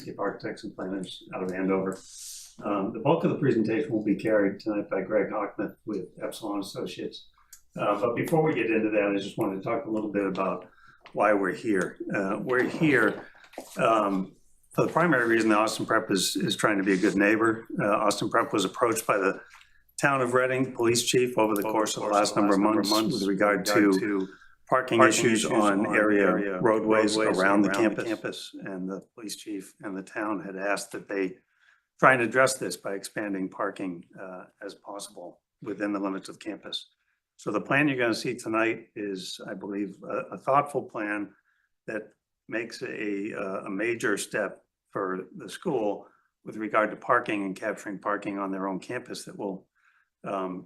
landscape architects and planners out of Andover. The bulk of the presentation will be carried tonight by Greg Hockmuth with Epsilon Associates. But before we get into that, I just wanted to talk a little bit about why we're here. We're here for the primary reason that Austin Prep is trying to be a good neighbor. Austin Prep was approached by the Town of Reading police chief over the course of the last number of months with regard to parking issues on area roadways around the campus. And the police chief and the town had asked that they try and address this by expanding parking as possible within the limits of campus. So the plan you're going to see tonight is, I believe, a thoughtful plan that makes a major step for the school with regard to parking and capturing parking on their own campus that will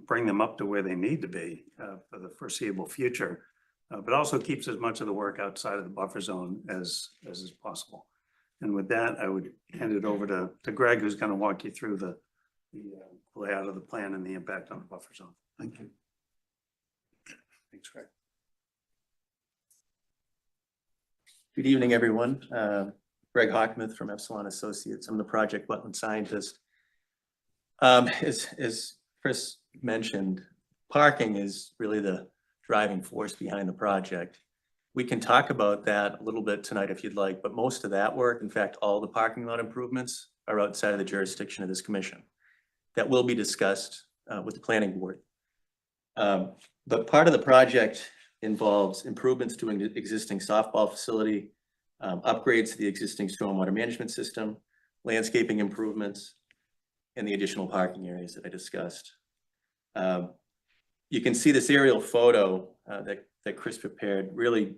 bring them up to where they need to be for the foreseeable future, but also keeps as much of the work outside of the buffer zone as is possible. And with that, I would hand it over to Greg, who's going to walk you through the layout of the plan and the impact on the buffer zone. Thank you. Thanks, Greg. Good evening, everyone. Greg Hockmuth from Epsilon Associates. I'm the project wetland scientist. As Chris mentioned, parking is really the driving force behind the project. We can talk about that a little bit tonight if you'd like, but most of that work, in fact, all the parking lot improvements are outside of the jurisdiction of this commission. That will be discussed with the planning board. But part of the project involves improvements to an existing softball facility, upgrades to the existing stormwater management system, landscaping improvements, and the additional parking areas that I discussed. You can see this aerial photo that Chris prepared really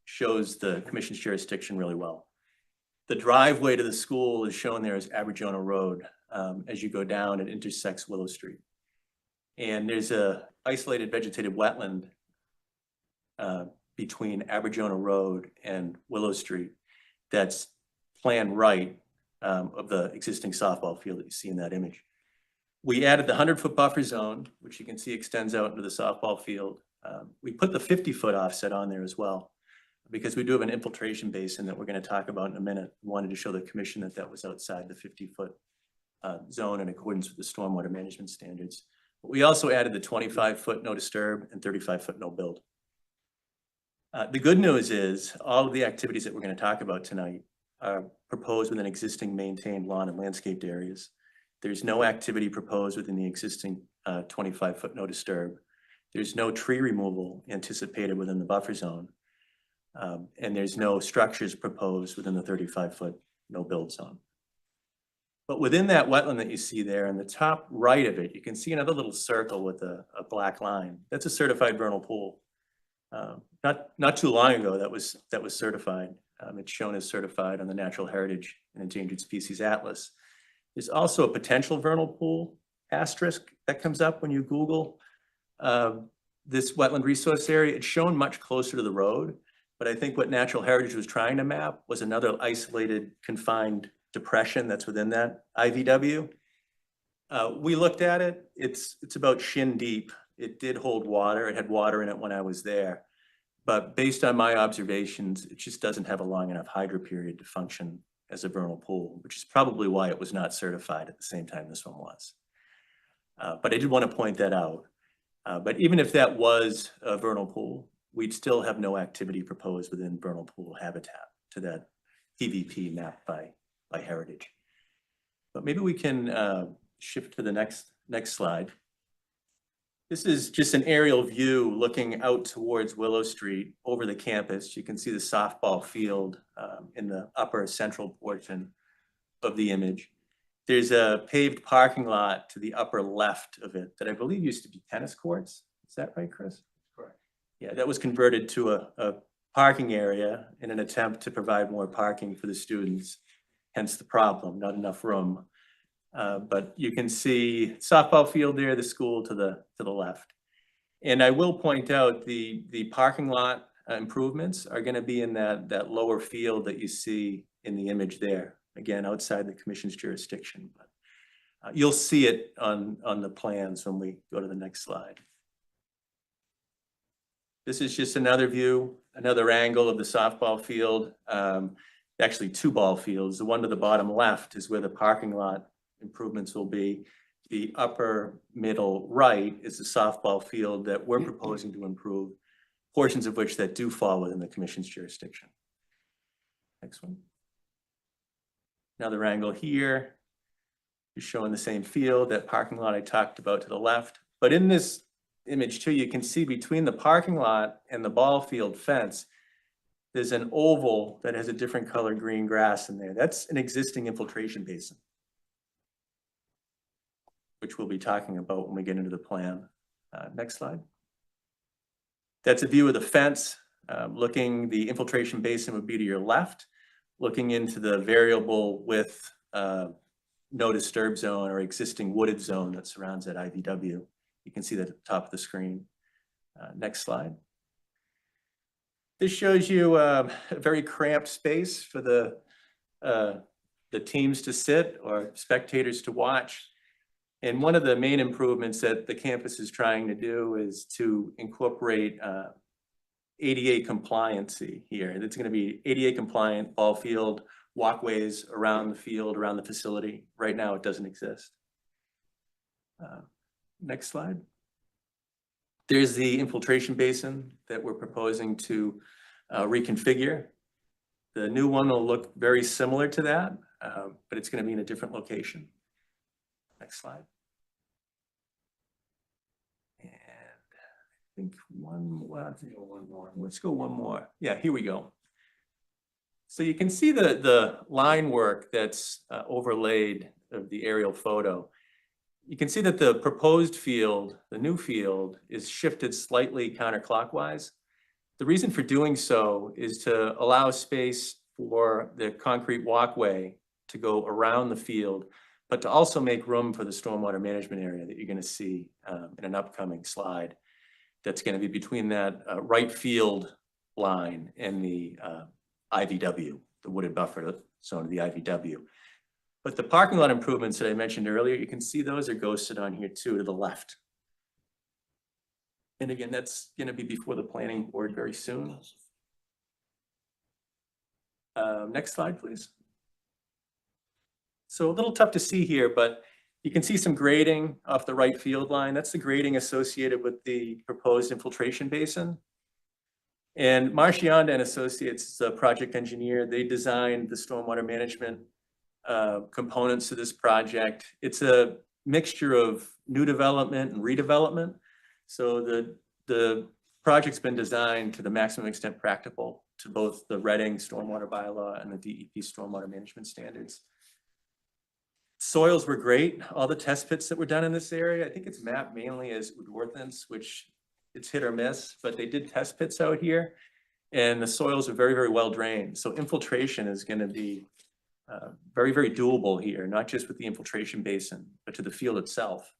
shows the commission's jurisdiction really well. The driveway to the school is shown there as Aberjona Road. As you go down, it intersects Willow Street. And there's a isolated vegetative wetland between Aberjona Road and Willow Street that's planned right of the existing softball field that you see in that image. We added the 100-foot buffer zone, which you can see extends out into the softball field. We put the 50-foot offset on there as well, because we do have an infiltration basin that we're going to talk about in a minute. We wanted to show the commission that that was outside the 50-foot zone in accordance with the stormwater management standards. But we also added the 25-foot no disturb and 35-foot no build. The good news is all of the activities that we're going to talk about tonight are proposed within existing maintained lawn and landscaped areas. There's no activity proposed within the existing 25-foot no disturb. There's no tree removal anticipated within the buffer zone. And there's no structures proposed within the 35-foot no build zone. But within that wetland that you see there, in the top right of it, you can see another little circle with a black line. That's a certified vernal pool. Not too long ago, that was certified. It's shown as certified on the Natural Heritage and Endangered Species Atlas. There's also a potential vernal pool asterisk that comes up when you Google this wetland resource area. It's shown much closer to the road, but I think what Natural Heritage was trying to map was another isolated, confined depression that's within that IVW. We looked at it. It's about shin deep. It did hold water. It had water in it when I was there. But based on my observations, it just doesn't have a long enough hydro period to function as a vernal pool, which is probably why it was not certified at the same time this one was. But I did want to point that out. But even if that was a vernal pool, we'd still have no activity proposed within vernal pool habitat to that PVP mapped by Heritage. But maybe we can shift to the next slide. This is just an aerial view looking out towards Willow Street over the campus. You can see the softball field in the upper central portion of the image. There's a paved parking lot to the upper left of it that I believe used to be tennis courts. Is that right, Chris? Correct. Yeah, that was converted to a parking area in an attempt to provide more parking for the students, hence the problem, not enough room. But you can see softball field there, the school to the left. And I will point out the parking lot improvements are going to be in that lower field that you see in the image there. Again, outside the commission's jurisdiction. But you'll see it on the plans when we go to the next slide. This is just another view, another angle of the softball field. actually 2 ball fields. The one to the bottom left is where the parking lot improvements will be. The upper middle right is the softball field that we're proposing to improve, portions of which that do fall within the commission's jurisdiction. Next one. Another angle here is showing the same field, that parking lot I talked about to the left. But in this image too, you can see between the parking lot and the ball field fence, there's an oval that has a different color green grass in there. That's an existing infiltration basin, which we'll be talking about when we get into the plan. Next slide. That's a view of the fence. The infiltration basin would be to your left, looking into the variable width no disturb zone or existing wooded zone that surrounds that IVW. You can see that at the top of the screen. Next slide. This shows you a very cramped space for the teams to sit or spectators to watch. And one of the main improvements that the campus is trying to do is to incorporate ADA compliancy here. It's going to be ADA compliant ball field, walkways around the field, around the facility. Right now, it doesn't exist. Next slide. There's the infiltration basin that we're proposing to reconfigure. The new one will look very similar to that, but it's going to be in a different location. Next slide. And I think one more. Let's go one more. Yeah, here we go. So you can see the line work that's overlaid of the aerial photo. You can see that the proposed field, the new field, is shifted slightly counterclockwise. The reason for doing so is to allow space for the concrete walkway to go around the field, but to also make room for the stormwater management area that you're going to see in an upcoming slide. That's going to be between that right field line and the IVW, the wooded buffer zone of the IVW. But the parking lot improvements that I mentioned earlier, you can see those are ghosted on here too, to the left. And again, that's going to be before the planning board very soon. Next slide, please. So a little tough to see here, but you can see some grading off the right field line. That's the grading associated with the proposed infiltration basin. And Marchionda and Associates, the project engineer, they designed the stormwater management components to this project. It's a mixture of new development and redevelopment. So the project's been designed to the maximum extent practical to both the Reading stormwater bylaw and the DEP stormwater management standards. Soils were great. All the test pits that were done in this area, I think it's mapped mainly as Udworthens, which it's hit or miss, but they did test pits out here and the soils are very, very well drained. So infiltration is going to be very, very doable here, not just with the infiltration basin, but to the field itself.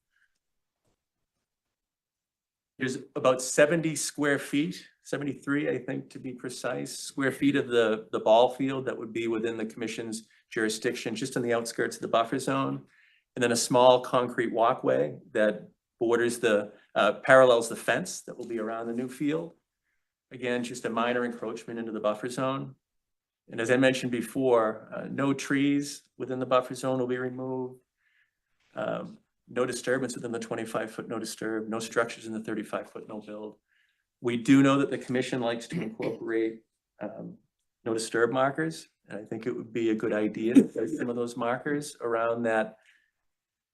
There's about 70 square feet, 73, I think, to be precise, square feet of the ball field that would be within the commission's jurisdiction, just on the outskirts of the buffer zone. And then a small concrete walkway that borders parallels the fence that will be around the new field. Again, just a minor encroachment into the buffer zone. And as I mentioned before, no trees within the buffer zone will be removed. No disturbance within the 25-foot no disturb, no structures in the 35-foot no build. We do know that the commission likes to incorporate no disturb markers. And I think it would be a good idea to put some of those markers around that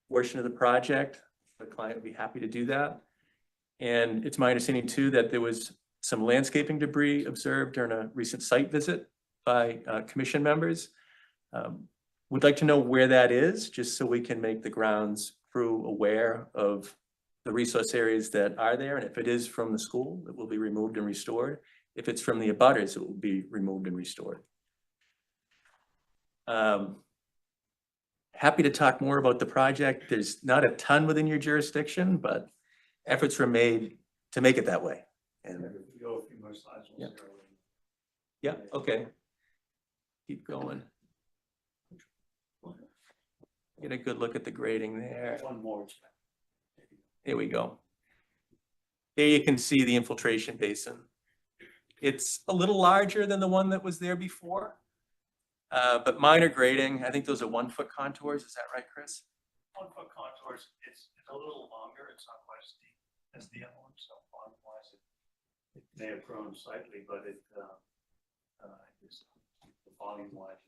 portion of the project. The client would be happy to do that. And it's my understanding too that there was some landscaping debris observed during a recent site visit by commission members. We'd like to know where that is, just so we can make the grounds crew aware of the resource areas that are there. And if it is from the school, it will be removed and restored. If it's from the abutters, it will be removed and restored. Happy to talk more about the project. There's not a ton within your jurisdiction, but efforts were made to make it that way. And go a few more slides. Yeah. Yeah, okay. Keep going. Get a good look at the grading there. One more. Here we go. There you can see the infiltration basin. It's a little larger than the one that was there before. But minor grading, I think those are 1 foot contours, is that right, Chris? 1 foot contours, it's a little longer, it's not quite as deep as the other one, so volume wise, it may have grown slightly, but it's the volume wise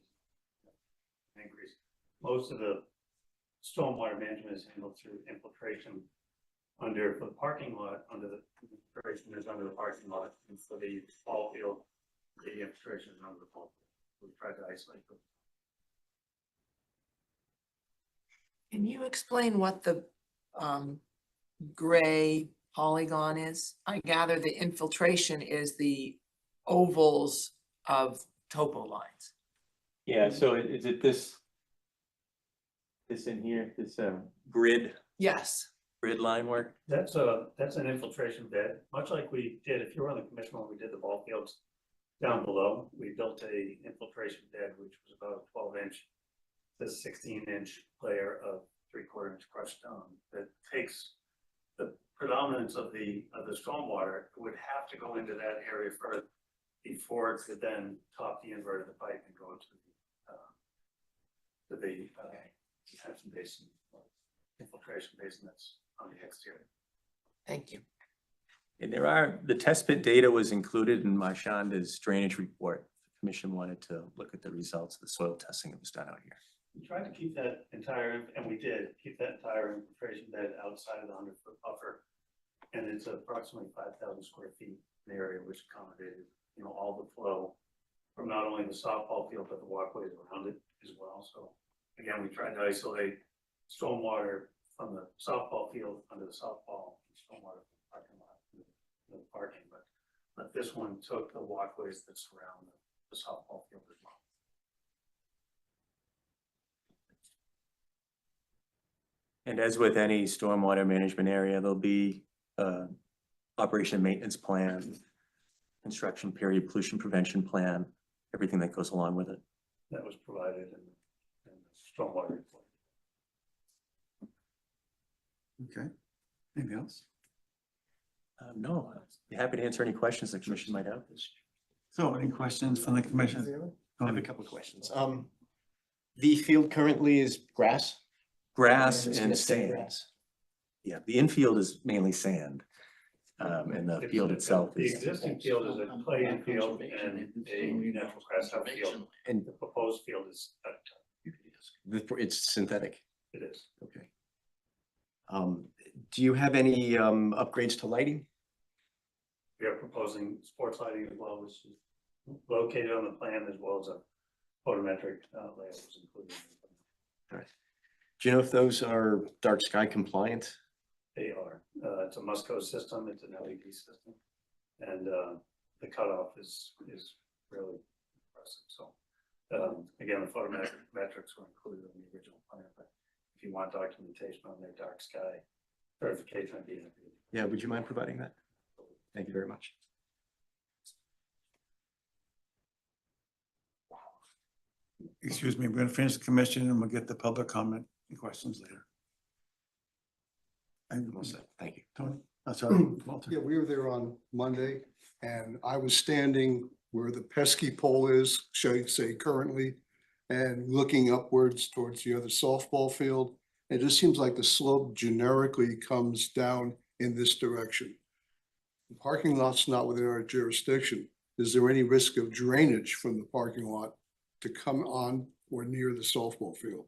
an increase. Most of the stormwater management is handled through infiltration under, for the parking lot, under the infiltration is under the parking lot, and for the ball field, the infiltration is under the ball field. We try to isolate them. Can you explain what the gray polygon is? I gather the infiltration is the ovals of topo lines. Yeah, so is it this in here, this grid Yes. line work? That's an infiltration bed, much like we did, if you were on the commission when we did the ball fields down below, we built a infiltration bed, which was about a 12-inch to 16-inch layer of 3/4 inch crushed stone that takes the predominance of the stormwater. It would have to go into that area first before it could then top the invert of the pipe and go into the detention basin, infiltration basin that's on the exterior. Thank you. And the test pit data was included in Marchanda's drainage report. The commission wanted to look at the results of the soil testing that was done out here. We tried to keep that entire, and we did, keep that entire infiltration bed outside of the 100-foot buffer. And it's approximately 5,000 square feet in the area, which accommodated, all the flow from not only the softball field, but the walkways around it as well. So again, we tried to isolate stormwater from the softball field under the softball, stormwater from the parking lot, the parking, but this one took the walkways that surround the softball field as well. And as with any stormwater management area, there'll be operation and maintenance plan, construction period, pollution prevention plan, everything that goes along with it. That was provided in the stormwater report. Okay, anything else? No, I'd be happy to answer any questions the commission might have. So any questions from the commission? I have a couple of questions. The field currently is grass? Grass It's and gonna stay sand. grass. Yeah, the infield is mainly sand. And the field itself The is, existing field is a clay infield and a natural grass outfield. And The proposed field is, it's synthetic, it is. okay. Do you have any upgrades to lighting? We are proposing sports lighting as well, which is located on the plan, as well as a photometric layout was included. Do you know if those are dark sky compliant? They are, it's a Musco system, it's an LED system. And the cutoff is really impressive, so. Again, the photometrics were included in the original plan, but if you want documentation on their dark sky verification, I'd be happy. Yeah, would you mind providing that? Thank you very much. Excuse me, we're gonna finish the commission and we'll get the public comment and questions later. And Well said. Thank you. Tony, sorry, Walter. Yeah, we were there on Monday and I was standing where the pesky pole is, shall I say currently, and looking upwards towards the other softball field. It just seems like the slope generically comes down in this direction. The parking lot's not within our jurisdiction. Is there any risk of drainage from the parking lot to come on or near the softball field?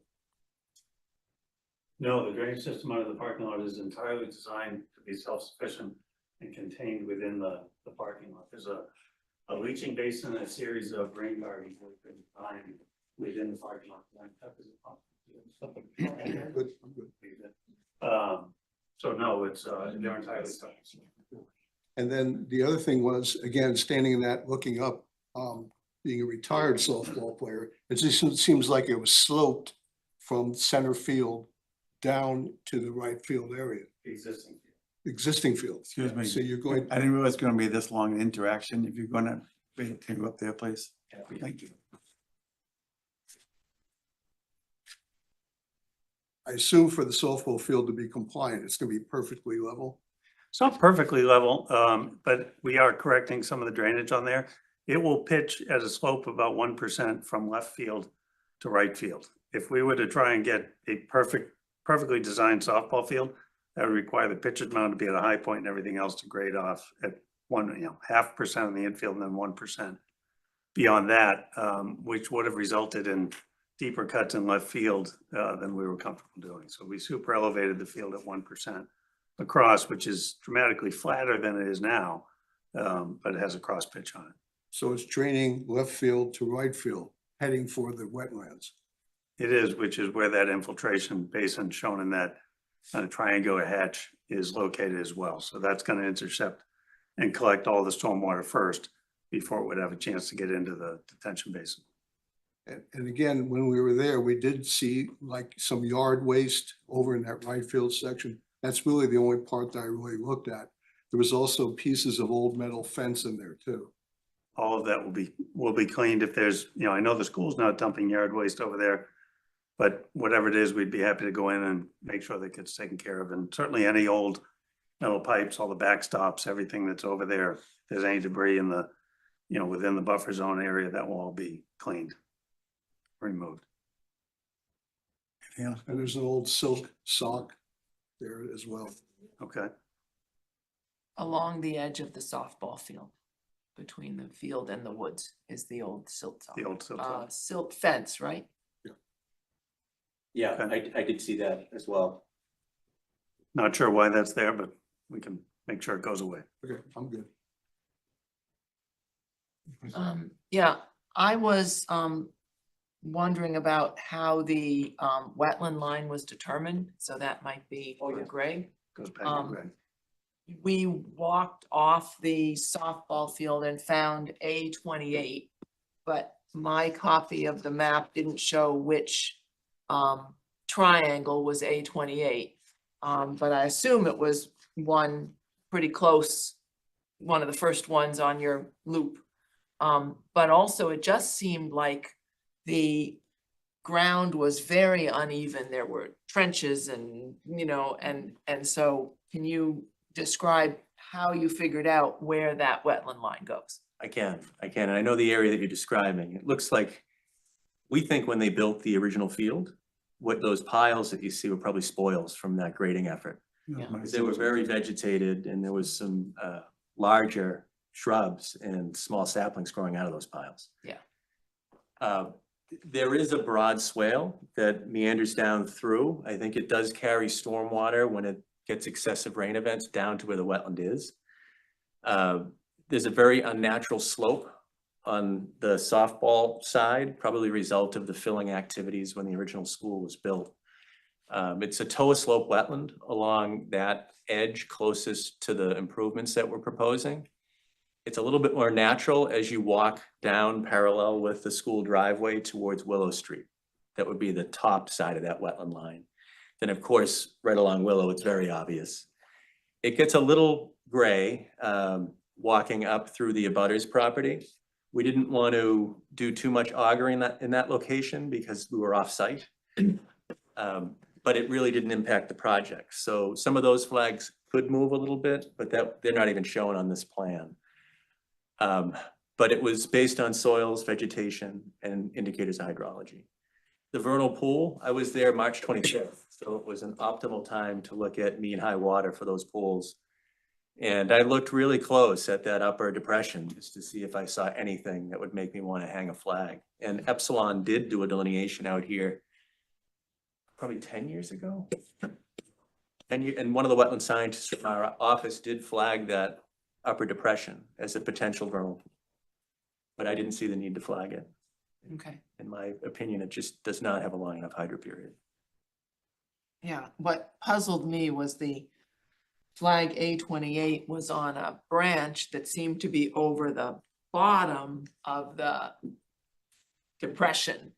No, the drainage system under the parking lot is entirely designed to be self-sufficient and contained within the parking lot. There's a leaching basin and a series of rain gardens that have been designed within the parking lot. Good, I'm good. So no, it's, they're entirely self-sufficient. And then the other thing was, again, standing in that, looking up, being a retired softball player, it just seems like it was sloped from center field down to the right field area, Existing. existing field. Excuse me. So you're going, I didn't realize it's gonna be this long an interaction. If you're gonna, can you go up there, please? Thank you. I assume for the softball field to be compliant, it's gonna be perfectly level. It's not perfectly level, but we are correcting some of the drainage on there. it will pitch at a slope of about 1% from left field to right field. If we were to try and get a perfectly designed softball field, that would require the pitcher's mound to be at a high point and everything else to grade off at 0.5% on the infield and then 1% beyond that, which would have resulted in deeper cuts in left field than we were comfortable doing. So we super elevated the field at 1% across, which is dramatically flatter than it is now, but it has a cross pitch on it. So it's draining left field to right field, heading for the wetlands. It is, which is where that infiltration basin shown in that triangular hatch is located as well. So that's going to intercept and collect all the stormwater first before it would have a chance to get into the detention basin. And again, when we were there, we did see like some yard waste over in that right field section. That's really the only part that I really looked at. There was also pieces of old metal fence in there too. All of that will be cleaned if there's, I know the school's not dumping yard waste over there, but whatever it is, we'd be happy to go in and make sure that gets taken care of. And certainly any old metal pipes, all the backstops, everything that's over there, if there's any debris in the, within the buffer zone area, that will all be cleaned, removed. Anything else? And there's an old silk sock there as well. Okay, Along the edge of the softball field, between the field and the woods, is the old silt the old silt. silt fence, right? Yeah, I did see that as well. Not sure why that's there, but we can make sure it goes away. Okay, I'm good. Yeah, I was wondering about how the wetland line was determined, so that might be for Greg. Goes back Um, to Greg. We walked off the softball field and found A28, but my copy of the map didn't show which triangle was A28. But I assume it was one pretty close, one of the first ones on your loop. But also it just seemed like the ground was very uneven. There were trenches and, and so can you describe how you figured out where that wetland line goes? I can, and I know the area that you're describing. It looks like, we think when they built the original field, what those piles that you see were probably spoils from that grading effort. Yeah. Because they were very vegetated and there was some larger shrubs and small saplings growing out of those piles. Yeah. There is a broad swale that meanders down through. I think it does carry stormwater when it gets excessive rain events down to where the wetland is. There's a very unnatural slope on the softball side, probably a result of the filling activities when the original school was built. It's a TOA slope wetland along that edge closest to the improvements that we're proposing. It's a little bit more natural as you walk down parallel with the school driveway towards Willow Street. That would be the top side of that wetland line. Then of course, right along Willow, it's very obvious. It gets a little gray walking up through the abutters property. We didn't want to do too much augering in that location because we were off-site. But it really didn't impact the project. So some of those flags could move a little bit, but they're not even shown on this plan. But it was based on soils, vegetation, and indicators of hydrology. The vernal pool, I was there March 25th, so it was an optimal time to look at mean high water for those pools. And I looked really close at that upper depression just to see if I saw anything that would make me want to hang a flag. And Epsilon did do a delineation out here probably 10 years ago. And one of the wetland scientists from our office did flag that upper depression as a potential vernal pool. But I didn't see the need to flag it. Okay. In my opinion, it just does not have a long enough hydro period. Yeah, what puzzled me was the flag A28 was on a branch that seemed to be over the bottom of the depression.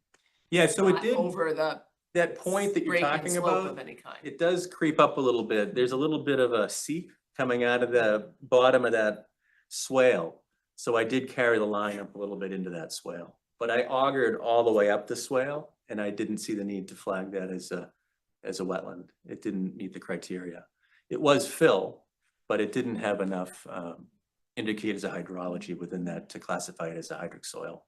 Yeah, so it not did, over the that point that you're break and talking slope about, of any kind. it does creep up a little bit. There's a little bit of a seep coming out of the bottom of that swale. So I did carry the line up a little bit into that swale, but I augured all the way up the swale and I didn't see the need to flag that as a wetland. It didn't meet the criteria. It was fill, but it didn't have enough indicate as a hydrology within that to classify it as a hydric soil.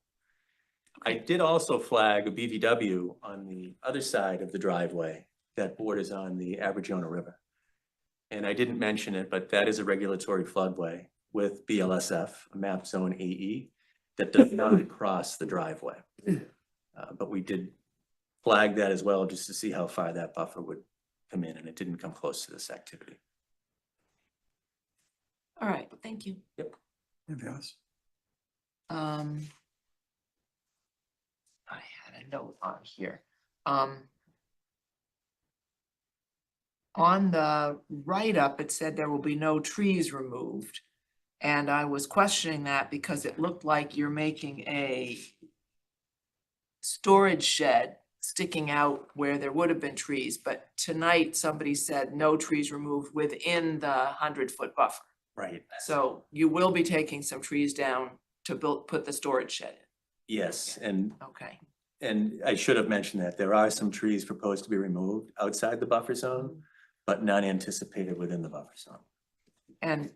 I did also flag a BVW on the other side of the driveway that borders on the Aberjona River. And I didn't mention it, but that is a regulatory floodway with BLSF, a map zone AE, that does not cross the driveway. But we did flag that as well, just to see how far that buffer would come in, and it didn't come close to this activity. All right, thank you. Anything else? I had a note on here. On the write-up, it said there will be no trees removed. And I was questioning that because it looked like you're making a storage shed sticking out where there would have been trees, but tonight somebody said no trees removed within the 100-foot buffer. Right. So you will be taking some trees down to put the storage shed Yes, in. Okay. and I should have mentioned that there are some trees proposed to be removed outside the buffer zone, but none anticipated within the buffer zone. And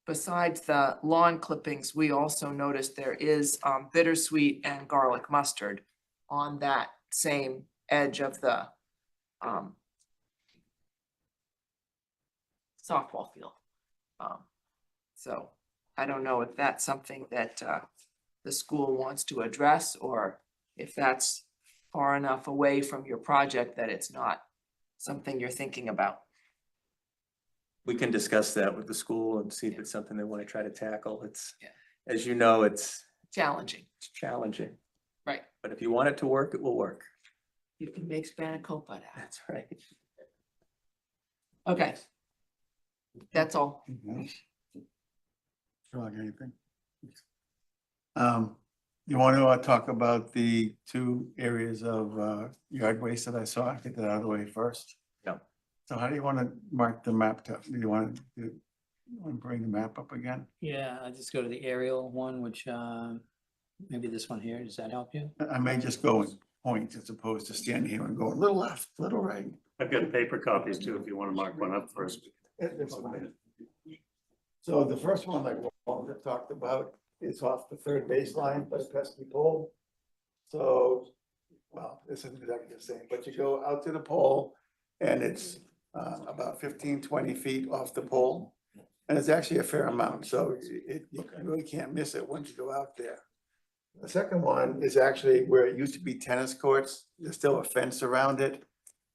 besides the lawn clippings, we also noticed there is bittersweet and garlic mustard on that same edge of the softball field. So I don't know if that's something that the school wants to address, or if that's far enough away from your project that it's not something you're thinking about. We can discuss that with the school and see if it's something they want to try to tackle. It's, Yeah. as you know, it's Challenging, challenging, right? but if you want it to work, it will work. You can make spanakopita out. That's right. Okay. That's all. Sure, anything? You want to talk about the two areas of yard waste that I saw? Get that out of the way first. Yeah. So how do you want to mark the map? Do you want to bring the map up again? Yeah, I'll just go to the aerial one, which, maybe this one here, does that help you? I may just go and point as opposed to stand here and go a little left, little right. I've got paper copies too, if you want to mark one up first. So the first one, like Walter talked about, is off the third baseline by Pesky Pole. So, well, this isn't exactly the same, but you go out to the pole and it's about 15, 20 feet off the pole. And it's actually a fair amount, so you really can't miss it once you go out there. The second one is actually where it used to be tennis courts. There's still a fence around it.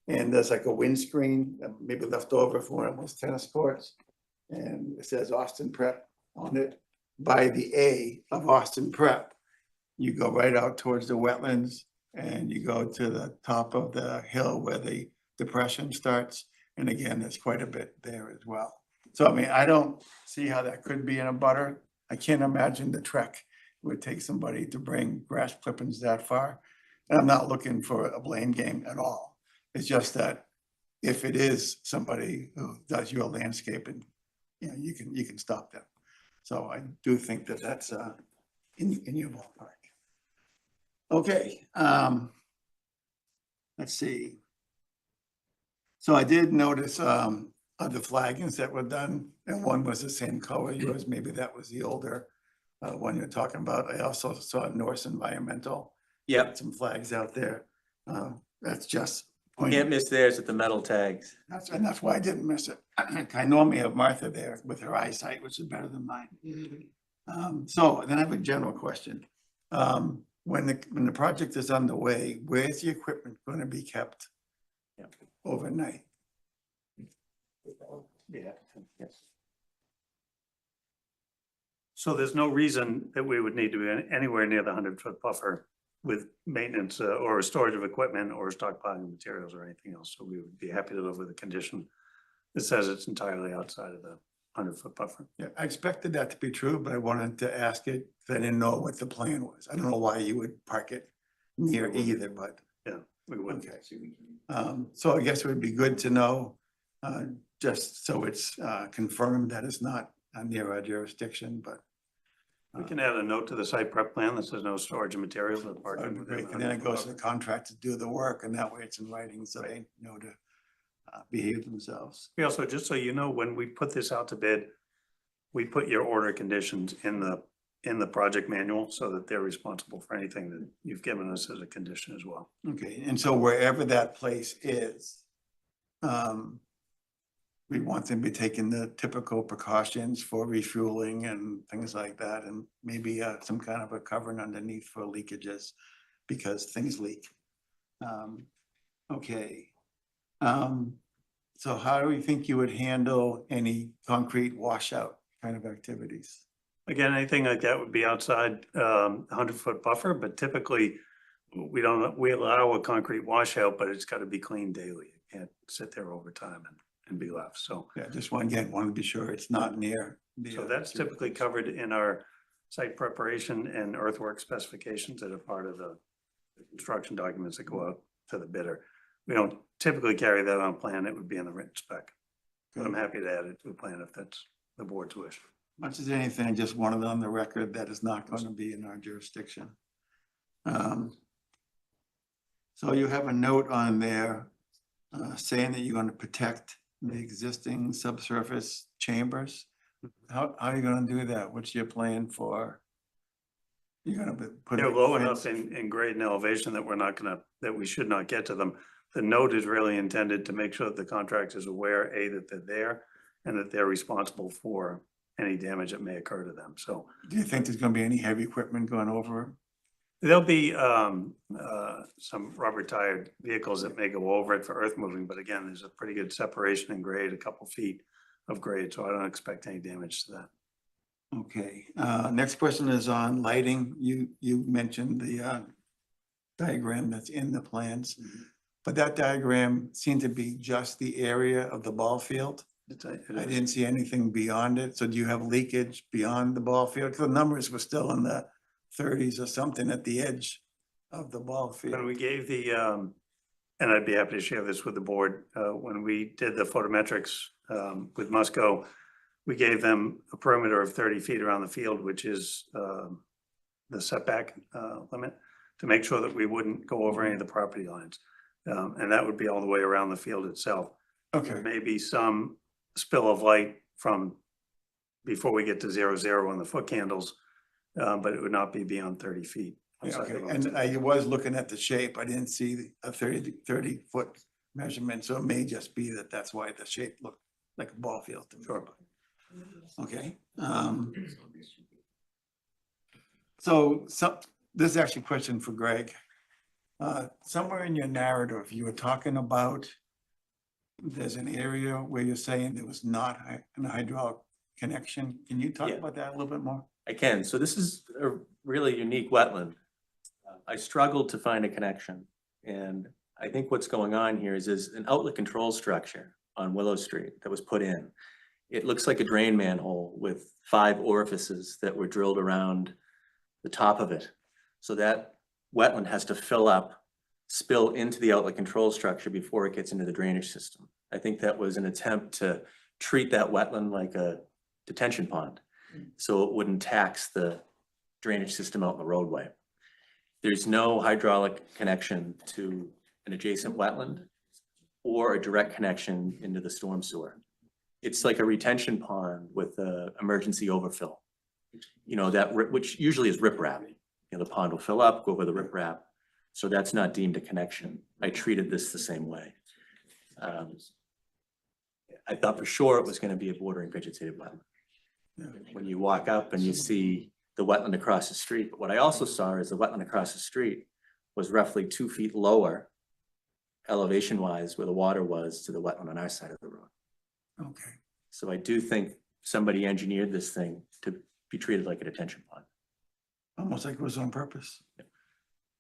And there's like a windscreen, maybe left over from one of those tennis courts. And it says Austin Prep on it. By the A of Austin Prep, you go right out towards the wetlands and you go to the top of the hill where the depression starts. And again, there's quite a bit there as well. So I mean, I don't see how that could be in a butter. I can't imagine the trek it would take somebody to bring grass clippings that far. And I'm not looking for a blame game at all. It's just that if it is somebody who does your landscaping, you know, you can stop them. So I do think that that's in your ballpark. Okay, let's see. So I did notice other flaggings that were done, and one was the same color yours. Maybe that was the older one you're talking about. I also saw Norse Environmental. Yep, Some flags out there. That's just. can't miss theirs at the metal tags. And that's why I didn't miss it. I normally have Martha there with her eyesight, which is better than mine. So then I have a general question. When the project is underway, where's the equipment going to be kept overnight? Yeah. Yes. So there's no reason that we would need to be anywhere near the 100-foot buffer with maintenance or storage of equipment or stockpiling of materials or anything else. So we would be happy to live with a condition that says it's entirely outside of the 100-foot buffer. Yeah, I expected that to be true, but I wanted to ask it because I didn't know what the plan was. I don't know why you would park it near either, but We would. okay. So I guess it would be good to know, just so it's confirmed that it's not near our jurisdiction, but. We can add a note to the site prep plan that says no storage of materials or parking. That'd be within great. the And then it 100-foot goes to buffer. the contractor to do the work, and that way it's in writing, so they know to behave themselves. We also, just so you know, when we put this out to bid, we put your order conditions in the project manual so that they're responsible for anything that you've given us as a condition as well. Okay, and so wherever that place is, we want them to be taking the typical precautions for refueling and things like that, and maybe some kind of a covering underneath for leakages, because things leak. Okay. So how do we think you would handle any concrete washout kind of activities? Again, anything like that would be outside 100-foot buffer, but typically we allow a concrete washout, but it's got to be cleaned daily. It can't sit there over time and be left. So Yeah, just want to be sure it's not near. the, so that's typically covered in our site preparation and earthwork specifications that are part of the construction documents that go out to the bidder. We don't typically carry that on plan. It would be in the written spec. But I'm happy to add it to the plan if that's the board's wish. Much as anything, I just wanted on the record that is not going to be in our jurisdiction. So you have a note on there saying that you're going to protect the existing subsurface chambers. How are you going to do that? What's your plan for? You're going to put. They're a low fence- enough in grade and elevation that that we should not get to them. The note is really intended to make sure that the contractor is aware, A, that they're there and that they're responsible for any damage that may occur to them. So Do you think there's going to be any heavy equipment going over? there'll be some rubber tired vehicles that may go over it for earth moving, but again, there's a pretty good separation in grade, a couple feet of grade, so I don't expect any damage to that. Okay, next question is on lighting. You mentioned the diagram that's in the plans. But that diagram seemed to be just the area of the ball field. I didn't see anything beyond it. So do you have leakage beyond the ball field? Because the numbers were still in the 30s or something at the edge of the ball When field. we gave the, and I'd be happy to share this with the board, when we did the photometrics with Musco, we gave them a perimeter of 30 feet around the field, which is the setback limit, to make sure that we wouldn't go over any of the property lines. And that would be all the way around the field itself. There Okay, may be some spill of light from before we get to 0, on the foot candles, but it would not be beyond 30 feet. yeah, outside the okay. roads. And I was looking at the shape. I didn't see a 30 foot measurement. So it may just be that that's why the shape looked like a ball field to me. Sure. Okay. So this is actually a question for Greg. Somewhere in your narrative, you were talking about there's an area where you're saying there was not an hydraulic connection. Can you talk Yeah. about that a little bit more? I can. So this is a really unique wetland. I struggled to find a connection. And I think what's going on here is an outlet control structure on Willow Street that was put in. It looks like a drain manhole with 5 orifices that were drilled around the top of it. So that wetland has to fill up, spill into the outlet control structure before it gets into the drainage system. I think that was an attempt to treat that wetland like a detention pond, so it wouldn't tax the drainage system out in the roadway. There's no hydraulic connection to an adjacent wetland or a direct connection into the storm sewer. It's like a retention pond with a emergency overfill. You know, which usually is riprap. You know, the pond will fill up, go over the riprap. So that's not deemed a connection. I treated this the same way. I thought for sure it was gonna be a bordering vegetative wetland. When you walk up and you see the wetland across the street, but what I also saw is the wetland across the street was roughly 2 feet lower elevation wise where the water was to the wetland on our side of the road. Okay. So I do think somebody engineered this thing to be treated like a detention pond. Almost like it was on purpose.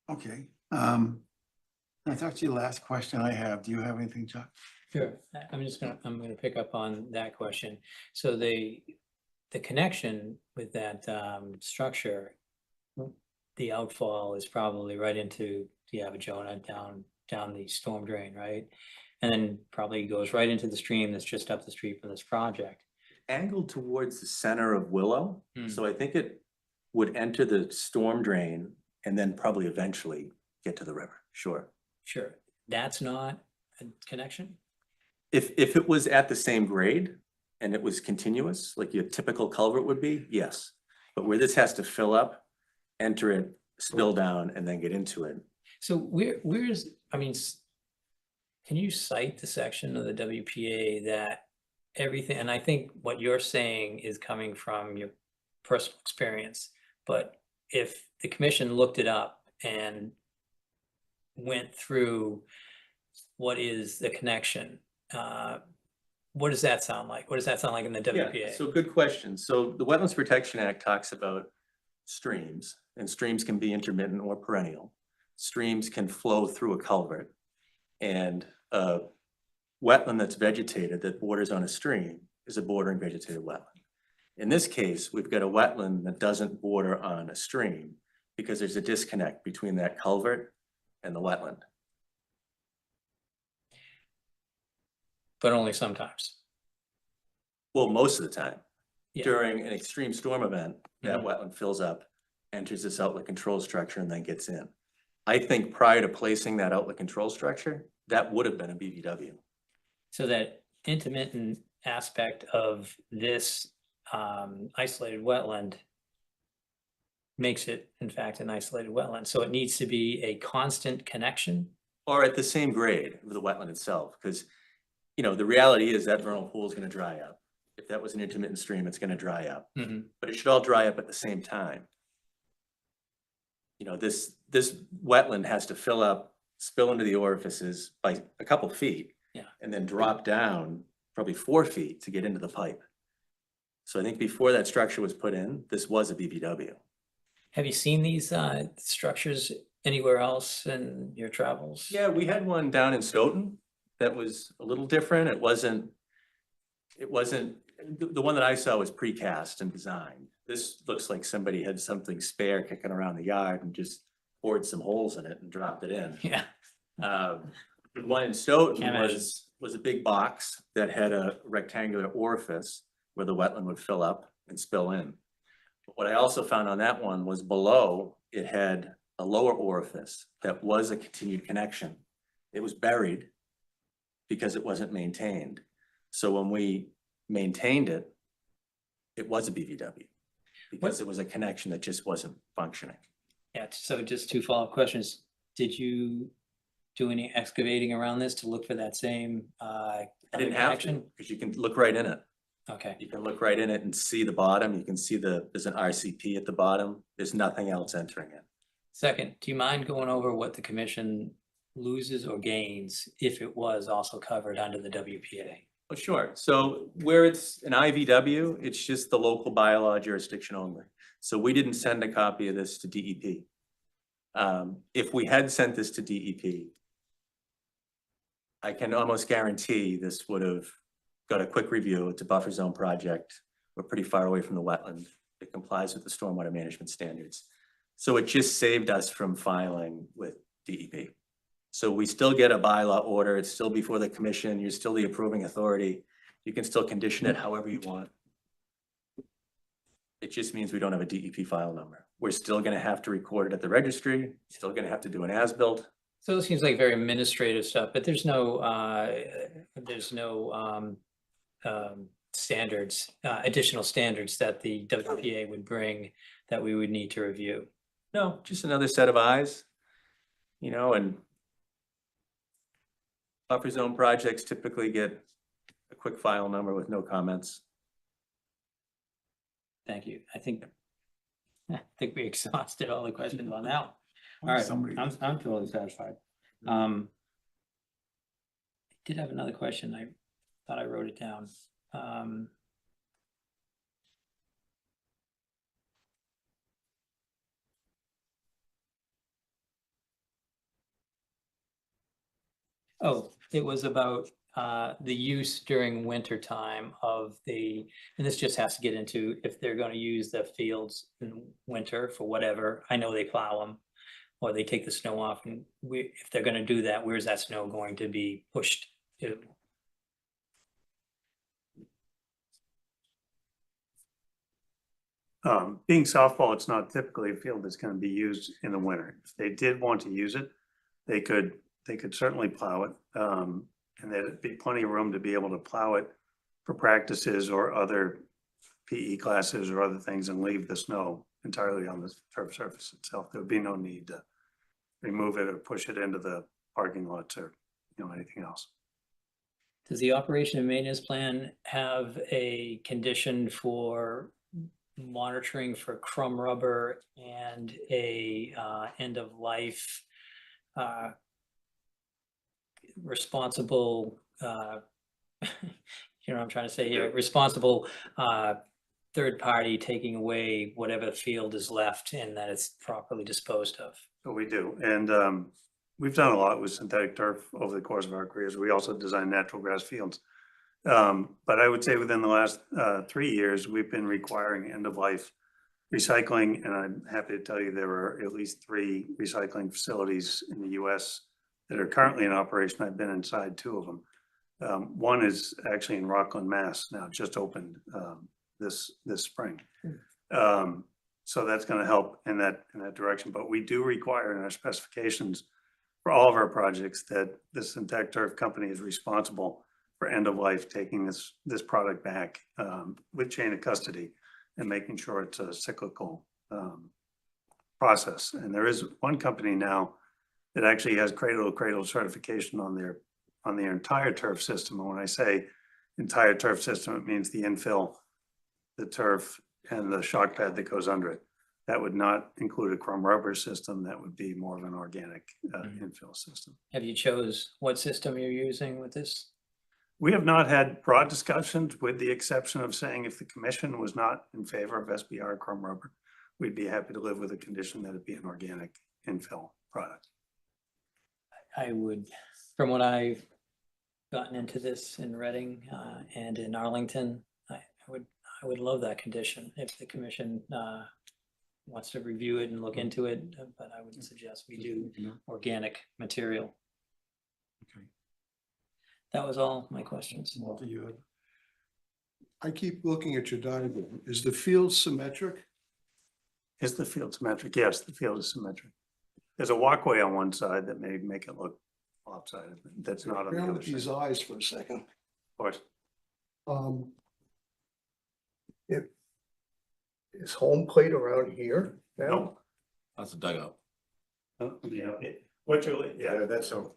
Okay. That's actually the last question I have. Do you have anything, Chuck? Sure, I'm gonna pick up on that question. So the connection with that structure, the outfall is probably right into the Avajona down the storm drain, right? And then probably goes right into the stream that's just up the street from this project. Angled towards the center of Willow, so I think it would enter the storm drain and then probably eventually get to the river, sure. Sure, that's not a connection? If it was at the same grade and it was continuous, like your typical culvert would be, yes. But where this has to fill up, enter it, spill down, and then get into it. So where's, I mean, can you cite the section of the WPA that everything, and I think what you're saying is coming from your personal experience, but if the commission looked it up and went through what is the connection, what does that sound like? What does that sound like in the Yeah, WPA? so good question. So the Wetlands Protection Act talks about streams, and streams can be intermittent or perennial. Streams can flow through a culvert, and a wetland that's vegetated that borders on a stream is a bordering vegetated wetland. In this case, we've got a wetland that doesn't border on a stream because there's a disconnect between that culvert and the wetland. But only sometimes. Well, most of the time. Yeah. During an extreme storm event, that Mhm. wetland fills up, enters this outlet control structure, and then gets in. I think prior to placing that outlet control structure, that would have been a BVW. So that intermittent aspect of this isolated wetland makes it in fact an isolated wetland. So it needs to be a constant connection. Or at the same grade of the wetland itself, because, you know, the reality is that vernal pool is gonna dry up. If that was an intermittent stream, it's gonna dry up, but it should all dry up at the same time. You know, this wetland has to fill up, spill into the orifices by a couple feet. Yeah. And then drop down probably 4 feet to get into the pipe. So I think before that structure was put in, this was a BVW. Have you seen these structures anywhere else in your travels? Yeah, we had one down in Stoughton that was a little different. It wasn't, the one that I saw was precast and designed. This looks like somebody had something spare kicking around the yard and just poured some holes in it and dropped it in. Yeah. The one in Stoughton Can't imagine. was a big box that had a rectangular orifice where the wetland would fill up and spill in. But what I also found on that one was below, it had a lower orifice that was a continued connection. It was buried because it wasn't maintained. So when we maintained it, it was a BVW because it was a connection that just wasn't functioning. Yeah, so just 2 follow-up questions. Did you do any excavating around this to look for that same I didn't have to, connection? because you can look right in it. Okay, You can look right in it and see the bottom. You can see there's an RCP at the bottom. There's nothing else entering it. second, do you mind going over what the commission loses or gains if it was also covered under the WPA? Oh, sure. So where it's an IVW, it's just the local bylaw jurisdiction only. So we didn't send a copy of this to DEP. If we had sent this to DEP, I can almost guarantee this would have got a quick review. It's a buffer zone project. We're pretty far away from the wetland. It complies with the stormwater management standards. So it just saved us from filing with DEP. So we still get a bylaw order. It's still before the commission. You're still the approving authority. You can still condition it however you want. It just means we don't have a DEP file number. We're still gonna have to record it at the registry, still gonna have to do an as-built. So it seems like very administrative stuff, but there's no standards, additional standards that the WPA would bring that we would need to review. No, just another set of eyes, you know, and buffer zone projects typically get a quick file number with no comments. Thank you. I think we exhausted all the questions on that one. All right, I'm totally satisfied. I did have another question. I thought I wrote it down. Oh, it was about the use during winter time of the, and this just has to get into if they're gonna use the fields in winter for whatever. I know they plow them or they take the snow off, and if they're gonna do that, where's that snow going to be pushed to? Being softball, it's not typically a field that's gonna be used in the winter. If they did want to use it, they could certainly plow it. And there'd be plenty of room to be able to plow it for practices or other PE classes or other things and leave the snow entirely on the turf surface itself. There would be no need to remove it or push it into the parking lots or, anything else. Does the operation and maintenance plan have a condition for monitoring for crumb rubber and a end of life responsible what I'm trying to say here, responsible third party taking away whatever field is left and that it's properly disposed of? So we do, and we've done a lot with synthetic turf over the course of our careers. We also design natural grass fields. But I would say within the last 3 years, we've been requiring end-of-life recycling, and I'm happy to tell you there are at least 3 recycling facilities in the US that are currently in operation. I've been inside 2 of them. One is actually in Rockland, Mass. Now, it just opened this spring. So that's going to help in that direction. But we do require in our specifications for all of our projects that the synthetic turf company is responsible for end of life, taking this product back with chain of custody and making sure it's a cyclical process. And there is one company now that actually has cradle to cradle certification on their entire turf system. And when I say entire turf system, it means the infill, the turf, and the shock pad that goes under it. That would not include a crumb rubber system. That would be more of an organic infill system. Have you chose what system you're using with this? We have not had broad discussions, with the exception of saying if the commission was not in favor of SBR crumb rubber, we'd be happy to live with a condition that it be an organic infill product. I would, from what I've gotten into this in Reading and in Arlington, I would love that condition if the commission wants to review it and look into it, but I would suggest we do organic material. Okay. That was all my questions. I keep looking at your diagram. Is the field symmetric? Is the field symmetric? Yes, the field is symmetric. There's a walkway on one side that may make it look lopsided. That's not on the Bear other with side. these eyes for a second. Of course. Is home plate around here now? No. That's a dugout. Yeah. Yeah, That's so.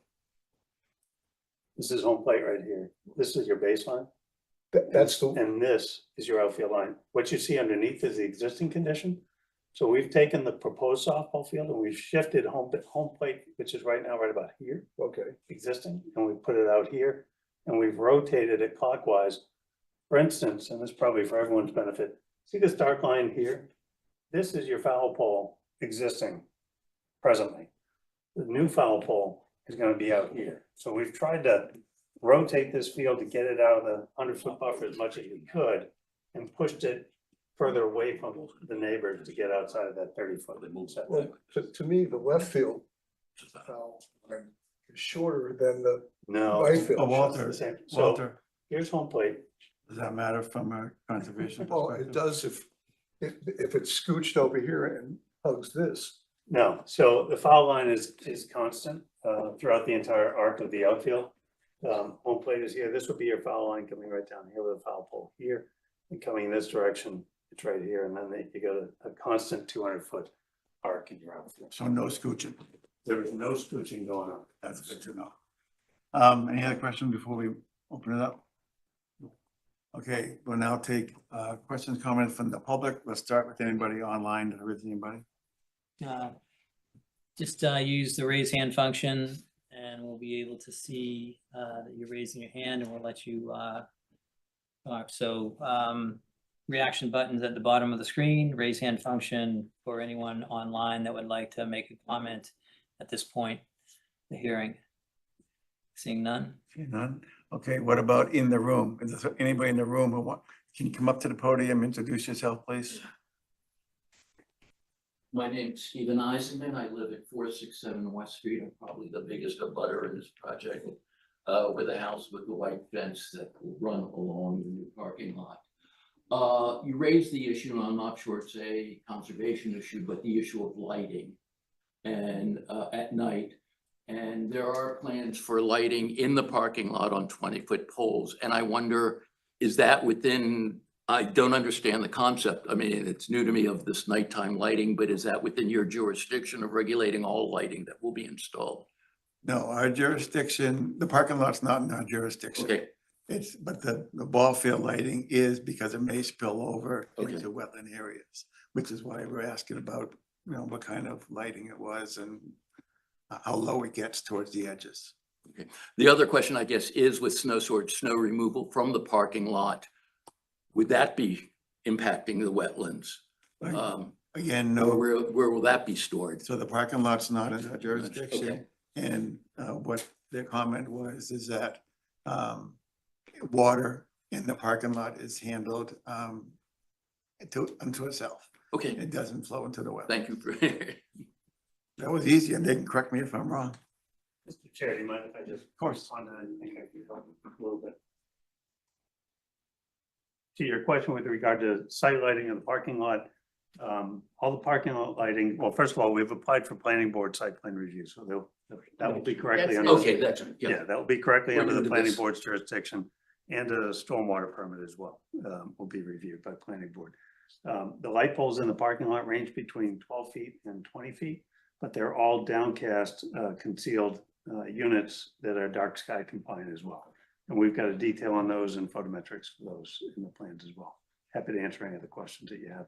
this is home plate right here. This is your baseline. That's the, And this is your outfield line. What you see underneath is the existing condition. So we've taken the proposed softball field and we've shifted home plate, which is right now right about here, okay. existing, and we put it out here. And we've rotated it clockwise. For instance, and this is probably for everyone's benefit, see this dark line here? This is your foul pole existing presently. The new foul pole is going to be out here. So we've tried to rotate this field to get it out of the 100-foot buffer as much as we could and pushed it further away from the neighbors to get outside of that 30-foot setback. Well, to me, the left field foul line is shorter than the No. right field. Oh, Walter, It's the same. So Walter, here's home plate. does that matter from a conservation Well, it perspective? does if it's scooched over here and hugs this. No, so the foul line is constant throughout the entire arc of the outfield. Home plate is here. This would be your foul line coming right down here with a foul pole here and coming this direction. It's right here, and then you got a constant 200-foot arc in your outfield. So no scooching. There is no scooching going on. That's good to know. Any other questions before we open it up? Okay, we'll now take questions, comments from the public. Let's start with anybody online. Did I read anybody? Just use the raise hand function and we'll be able to see that you're raising your hand and we'll let you talk. So reaction buttons at the bottom of the screen, raise hand function for anyone online that would like to make a comment at this point, in the hearing. Seeing none? Okay, none. Okay, what about in the room? Is there anybody in the room who can you come up to the podium, introduce yourself, please? My name's Stephen Eisenman. I live at 467 West Street. I'm probably the biggest abutter in this project. With a house with the white fence that will run along the new parking lot. You raised the issue, and I'm not sure it's a conservation issue, but the issue of lighting and at night. And there are plans for lighting in the parking lot on 20-foot poles. And I wonder, is that within, I don't understand the concept. I mean, it's new to me of this nighttime lighting, but is that within your jurisdiction of regulating all lighting that will be installed? No, our jurisdiction, the parking lot's not in our jurisdiction. Okay, It's, but the ball field lighting is because it may spill over Okay. into wetland areas, which is why we're asking about, what kind of lighting it was and how low it gets towards the edges. the other question, I guess, is with snow storage, snow removal from the parking lot. Would that be impacting the wetlands? Again, Or no, where will that be stored? so the parking lot's not in our Okay. jurisdiction. And what their comment was is that water in the parking lot is handled unto itself. Okay, It doesn't flow into the well. thank you for, That was easy, and they can correct me if I'm wrong. Mr. Chair, do you mind if I just? Of course. On that, I think I can help a little bit. To your question with regard to site lighting of the parking lot, all the parking lot lighting, well, first of all, we've applied for planning board site plan review, so that will be correctly. That's under- okay, that's, yeah. Yeah, that will be correctly We're under new the to planning this. board's jurisdiction, and a stormwater permit as well, will be reviewed by planning board. The light poles in the parking lot range between 12 feet and 20 feet, but they're all downcast, concealed units that are dark sky compliant as well. And we've got a detail on those and photometrics for those in the plans as well. Happy to answer any other questions that you have.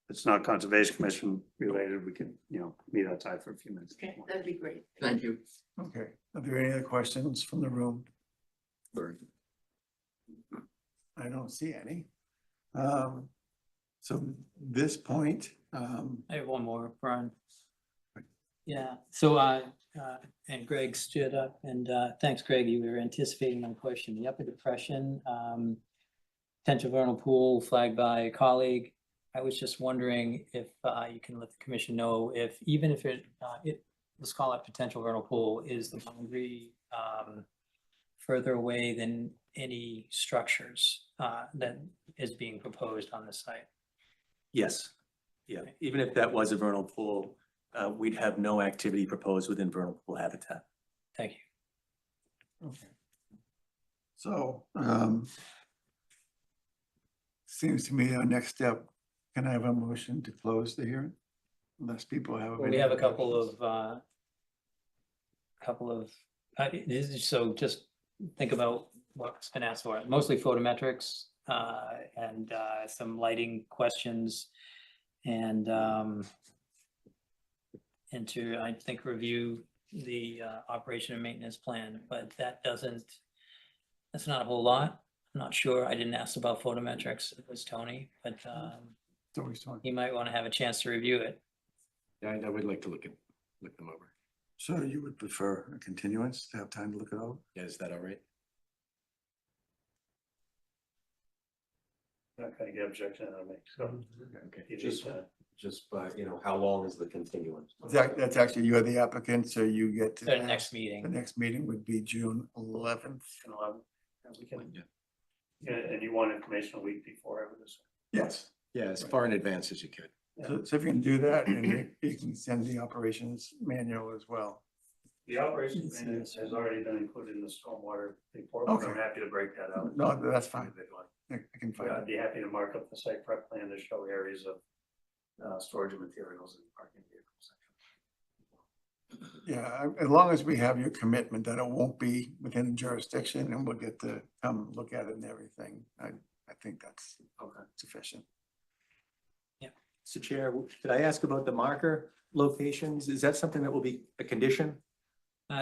If it's not Conservation Commission related, we can, meet outside for a few minutes. Okay, that'd be great. Thank you. Okay, are there any other questions from the room? I don't see any. So this point, I have one more, Brian. Yeah, so, and Greg stood up and, thanks, Greg, you were anticipating my question, the upper depression, potential vernal pool flagged by a colleague. I was just wondering if, you can let the commission know if, even if let's call it potential vernal pool, is the boundary, further away than any structures, that is being proposed on the site? Yes, yeah, even if that was a vernal pool, we'd have no activity proposed within vernal pool habitat. Thank you. okay. So, seems to me our next step, can I have a motion to close the hearing? Unless people have. We any have a other couple questions. of, so just think about what's been asked for, mostly photometrics, and, some lighting questions. And to, I think, review the, operation and maintenance plan, but that's not a whole lot. I'm not sure. I didn't ask about photometrics. It was Tony, but, So we start. he might want to have a chance to review it. Yeah, I would like to look them over. So you would prefer a continuance to have time to look it over? Yeah, is that all right? Not gonna get objection out of me, so. Okay. you Just- need, Just by, how long is the continuance? That's actually, you're the applicant, so you get to. The ask. next The meeting. next meeting would be June 11th. and 11, and we can, and you want information a week before over this? Yes. Yeah, as far in advance as you could. So if you can do that, and you can send the operations manual as well. The operations maintenance has already been included in the stormwater report, but I'm Okay. happy to break that out. No, that's fine. If they'd like. I can find I'd it. be happy to mark up the site prep plan to show areas of storage of materials and parking vehicles. Yeah, as long as we have your commitment that it won't be within jurisdiction and we'll get to come look at it and everything, I think that's Okay. sufficient. Mr. Chair, could I ask about the marker locations? Is that something that will be a condition?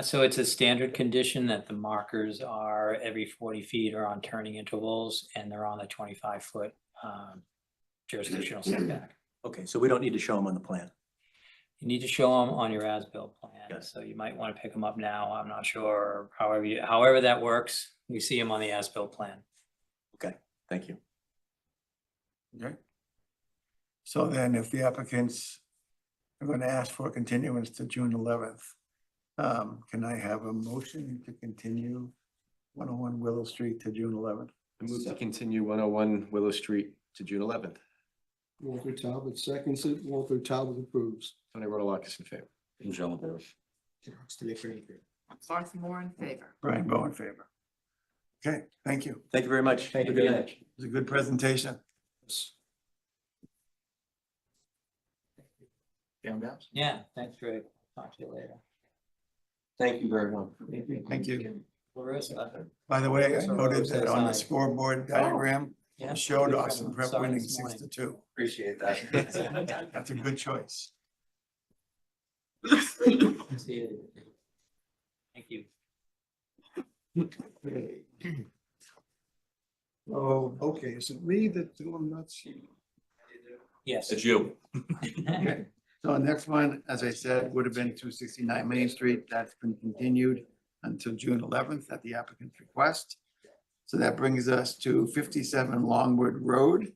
So it's a standard condition that the markers are every 40 feet or on turning intervals, and they're on the 25-foot jurisdictional setback. Okay, so we don't need to show them on the plan. You need to show them on your as-built plan, Yes. so you might want to pick them up now. I'm not sure, however that works. We see them on the as-built plan. Thank you. Okay. So then if the applicants are going to ask for a continuance to June 11th, can I have a motion to continue 101 Willow Street to June 11th? I move to continue 101 Willow Street to June 11th. Walter Talbot seconds it. Walter Talbot approves. Tony Rotalakis in favor. Martha Moore in favor. Brian Bowe in favor. Okay, thank you. Thank you very much. Thank you Have a good very night. much. It was a good presentation. Yeah, thanks, Greg. Talk to you later. Thank you very much. Thank you. Larissa. By the way, I Larissa noted Rose that on the says aye. scoreboard diagram, Yeah, it showed good Austin friend. Prep Saw it winning this morning. 6-2. Appreciate that. That's a good choice. See you. Thank you. Oh, okay, is it me that doing nuts? Yes. It's you. Okay, so the next one, as I said, would have been 269 Main Street. That's been continued until June 11th at the applicant's request. So that brings us to 57 Longwood Road.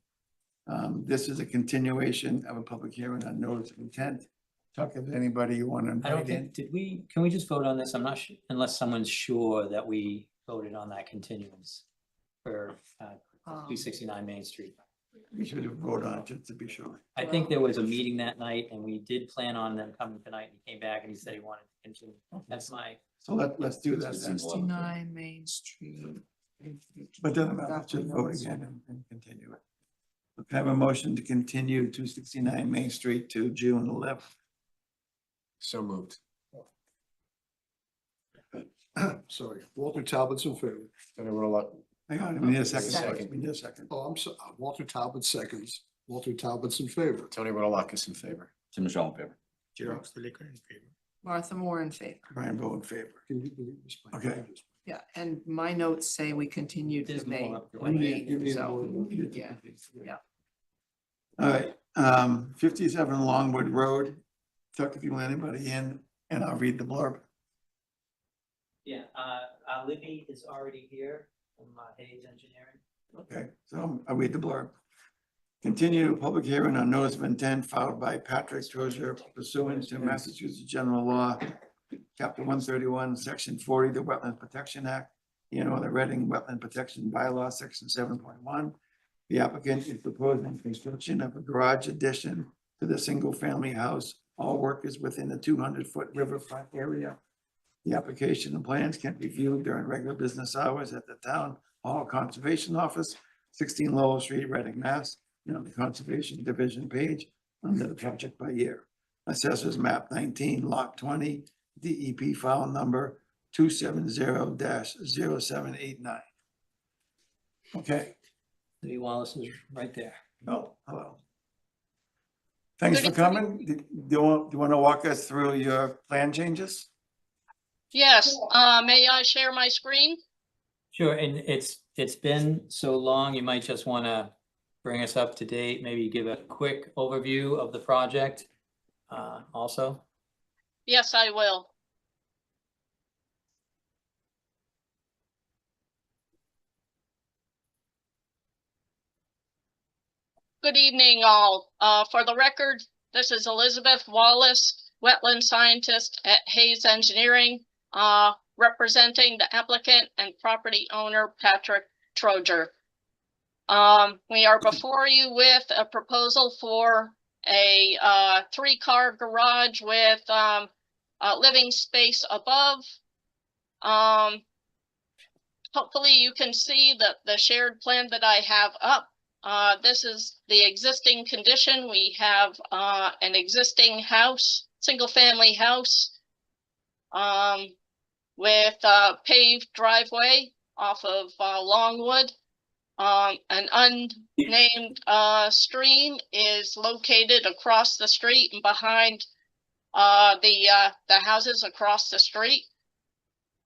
This is a continuation of a public hearing on notice of intent. Chuck, if anybody you want to I don't invite in? think, can we just vote on this? I'm not sure, unless someone's sure that we voted on that continuance for 269 Main Street. We should have voted on it just to be sure. I think there was a meeting that night and we did plan on them coming tonight. He came back and he said he wanted to continue. That's my, So let's do that then. 69 Main Street. But doesn't matter, let's just vote again and continue it. Okay, I have a motion to continue 269 Main Street to June 11th. So moved. Sorry, Walter Talbot's in favor. Hang on, we need a second. Second. We need a second. Oh, I'm so, Walter Talbot seconds. Walter Talbot's in favor. Tony Rodalakis in favor. Tim Michelle in favor. Jerome Stilicker in favor. Martha Moore in favor. Brian Bowe in favor. Can you believe this? Okay. Yeah, and my notes say we continued There's to May more up there. 28th, so, yeah, yeah. All right, 57 Longwood Road. Chuck, if you want anybody in, and I'll read the blurb. yeah, Libby is already here from Hayes Engineering. Okay, so I'll read the blurb. Continue public hearing on notice of intent filed by Patrick Trozier pursuant to Massachusetts General Law, Chapter 131, Section 40, the Wetland Protection Act, the Reading Wetland Protection Bylaw, Section 7.1. The applicant is proposing construction of a garage addition to the single-family house. All work is within the 200-foot riverfront area. The application and plans can be viewed during regular business hours at the Town Hall Conservation Office, 16 Lowell Street, Reading, Mass. On the Conservation Division page under the project by year. Assessors map 19, lot 20, DEP file number 270-0789. Okay, Libby Wallace is right there. oh, hello. Thanks for coming. Do you want to walk us through your plan changes? Yes, may I share my screen? Sure, and it's been so long, you might just want to bring us up to date, maybe give a quick overview of the project also. Yes, I will. Good evening, all. For the record, this is Elizabeth Wallace, wetland scientist at Hayes Engineering, representing the applicant and property owner, Patrick Trozier. We are before you with a proposal for a 3-car garage with a living space above. Hopefully you can see the shared plan that I have up. This is the existing condition. We have an existing house, single-family house, with a paved driveway off of Longwood. An unnamed stream is located across the street and behind the houses across the street.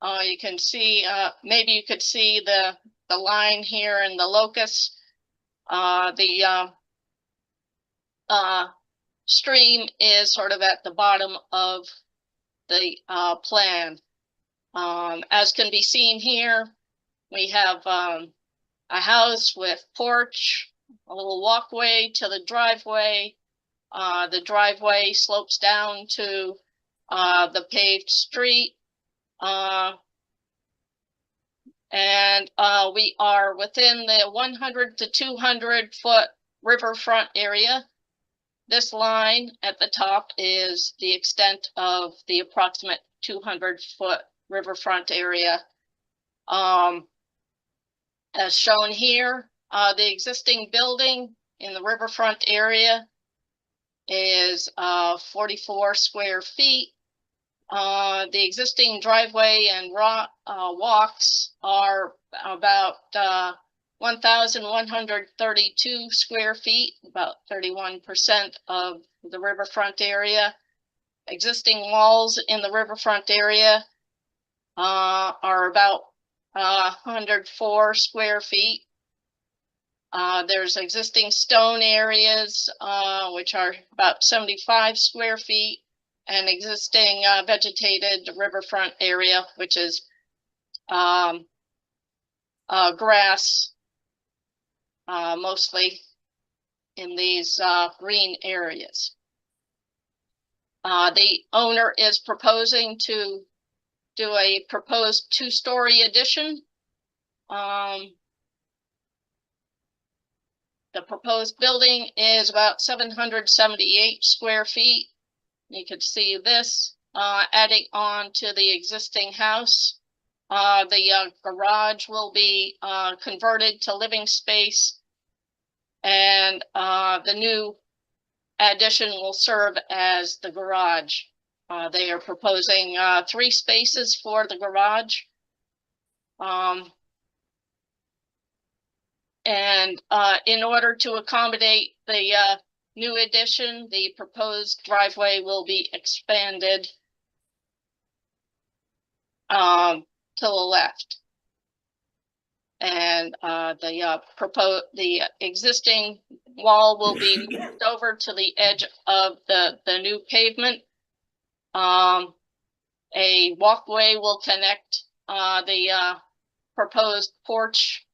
You can see, maybe you could see the line here in the locus. The stream is sort of at the bottom of the plan. As can be seen here, we have a house with porch, a little walkway to the driveway. The driveway slopes down to the paved street. And we are within the 100 to 200 foot riverfront area. This line at the top is the extent of the approximate 200 foot riverfront area. As shown here, the existing building in the riverfront area is 44 square feet. The existing driveway and walks are about 1,132 square feet, about 31% of the riverfront area. Existing walls in the riverfront area are about 104 square feet. There's existing stone areas, which are about 75 square feet, and existing vegetated riverfront area, which is grass, mostly in these green areas. The owner is proposing to do a proposed 2-story addition. The proposed building is about 778 square feet. You could see this adding on to the existing house. The garage will be converted to living space, and the new addition will serve as the garage. They are proposing 3 spaces for the garage. And in order to accommodate the new addition, the proposed driveway will be expanded to the left. And the existing wall will be moved over to the edge of the new pavement. A walkway will connect the proposed porch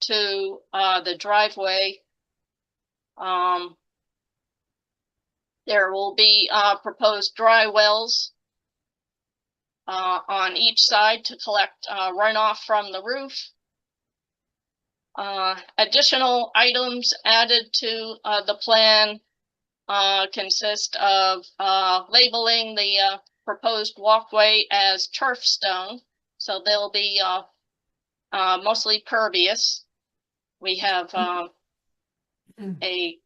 to the driveway. There will be proposed dry wells on each side to collect runoff from the roof. Additional items added to the plan consist of labeling the proposed walkway as turf stone, so they'll be mostly pervious. We have we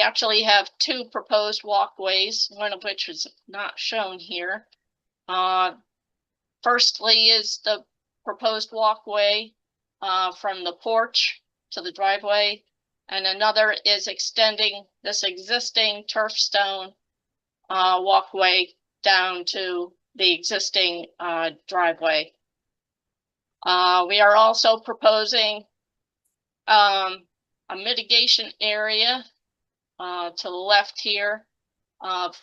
actually have 2 proposed walkways, one of which is not shown here. Firstly is the proposed walkway from the porch to the driveway, and another is extending this existing turf stone walkway down to the existing driveway. We are also proposing a mitigation area to the left here of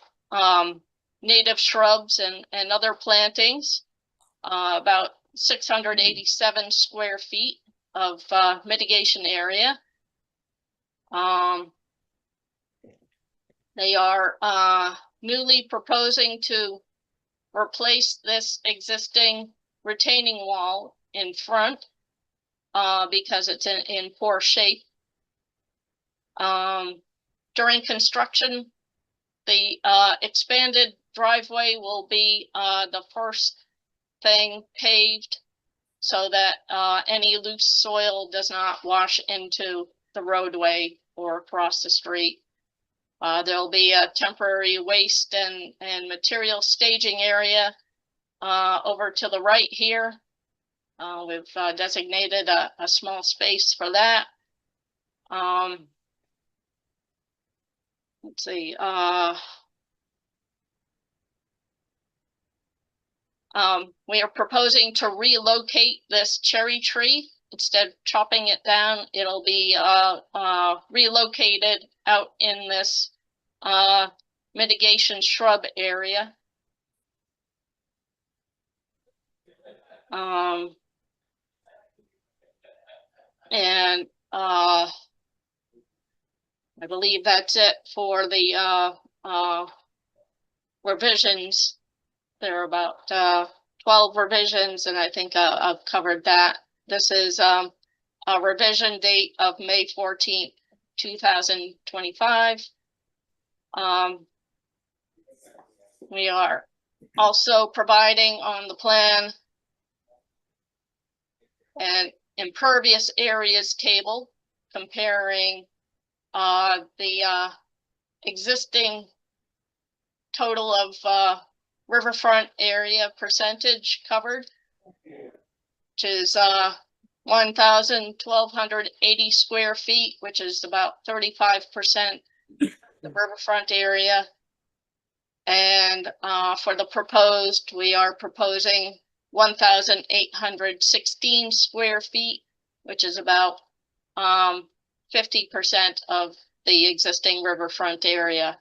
native shrubs and other plantings, about 687 square feet of mitigation area. They are newly proposing to replace this existing retaining wall in front because it's in poor shape. During construction, the expanded driveway will be the first thing paved so that any loose soil does not wash into the roadway or across the street. There'll be a temporary waste and material staging area over to the right here. We've designated a small space for that. Let's see. We are proposing to relocate this cherry tree. Instead of chopping it down, it'll be relocated out in this mitigation shrub area. And I believe that's it for the revisions. There are about 12 revisions, and I think I've covered that. This is a revision date of May 14th, 2025. We are also providing on the plan an impervious areas table comparing the existing total of riverfront area percentage covered, which is 1,1280 square feet, which is about 35% the riverfront area. And for the proposed, we are proposing 1,816 square feet, which is about 50% of the existing riverfront area.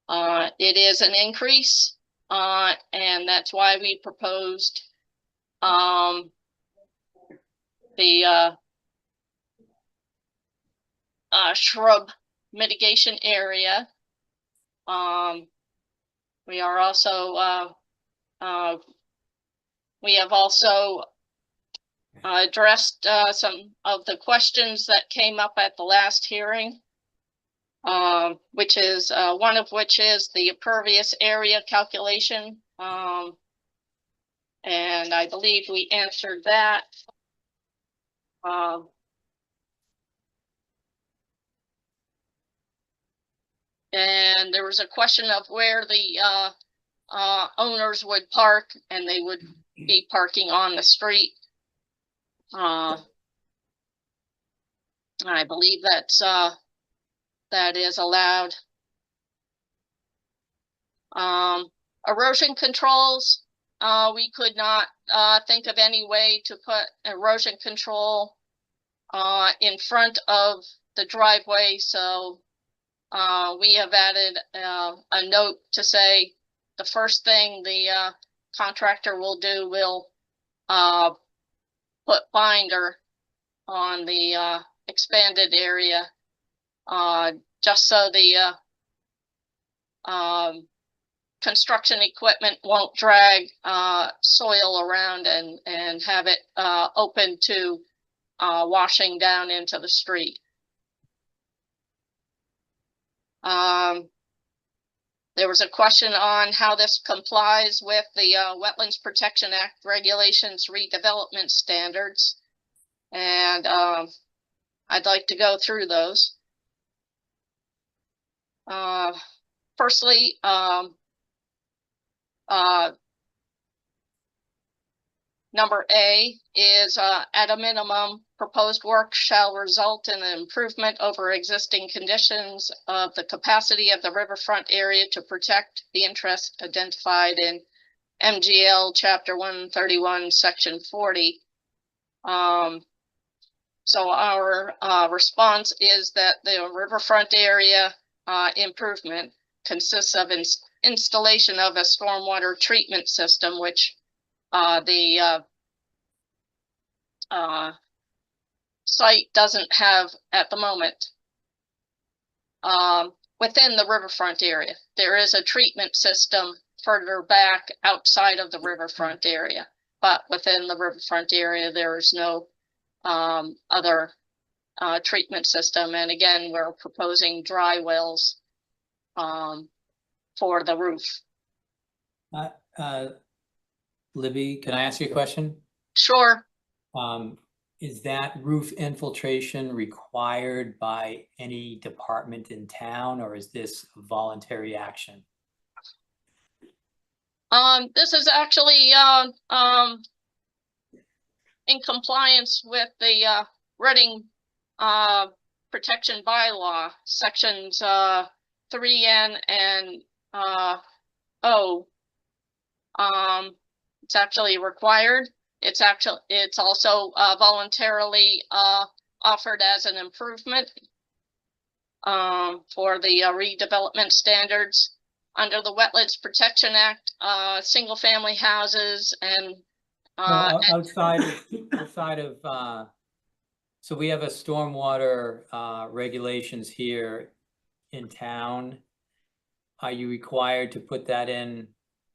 It is an increase, and that's why we proposed the shrub mitigation area. We are also we have also addressed some of the questions that came up at the last hearing, which is one of which is the impervious area calculation. And I believe we answered that. And there was a question of where the owners would park, and they would be parking on the street. I believe that's that is allowed. Erosion controls, we could not think of any way to put erosion control in front of the driveway, so we have added a note to say the first thing the contractor will do will put binder on the expanded area, just so the construction equipment won't drag soil around and have it open to washing down into the street. There was a question on how this complies with the Wetlands Protection Act regulations redevelopment standards, and I'd like to go through those. Firstly, number A is at a minimum, proposed work shall result in an improvement over existing conditions of the capacity of the riverfront area to protect the interest identified in MGL Chapter 131, Section 40. So our response is that the riverfront area improvement consists of installation of a stormwater treatment system, which the site doesn't have at the moment. Within the riverfront area, there is a treatment system further back outside of the riverfront area, but within the riverfront area, there is no other treatment system. And again, we're proposing dry wells for the roof. Libby, can I ask you a question? Sure. Is that roof infiltration required by any department in town, or is this a voluntary action? This is actually in compliance with the Reading protection bylaw, sections 3N and O. It's actually required. It's also voluntarily offered as an improvement for the redevelopment standards under the Wetlands Protection Act. Single family houses and outside of so we have a stormwater regulations here in town. Are you required to put that in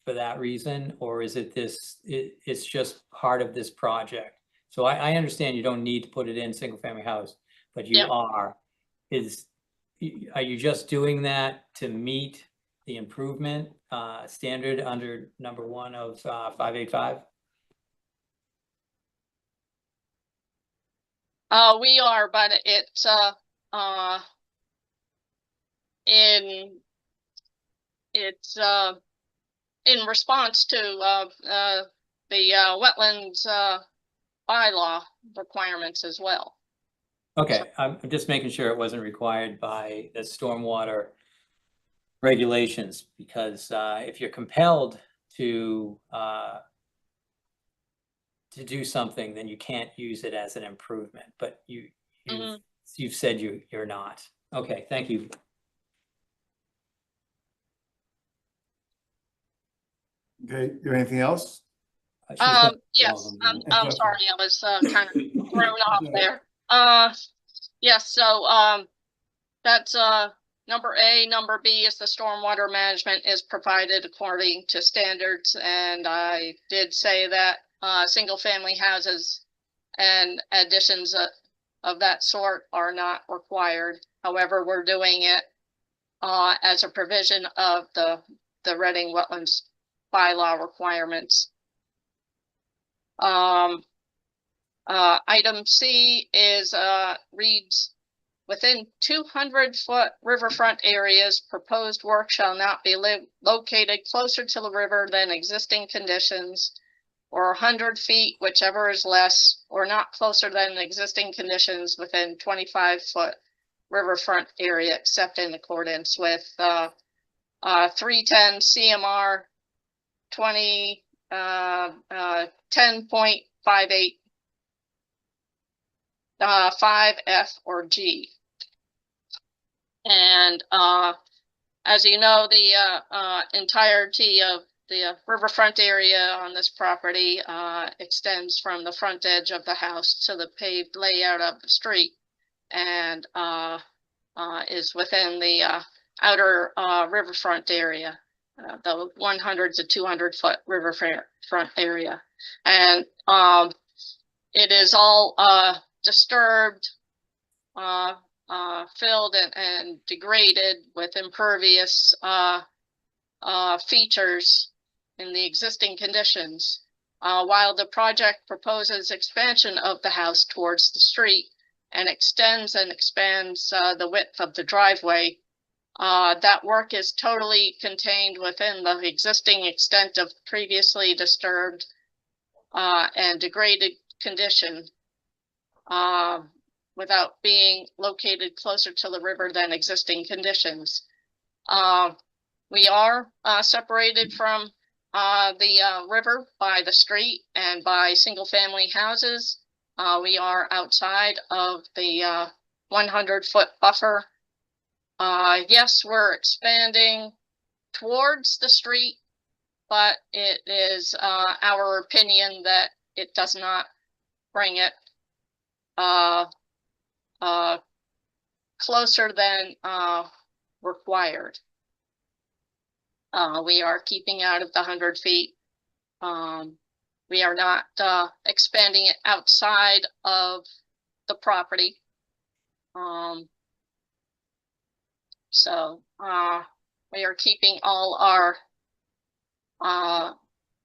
for that reason, or is it it's just part of this project? So I understand you don't need to put it in single family house, but you are. Are you just doing that to meet the improvement standard under number 1 of 585? We are, but it's, in, it's, in response to, the, wetlands, bylaw requirements as well. Okay, I'm just making sure it wasn't required by the stormwater regulations, because if you're compelled to do something, then you can't use it as an improvement, but you've said you're not. Okay, thank you. Okay, do anything else? She's got all Yes, of them. I'm sorry, I was, kind of thrown off there. Yes, so, that's, number A. Number B is the stormwater management is provided according to standards, and I did say that, single-family houses and additions of that sort are not required. However, we're doing it, as a provision of the Reading Wetlands bylaw requirements. Item C is, reads, within 200-foot riverfront areas, proposed work shall not be located closer to the river than existing conditions, or 100 feet, whichever is less, or not closer than existing conditions within 25-foot riverfront area, except in accordance with 310 CMR 10.58 5F or G. And as you know, the entirety of the riverfront area on this property extends from the front edge of the house to the paved layout of the street, and is within the outer riverfront area, the 100 to 200-foot riverfront area. And it is all disturbed, filled and degraded with impervious features in the existing conditions. While the project proposes expansion of the house towards the street and extends and expands the width of the driveway, that work is totally contained within the existing extent of previously disturbed and degraded condition, without being located closer to the river than existing conditions. We are separated from the river by the street and by single-family houses. We are outside of the 100-foot buffer. Yes, we're expanding towards the street, but it is our opinion that it does not bring it closer than required. We are keeping out of the 100 feet. We are not expanding it outside of the property. So we are keeping all our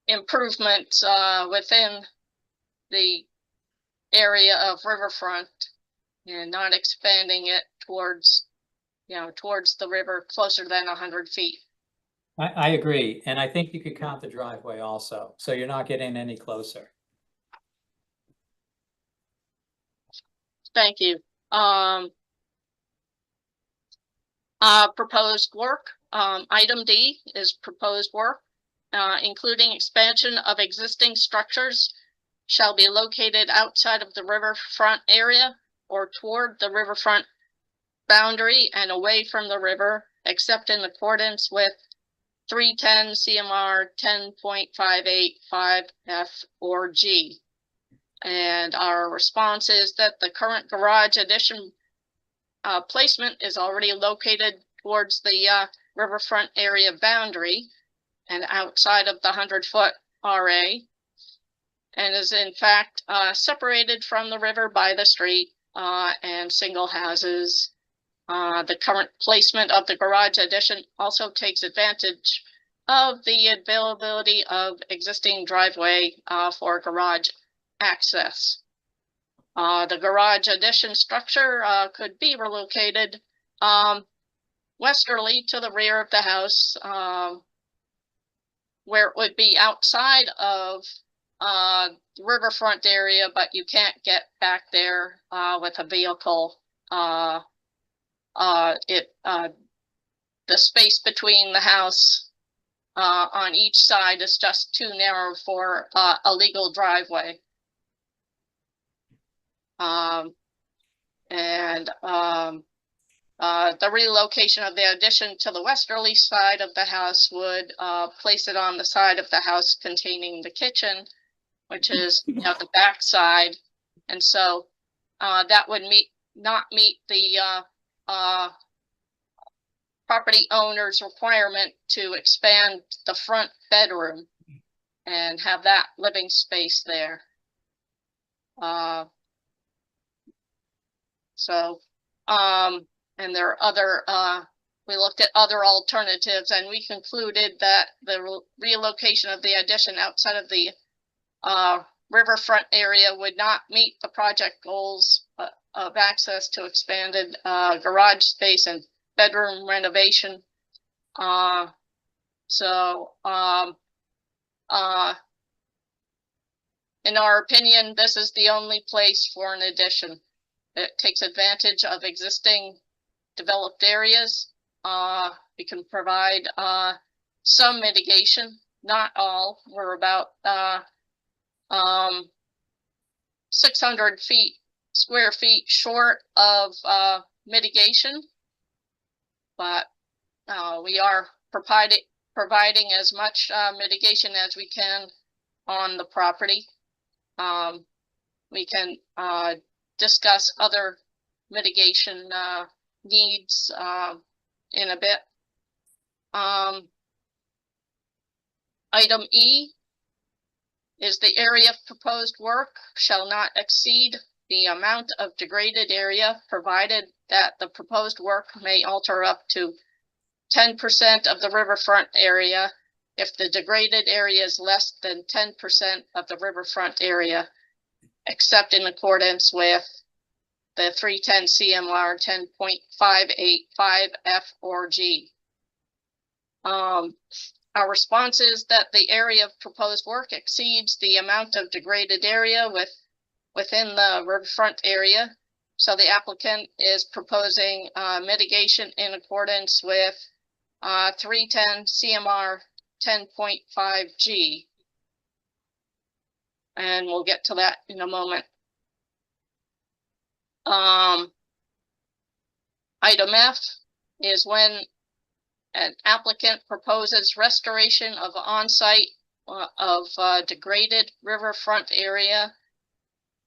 improvements within the area of riverfront and not expanding it towards, towards the river closer than 100 feet. I agree, and I think you could count the driveway also, so you're not getting any closer. Thank you. Proposed work. Item D is proposed work, including expansion of existing structures shall be located outside of the riverfront area or toward the riverfront boundary and away from the river, except in accordance with 310 CMR 10.58 5F or G. And our response is that the current garage addition placement is already located towards the riverfront area boundary and outside of the 100-foot RA, and is in fact separated from the river by the street and single houses. The current placement of the garage addition also takes advantage of the availability of existing driveway for garage access. The garage addition structure, could be relocated, westerly to the rear of the house, where it would be outside of, the riverfront area, but you can't get back there, with a vehicle. The space between the house, on each side is just too narrow for, a legal driveway. The relocation of the addition to the westerly side of the house would, place it on the side of the house containing the kitchen, which is, the back side. And so, that would not meet the, property owner's requirement to expand the front bedroom and have that living space there. And there are other, we looked at other alternatives, and we concluded that the relocation of the addition outside of the, riverfront area would not meet the project goals, of access to expanded, garage space and bedroom renovation. In our opinion, this is the only place for an addition. It takes advantage of existing developed areas. We can provide, some mitigation, not all. We're about, 600 square feet short of, mitigation. But, we are providing as much, mitigation as we can on the property. We can, discuss other mitigation, needs, in a bit. Item E is the area of proposed work shall not exceed the amount of degraded area, provided that the proposed work may alter up to 10% of the riverfront area if the degraded area is less than 10% of the riverfront area, except in accordance with the 310 CMR 10.585F or G. Our response is that the area of proposed work exceeds the amount of degraded area within the riverfront area. So the applicant is proposing, mitigation in accordance with, 310 CMR 10.5G. And we'll get to that in a moment. Item F is when an applicant proposes restoration of on-site, degraded riverfront area.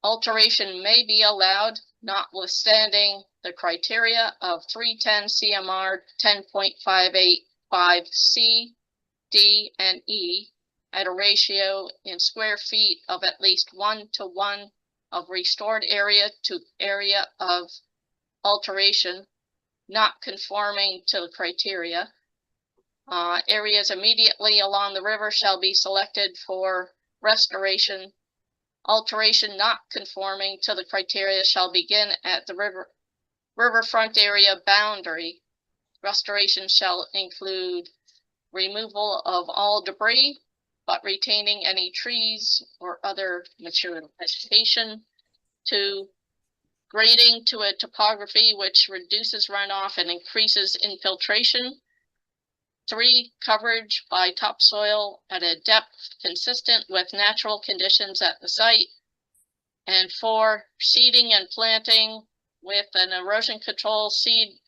Alteration may be allowed, notwithstanding the criteria of 310 CMR 10.585C, D, and E at a ratio in square feet of at least 1:1 of restored area to area of alteration, not conforming to the criteria. Areas immediately along the river shall be selected for restoration. Alteration not conforming to the criteria shall begin at the riverfront area boundary. Restoration shall include removal of all debris, but retaining any trees or other mature vegetation. 2, grading to a topography which reduces runoff and increases infiltration. 3, coverage by topsoil at a depth consistent with natural conditions at the site. And 4, seeding and planting with an erosion control seed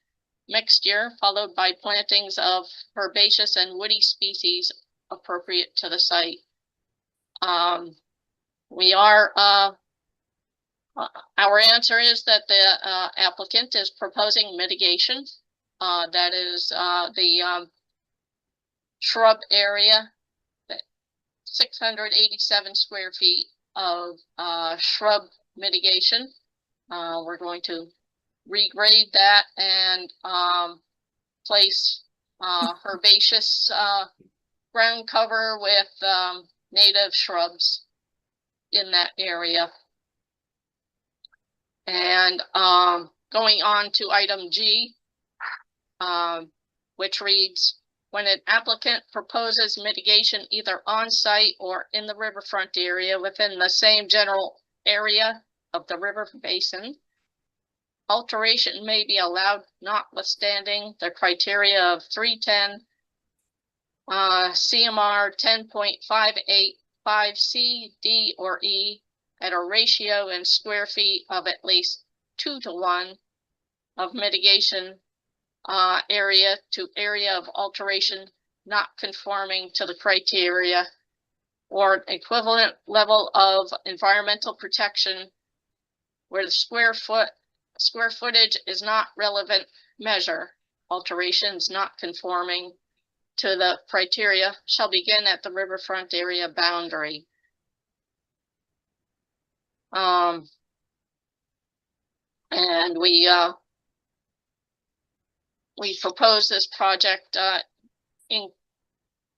mixture, followed by plantings of herbaceous and woody species appropriate to the site. Our answer is that the applicant is proposing mitigation. That is the shrub area, 687 square feet of shrub mitigation. We're going to regrade that and place herbaceous ground cover with native shrubs in that area. And going on to item G, which reads, when an applicant proposes mitigation either on site or in the riverfront area within the same general area of the river basin, alteration may be allowed notwithstanding the criteria of 310 CMR 10.585C, D, or E at a ratio in square feet of at least 2:1 of mitigation area to area of alteration not conforming to the criteria, or an equivalent level of environmental protection where the square footage is not relevant measure. Alterations not conforming to the criteria shall begin at the riverfront area boundary. And we propose this project in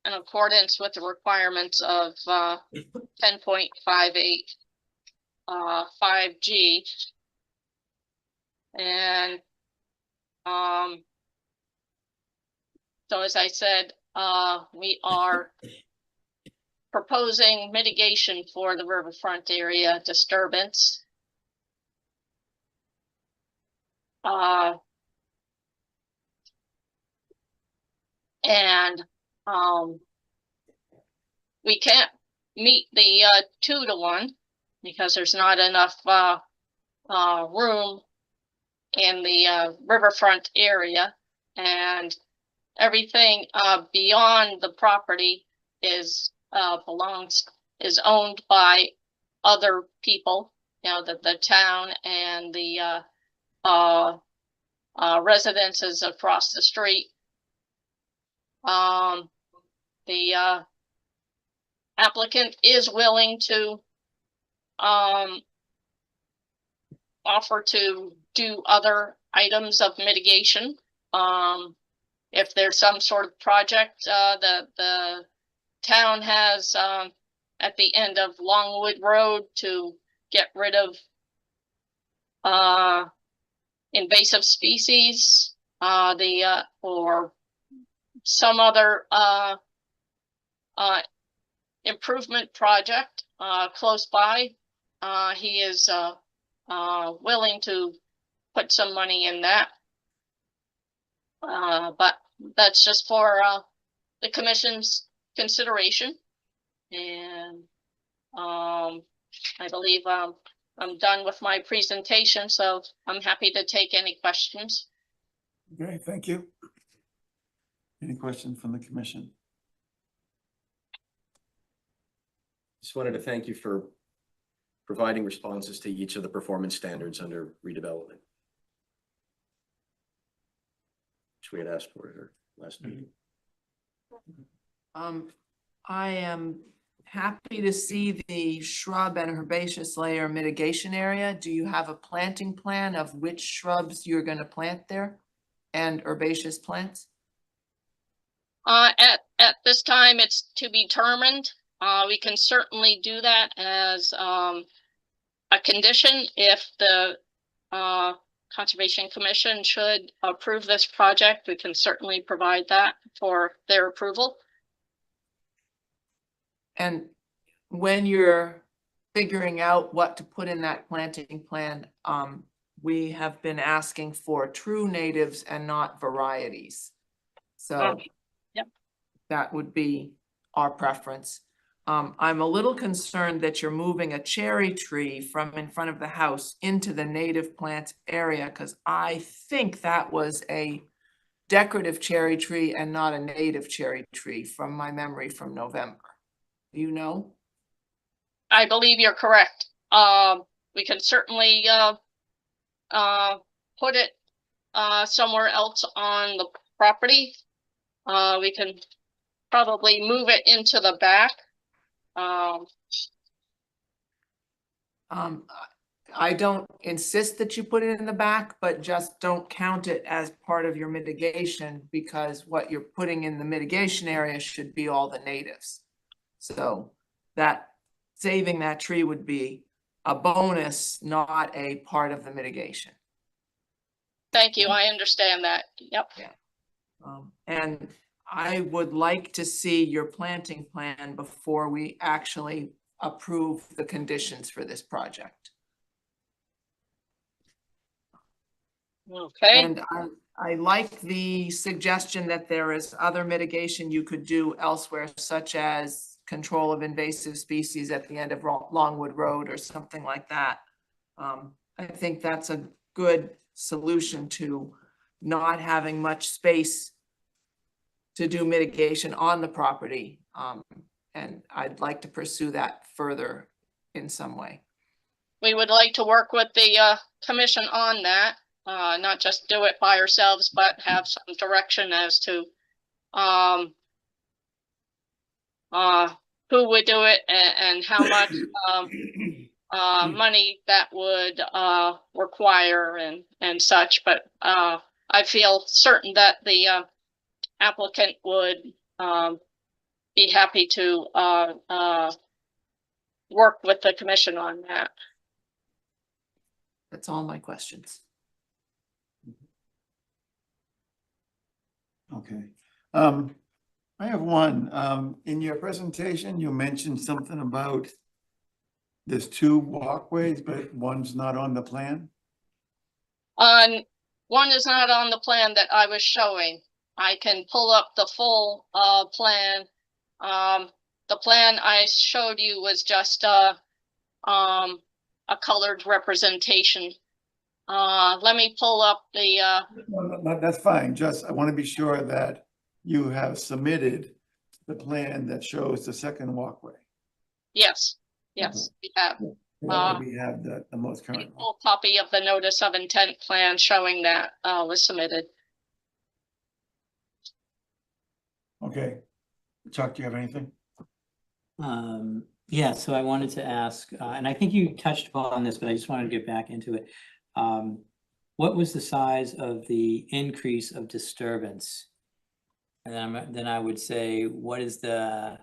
accordance with the requirements of 10.58 5G. And so as I said, we are proposing mitigation for the riverfront area disturbance. And we can't meet the 2:1 because there's not enough room in the riverfront area, and everything beyond the property is owned by other people, you know, the town and the residences across the street. The applicant is willing to offer to do other items of mitigation. If there's some sort of project the town has at the end of Longwood Road to get rid of invasive species, or some other improvement project close by, he is willing to put some money in that. But that's just for the commission's consideration. And I believe I'm done with my presentation, so I'm happy to take any questions. Okay, thank you. Any questions from the commission? Just wanted to thank you for providing responses to each of the performance standards under redevelopment, which we had asked for at our last meeting. I am happy to see the shrub and herbaceous layer mitigation area. Do you have a planting plan of which shrubs you're gonna plant there and herbaceous plants? At this time, it's to be determined. We can certainly do that as a condition if the Conservation Commission should approve this project. We can certainly provide that for their approval. And when you're figuring out what to put in that planting plan, we have been asking for true natives and not varieties. So Yep. that would be our preference. I'm a little concerned that you're moving a cherry tree from in front of the house into the native plants area, because I think that was a decorative cherry tree and not a native cherry tree from my memory from November. Do you know? I believe you're correct. We can certainly put it somewhere else on the property. We can probably move it into the back. I don't insist that you put it in the back, but just don't count it as part of your mitigation, because what you're putting in the mitigation area should be all the natives. So that saving that tree would be a bonus, not a part of the mitigation. Thank you, I understand that. Yep. And I would like to see your planting plan before we actually approve the conditions for this project. Okay, And I like the suggestion that there is other mitigation you could do elsewhere, such as control of invasive species at the end of Longwood Road or something like that. I think that's a good solution to not having much space to do mitigation on the property. And I'd like to pursue that further in some way. we would like to work with the commission on that, not just do it by ourselves, but have some direction as to who would do it and how much money that would require and such, but I feel certain that the applicant would be happy to work with the commission on that. That's all my questions. Okay. I have one. In your presentation, you mentioned something about there's 2 walkways, but one's not on the plan. One is not on the plan that I was showing. I can pull up the full plan. The plan I showed you was just a colored representation. Let me pull up the No, that's fine. Just, I want to be sure that you have submitted the plan that shows the second walkway. yes, we have That way we have the most a current one. full copy of the notice of intent plan showing that was submitted. Okay. Chuck, do you have anything? Yeah, so I wanted to ask, and I think you touched upon this, but I just wanted to get back into it. What was the size of the increase of disturbance? And then I would say, what is the,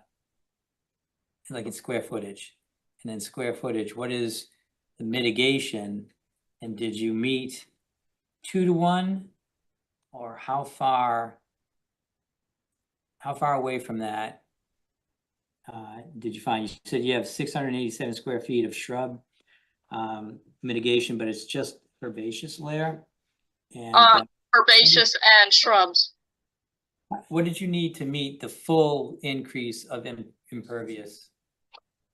like in square footage? And then square footage, what is the mitigation? And did you meet 2 to 1? Or how far away from that did you find? You said you have 687 square feet of shrub mitigation, but it's just herbaceous layer. And Herbaceous and shrubs. what did you need to meet the full increase of impervious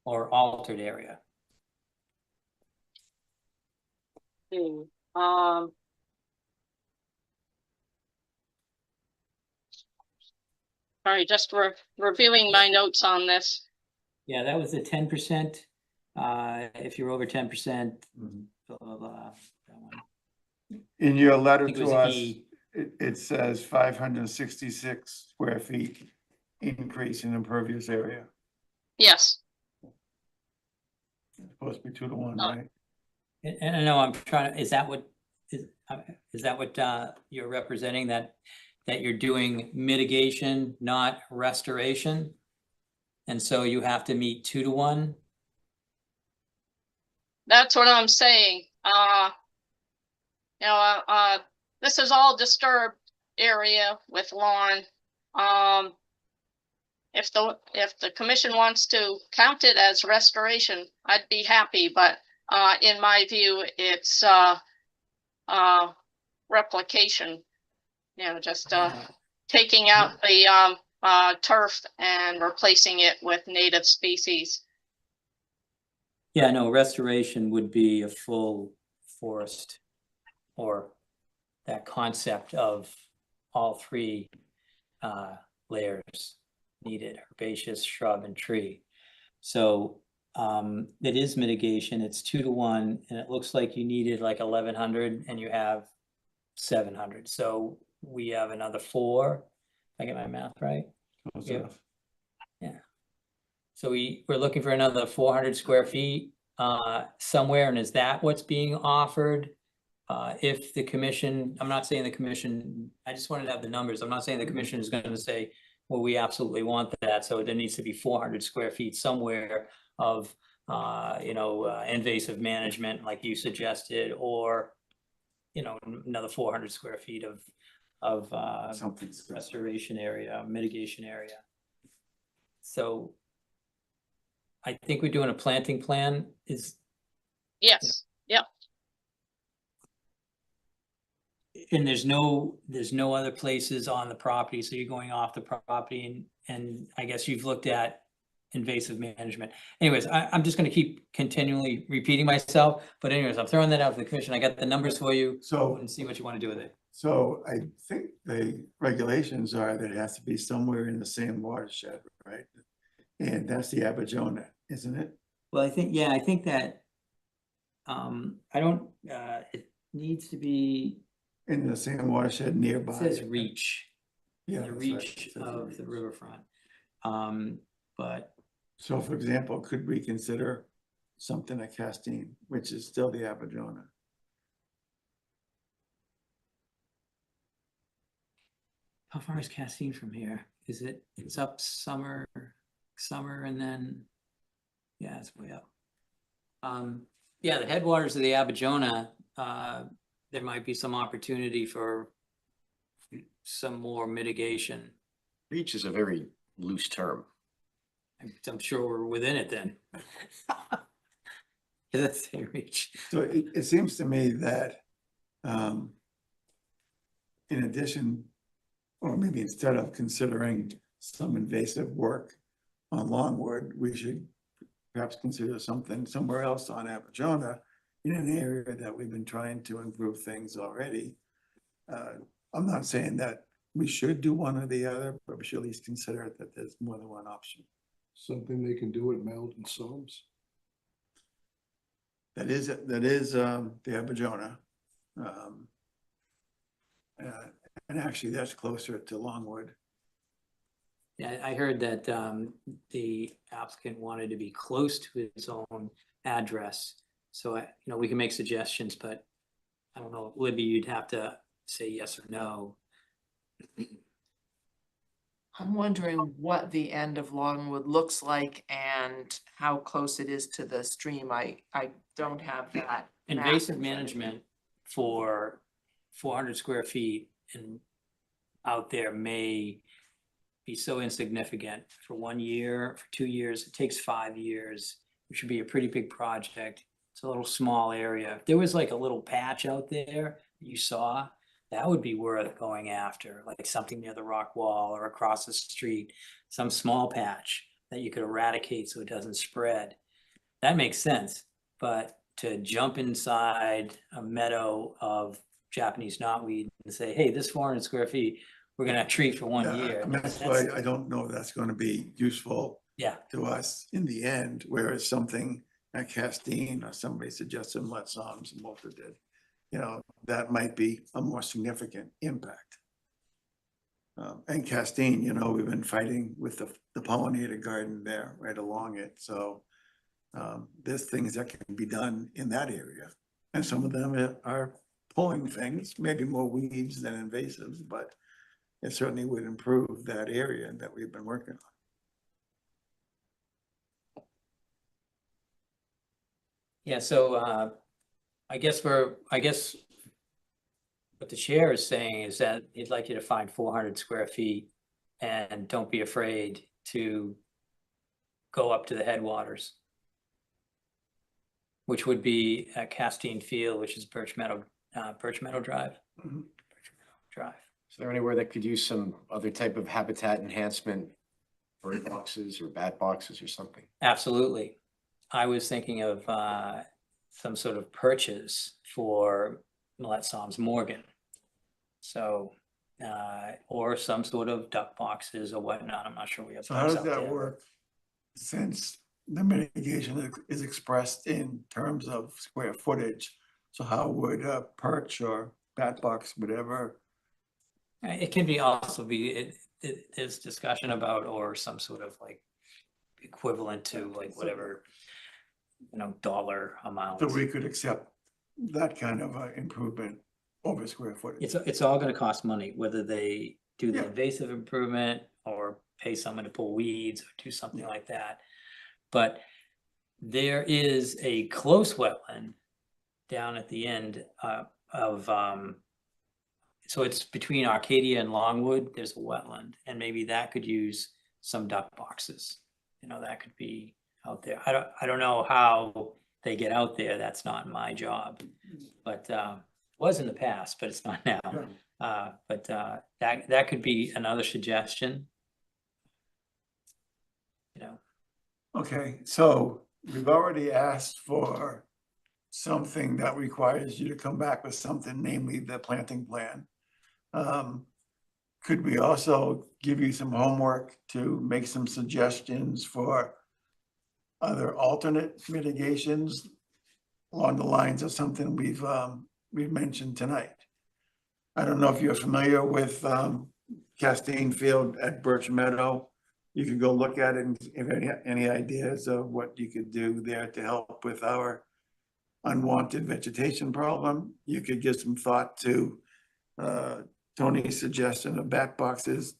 or altered area? Sorry, just reviewing my notes on this. Yeah, that was the 10%. If you're over 10%, blah, blah, blah, that one. In your I letter think it was to us, E. it says 566 square feet increase in impervious area. Yes, It's supposed to be 2 to 1, Oh. right? And I know I'm trying to, is that what you're representing, that you're doing mitigation, not restoration? And so you have to meet 2 to 1? that's what I'm saying. This is all disturbed area with lawn. If the commission wants to count it as restoration, I'd be happy, but in my view, it's replication. Just taking out the turf and replacing it with native species. Yeah, no, restoration would be a full forest, or that concept of all 3 layers needed: herbaceous, shrub, and tree. So it is mitigation. It's 2 to 1, and it looks like you needed like 1,100 and you have 700. So we have another 4. If I get my math right. Close Yeah. enough. Yeah. So we're looking for another 400 square feet somewhere, and is that what's being offered? If the commission, I'm not saying the commission, I just wanted to have the numbers. I'm not saying the commission is going to say, well, we absolutely want that. So there needs to be 400 square feet somewhere of invasive management like you suggested, or, another 400 square feet of Something. restoration area, mitigation area. So I think we're doing a planting plan is, Yes, yep. and there's no other places on the property, so you're going off the property and I guess you've looked at invasive management. Anyways, I'm just gonna keep continually repeating myself, but anyways, I'm throwing that out to the commission. I got the numbers for you So, and see what you wanna do with it. so I think the regulations are that it has to be somewhere in the same watershed, right? And that's the Abidjona, isn't it? Well, I think that, I don't, it needs to be, In the same watershed nearby. it says reach, Yeah, the that's right. reach It says of reach. the riverfront. But So for example, could we consider something at Castine, which is still the Abidjona? how far is Castine from here? It's up summer and then, yeah, it's way up. Yeah, the headwaters of the Abidjona, there might be some opportunity for some more mitigation. Reach is a very loose term. I'm sure we're within it then. That's a reach. So it seems to me that in addition, or maybe instead of considering some invasive work on Longwood, we should perhaps consider something somewhere else on Abidjona in an area that we've been trying to improve things already. I'm not saying that we should do one or the other, but we should at least consider that there's more than one option. Something they can do at Mountain Soames. That is the Abidjona. And actually, that's closer to Longwood. Yeah, I heard that the applicant wanted to be close to his own address. So we can make suggestions, but I don't know, Libby, you'd have to say yes or no. I'm wondering what the end of Longwood looks like and how close it is to the stream. I don't have that. map Invasive in front of me. management for 400 square feet and out there may be so insignificant for 1 year, for 2 years, it takes 5 years. It should be a pretty big project. It's a little small area. If there was like a little patch out there that you saw, that would be worth going after, like something near the rock wall or across the street, some small patch that you could eradicate so it doesn't spread. That makes sense, but to jump inside a meadow of Japanese knotweed and say, hey, this 400 square feet, we're gonna treat for 1 Yeah, year. I mean, that's why I don't know if that's gonna be useful Yeah, to us in the end, whereas something at Castine or somebody suggested Let Psalms and Walter did. That might be a more significant impact. And Castine, we've been fighting with the pollinator garden there right along it, so there's things that can be done in that area. And some of them are pulling things, maybe more weeds than invasives, but it certainly would improve that area that we've been working on. yeah, so I guess what the chair is saying is that he'd like you to find 400 square feet and don't be afraid to go up to the headwaters, which would be at Castine Field, which is Birch Meadow Drive. Mhm. Birch Meadow Drive. Is there anywhere that could use some other type of habitat enhancement? Bird boxes or bat boxes or something? Absolutely. I was thinking of some sort of purchase for Millet Psalms Morgan. So, or some sort of duck boxes or whatnot. I'm not sure we have. So how ducks does out that there. work? Since the mitigation is expressed in terms of square footage, so how would a perch or bat box, whatever, It can be also be, there's discussion about, or some sort of like equivalent to like whatever, dollar amount. so we could accept that kind of improvement over square footage? It's all gonna cost money, whether they do the Yeah. invasive improvement or pay someone to pull weeds or do something like that. But there is a close wetland down at the end of, so it's between Arcadia and Longwood, there's a wetland, and maybe that could use some duck boxes. You know, that could be out there. I don't know how they get out there, that's not my job. But was in the past, but it's not now. But that could be another suggestion. You know, Okay, so we've already asked for something that requires you to come back with something, namely the planting plan. Could we also give you some homework to make some suggestions for other alternate mitigations along the lines of something we've mentioned tonight? I don't know if you're familiar with Castine Field at Birch Meadow. You can go look at it and if any ideas of what you could do there to help with our unwanted vegetation problem. You could give some thought to Tony's suggestion of bat boxes,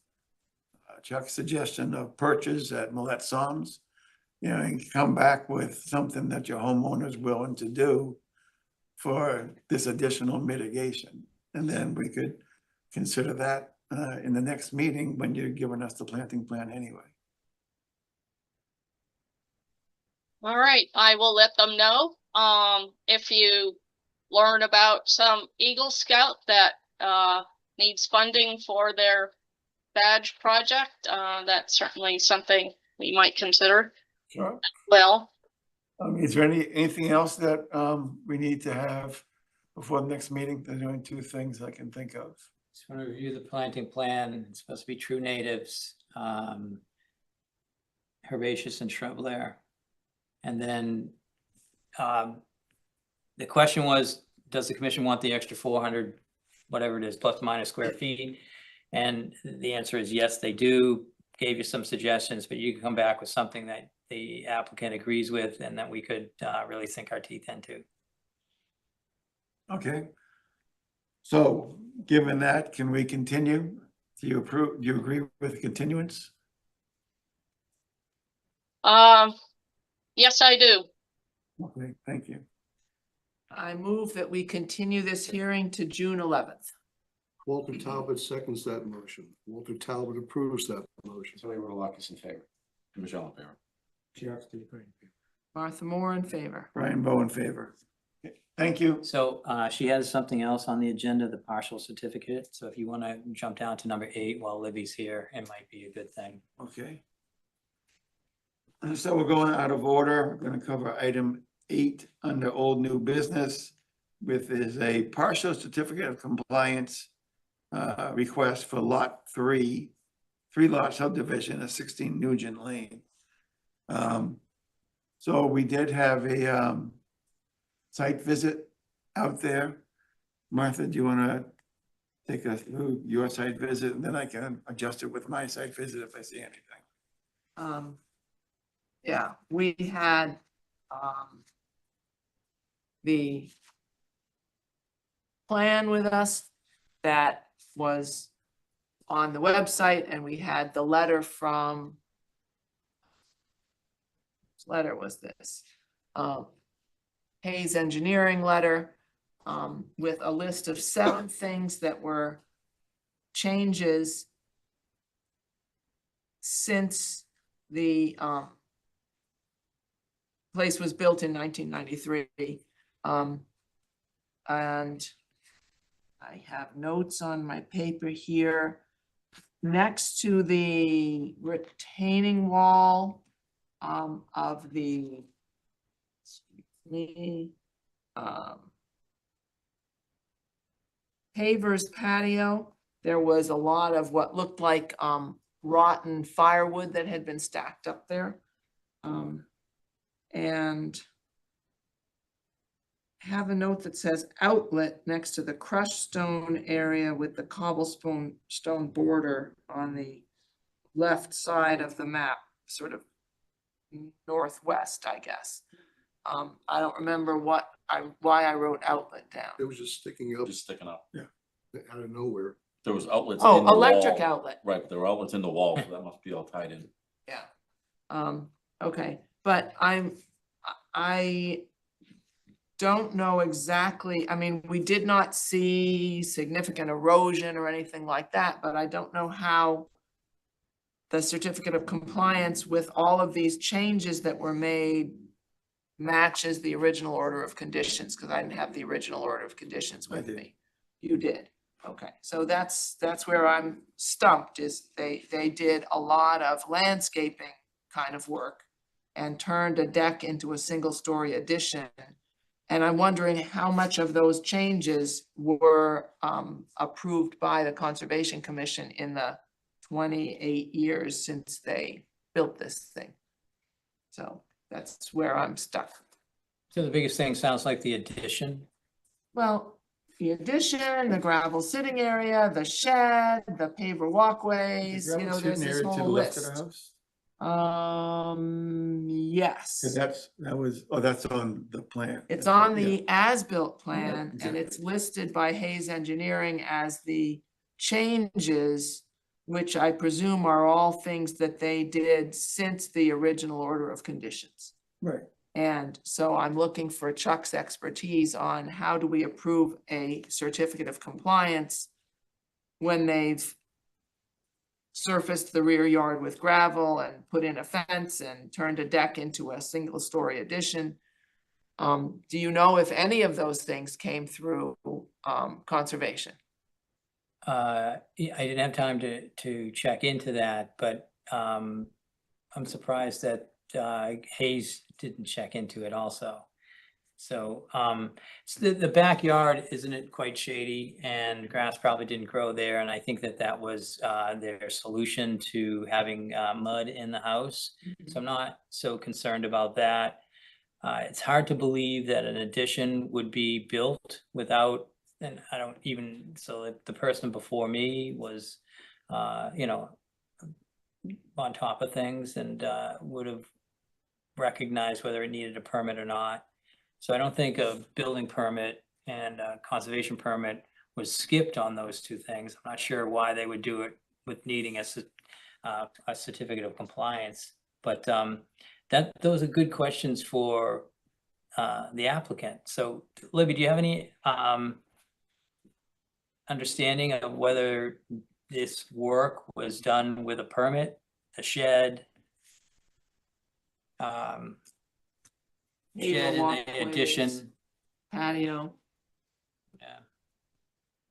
Chuck's suggestion of perches at Millet Soms. You know, and come back with something that your homeowner's willing to do for this additional mitigation. And then we could consider that in the next meeting when you're giving us the planting plan anyway. All right, I will let them know. If you learn about some Eagle Scout that needs funding for their badge project, that's certainly something we might consider. Sure. Well, Is there anything else that we need to have before the next meeting? There's only two things I can think of. just want to review the planting plan. It's supposed to be true natives, herbaceous and shrub layer. And then the question was, does the commission want the extra 400, whatever it is, plus minus square feet? And the answer is yes, they do. Gave you some suggestions, but you can come back with something that the applicant agrees with and that we could really sink our teeth into. Okay. So given that, can we continue? Do you approve, do you agree with the continuance? yes, I do. Okay, thank you. I move that we continue this hearing to June 11th. Walter Talbot seconds that motion. Walter Talbot approves that motion. Tony Rotalakis in favor. Michelle in favor. Martha Moore in favor. Brian Bowe in favor. Okay, thank you. So she has something else on the agenda, the partial certificate. So if you want to jump down to number 8 while Libby's here, it might be a good thing. Okay. And so we're going out of order. We're going to cover item 8 under old new business with is a partial certificate of compliance request for lot 3 lot subdivision of 16 Nugent Lane. So we did have a site visit out there. Martha, do you want to take us through your site visit, and then I can adjust it with my site visit if I see anything? Yeah, we had the plan with us that was on the website, and we had the letter from, whose letter was this? Hayes Engineering letter with a list of 7 things that were changes since the place was built in 1993. And I have notes on my paper here. Next to the retaining wall of the Havers patio, there was a lot of what looked like rotten firewood that had been stacked up there. And have a note that says outlet next to the crushed stone area with the cobblestone border on the left side of the map, sort of northwest, I guess. I don't remember why I wrote outlet down. It was just sticking up Just sticking up. out of nowhere. There was outlets. Oh, in the electric wall. outlet. Right, but there were outlets in the wall, so that must be all tied in. Yeah. Okay, but I don't know exactly, I mean, we did not see significant erosion or anything like that, but I don't know how the certificate of compliance with all of these changes that were made matches the original order of conditions, because I didn't have the original order of conditions I with did. me. You did, okay, so that's where I'm stumped, is they did a lot of landscaping kind of work and turned a deck into a single-story addition. And I'm wondering how much of those changes were approved by the Conservation Commission in the 28 years since they built this thing. So that's where I'm stuck. So the biggest thing sounds like the addition. Well, the addition, the gravel sitting area, the shed, the paver walkways, you know, there's this whole list. House? Yes. And that's on the plan. It's on Yeah. the as-built plan and exactly. it's listed by Hayes Engineering as the changes, which I presume are all things that they did since the original order of conditions. Right. And so I'm looking for Chuck's expertise on how do we approve a certificate of compliance when they've surfaced the rear yard with gravel and put in a fence and turned a deck into a single-story addition. Do you know if any of those things came through conservation? Yeah, I didn't have time to check into that, but I'm surprised that Hayes didn't check into it also. So the backyard, isn't it quite shady, and grass probably didn't grow there, and I think that was their solution to having mud in the house. So I'm not so concerned about that. It's hard to believe that an addition would be built without, and I don't even, so that the person before me was, you know, on top of things and would have recognized whether it needed a permit or not. So I don't think a building permit and a conservation permit was skipped on those two things. I'm not sure why they would do it with needing a certificate of compliance, but those are good questions for the applicant. So Libby, do you have any understanding of whether this work was done with a permit, a shed? Shed in the addition? Patio. Yeah.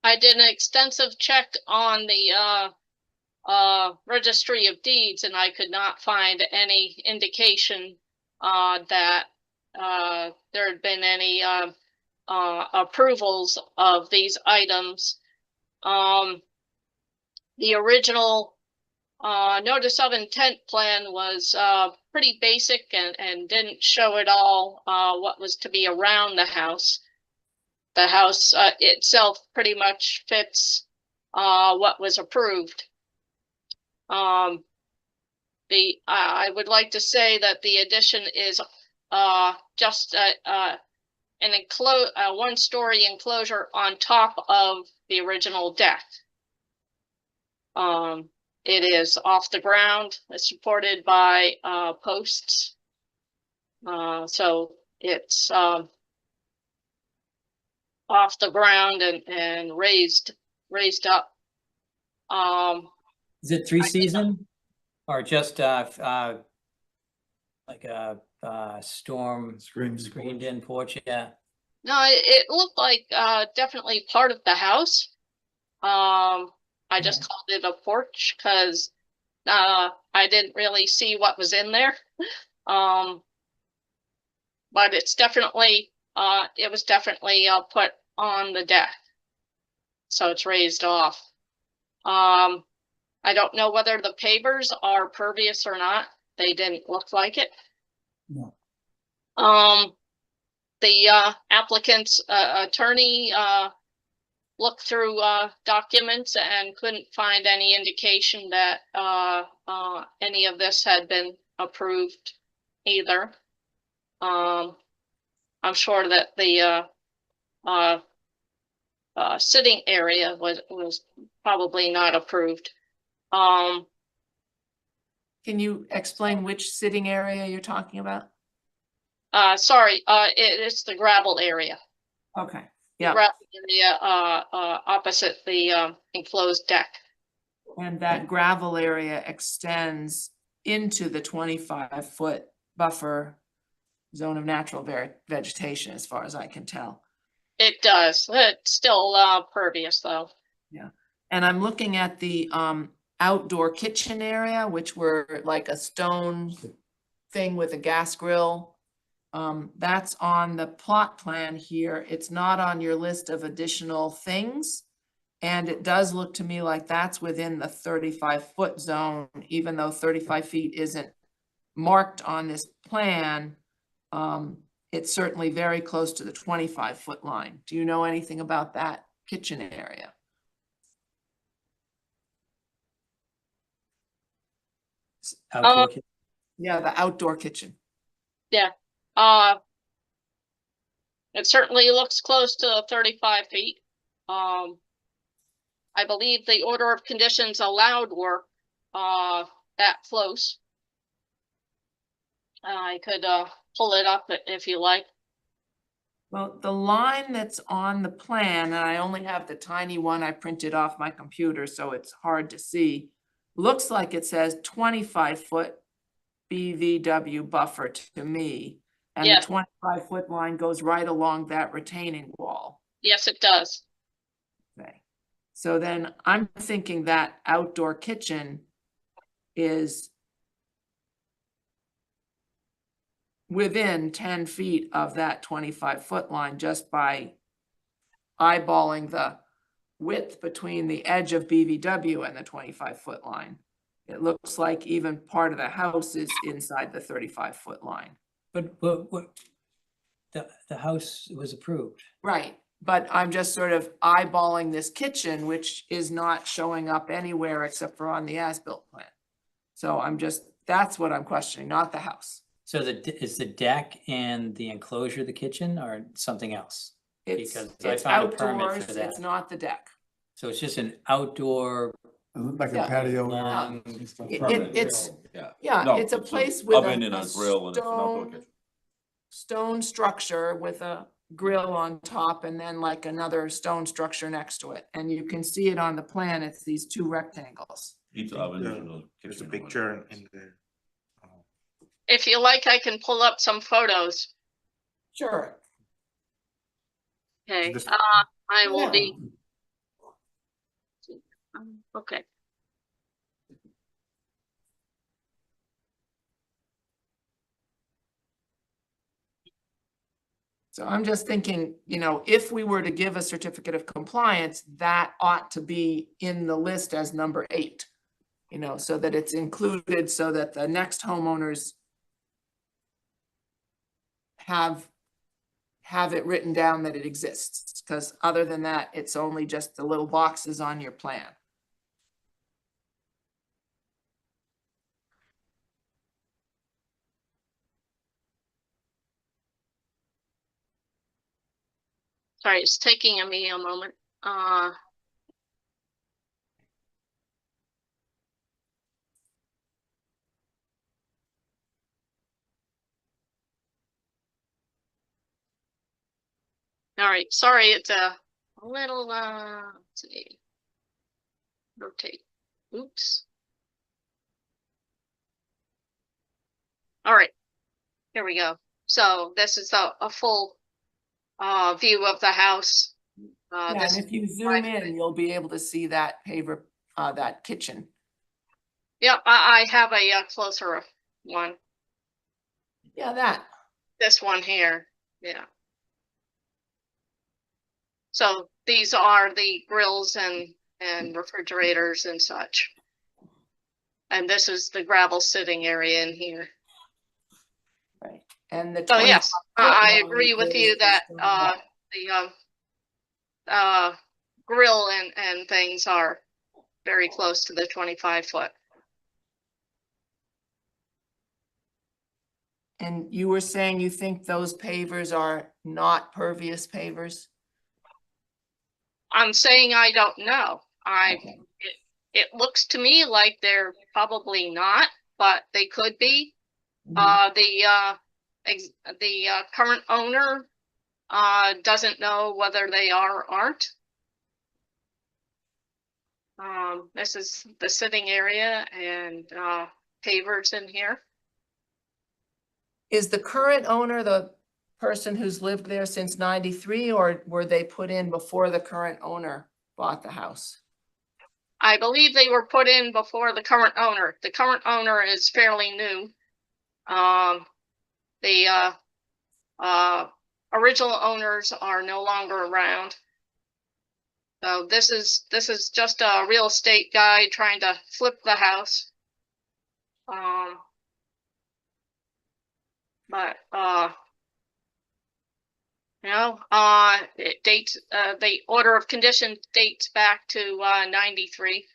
I did an extensive check on the registry of deeds and I could not find any indication that there had been any approvals of these items. The original notice of intent plan was pretty basic and didn't show at all what was to be around the house. The house itself pretty much fits what was approved. I would like to say that the addition is just an one-story enclosure on top of the original deck. It is off the ground. It's supported by posts. So it's off the ground and raised up. Is it three season or just like a storm screened in porch? Yeah. No, it looked like definitely part of the house. I just called it a porch because I didn't really see what was in there. But it's definitely it was definitely put on the deck, so it's raised off. I don't know whether the pavers are pervious or not. They didn't look like it. No. The applicant's attorney looked through documents and couldn't find any indication that any of this had been approved either. I'm sure that the sitting area was probably not approved. Can you explain which sitting area you're talking about? sorry, it's the gravel area. Okay, yeah, Gravel area, opposite the, enclosed deck. and that gravel area extends into the 25-foot buffer zone of natural vegetation, as far as I can tell. It does. It's still, pervious though. And I'm looking at the outdoor kitchen area, which were like a stone thing with a gas grill. That's on the plot plan here. It's not on your list of additional things. And it does look to me like that's within the 35-foot zone, even though 35 feet isn't marked on this plan. It's certainly very close to the 25-foot line. Do you know anything about that kitchen area? Outdoor kitchen. Yeah, the outdoor kitchen. Uh, it certainly looks close to 35 feet. I believe the order of conditions allowed work, that close. I could, pull it up if you like. Well, the line that's on the plan, and I only have the tiny one I printed off my computer, so it's hard to see. Looks like it says 25-foot BVW buffer to me. And the Yes. 25-foot line goes right along that retaining wall. Yes, it does. Okay. So then I'm thinking that outdoor kitchen is within 10 feet of that 25-foot line just by eyeballing the width between the edge of BVW and the 25-foot line. It looks like even part of the house is inside the 35-foot line. But the house was approved. Right, but I'm just sort of eyeballing this kitchen, which is not showing up anywhere except for on the as-built plan. So I'm just, that's what I'm questioning, not the house. So is the deck and the enclosure the kitchen or something else? It's, Because I it's found a permit for outdoors, that. it's not the deck. So it's just an outdoor Like a Yeah. patio. long, It's, Yeah. yeah, No, it's a it's a place with oven and a grill and it's an outdoor stone, kitchen. stone structure with a grill on top and then like another stone structure next to it. And you can see it on the plan. It's these two rectangles. Pizza oven and a There's a kitchen. picture in there. If you like, I can pull up some photos. Sure. Okay, This- I will Yeah. be. Okay. So I'm just thinking, you know, if we were to give a certificate of compliance, that ought to be in the list as number 8. You know, so that it's included so that the next homeowners have it written down that it exists, because other than that, it's only just the little boxes on your plan. Sorry, it's taking me a moment. All right, sorry, it's a little, let's see. Rotate, oops. All right, here we go. So this is a full view of the house. Yeah, This, and if you zoom in, you'll be able to see that paver, that kitchen. yep, I have a closer one. Yeah, that. This one here, yeah. So these are the grills and refrigerators and such. And this is the gravel sitting area in here. Right. And the So yes, I 25-foot agree line with is you that the the grill and things are very close to the 25-foot. And you were saying you think those pavers are not pervious pavers? I'm saying I don't know. Okay. It looks to me like they're probably not, but they could be. Mhm. current owner doesn't know whether they are or aren't. This is the sitting area and pavers in here. Is the current owner the person who's lived there since 93, or were they put in before the current owner bought the house? I believe they were put in before the current owner. The current owner is fairly new. The original owners are no longer around. So this is just a real estate guy trying to flip the house. But it dates, the order of condition dates back to 93.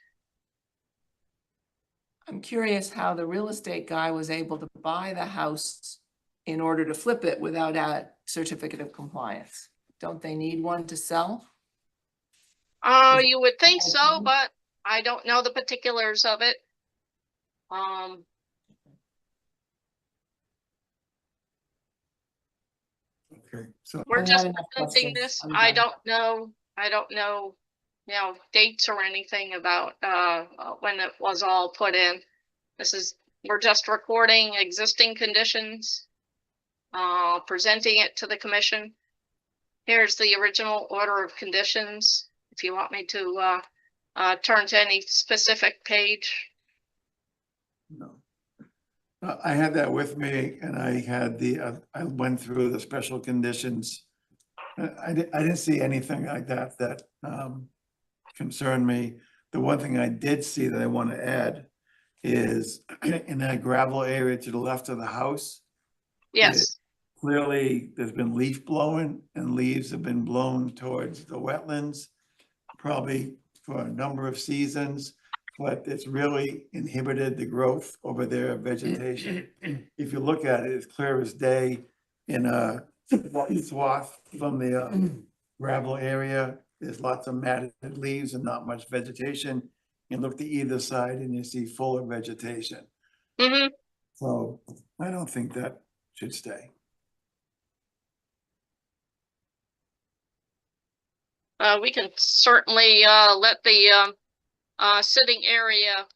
I'm curious how the real estate guy was able to buy the house in order to flip it without a certificate of compliance. Don't they need one to sell? You would think so, but I don't know the particulars of it. Okay, so We're I just had enough presenting questions. this. I'm I done. don't know, dates or anything about when it was all put in. We're just recording existing conditions, presenting it to the commission. Here's the original order of conditions, if you want me to turn to any specific page. no. I had that with me and I had I went through the special conditions. I didn't see anything like that concerned me. The one thing I did see that I want to add is in that gravel area to the left of the house. Yes, Clearly, there's been leaf blowing and leaves have been blown towards the wetlands, probably for a number of seasons, but it's really inhibited the growth over there of vegetation. If you look at it, it's clear as day in a swath from the gravel area. There's lots of matted leaves and not much vegetation. You look to either side and you see fuller vegetation. mm-hmm. So I don't think that should stay. We can certainly let the sitting area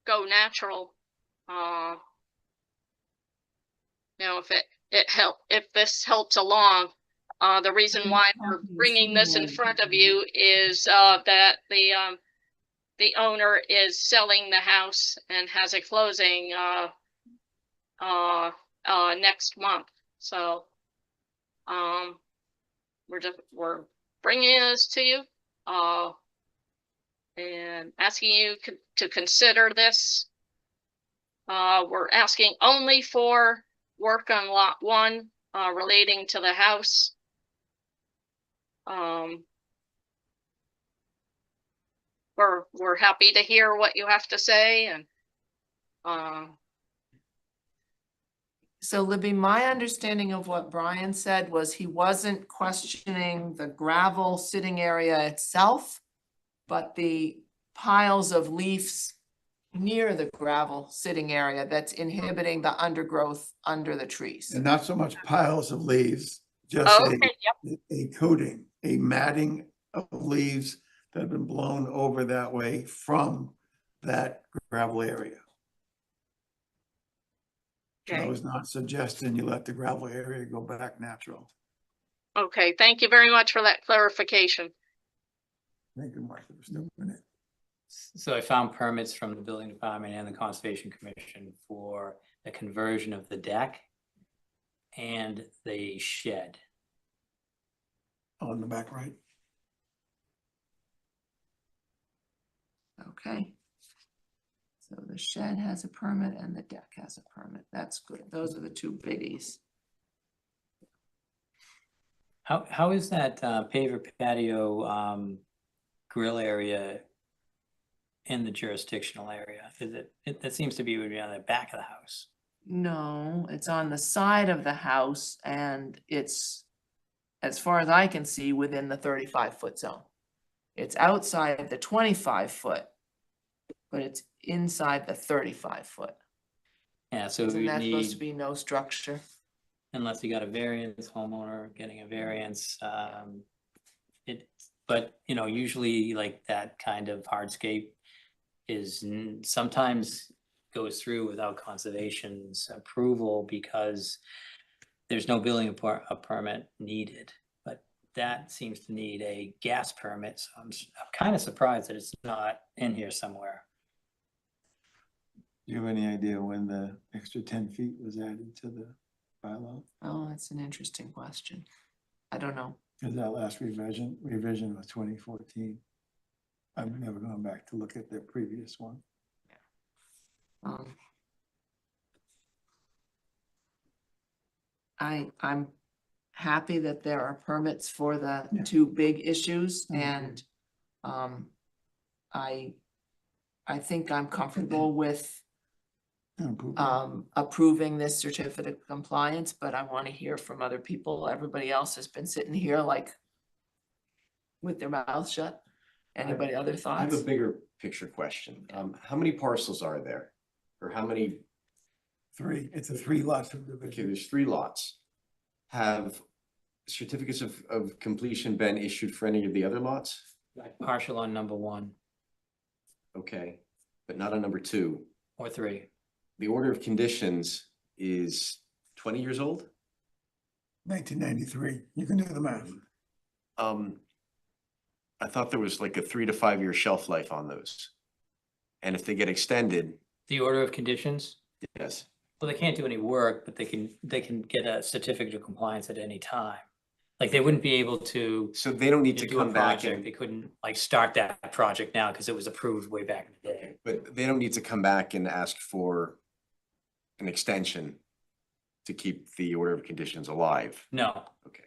go natural. If this helps along. The reason why we're bringing this in front of you is that the owner is selling the house and has a closing next month. So we're bringing this to you and asking you to consider this. We're asking only for work on lot 1 relating to the house. We're happy to hear what you have to say, and So Libby, my understanding of what Brian said was he wasn't questioning the gravel sitting area itself, but the piles of leaves near the gravel sitting area that's inhibiting the undergrowth under the trees. And not so much piles of leaves, just okay, yep. a coating, a matting of leaves that have been blown over that way from that gravel area. So I Okay. was not suggesting you let the gravel area go back natural. Okay, thank you very much for that clarification. Thank you, Martha, for still doing it. So I found permits from the building department and the conservation commission for the conversion of the deck and the shed. On the back right. Okay. So the shed has a permit and the deck has a permit. That's good. Those are the two biggies. How is that paver patio grill area in the jurisdictional area? Is it that seems to be would be on the back of the house? No, it's on the side of the house and it's, as far as I can see, within the 35-foot zone. It's outside the 25-foot, but it's inside the 35-foot. Yeah, so Isn't we that supposed to need, be no structure? unless you got a variance, homeowner getting a variance, but you know, usually like that kind of hardscape is sometimes goes through without conservation's approval because there's no building a permit needed, but that seems to need a gas permit, so I'm kind of surprised that it's not in here somewhere. Do you have any idea when the extra 10 feet was added to the bylaw? Oh, that's an interesting question. I don't know. Because that last revision was 2014. I've never gone back to look at the previous one. I'm happy that there are permits for the Yeah. two big issues I agree. and I think I'm comfortable with approving this certificate of compliance, but I want to hear from other people. Everybody else has been sitting here like with their mouths shut. Anybody other I have thoughts? a bigger picture question. How many parcels are there? Or how many, It's a 3-lot okay, subdivision. there's 3 lots. Have certificates of completion been issued for any of the other lots? Partial on number 1 Okay, but not on number 2. or 3. The order of conditions is 20 years old? 1993. You can do the math. I thought there was like a 3 to 5 year shelf life on those. And if they get extended, The order of conditions, yes, well, they can't do any work, but they can get a certificate of compliance at any time. Like they wouldn't be able to so they don't need to do a come back project, and, they couldn't like start that project now because it was approved way back in the day. but they don't need to come back and ask for an extension to keep the order of conditions alive. No, Okay.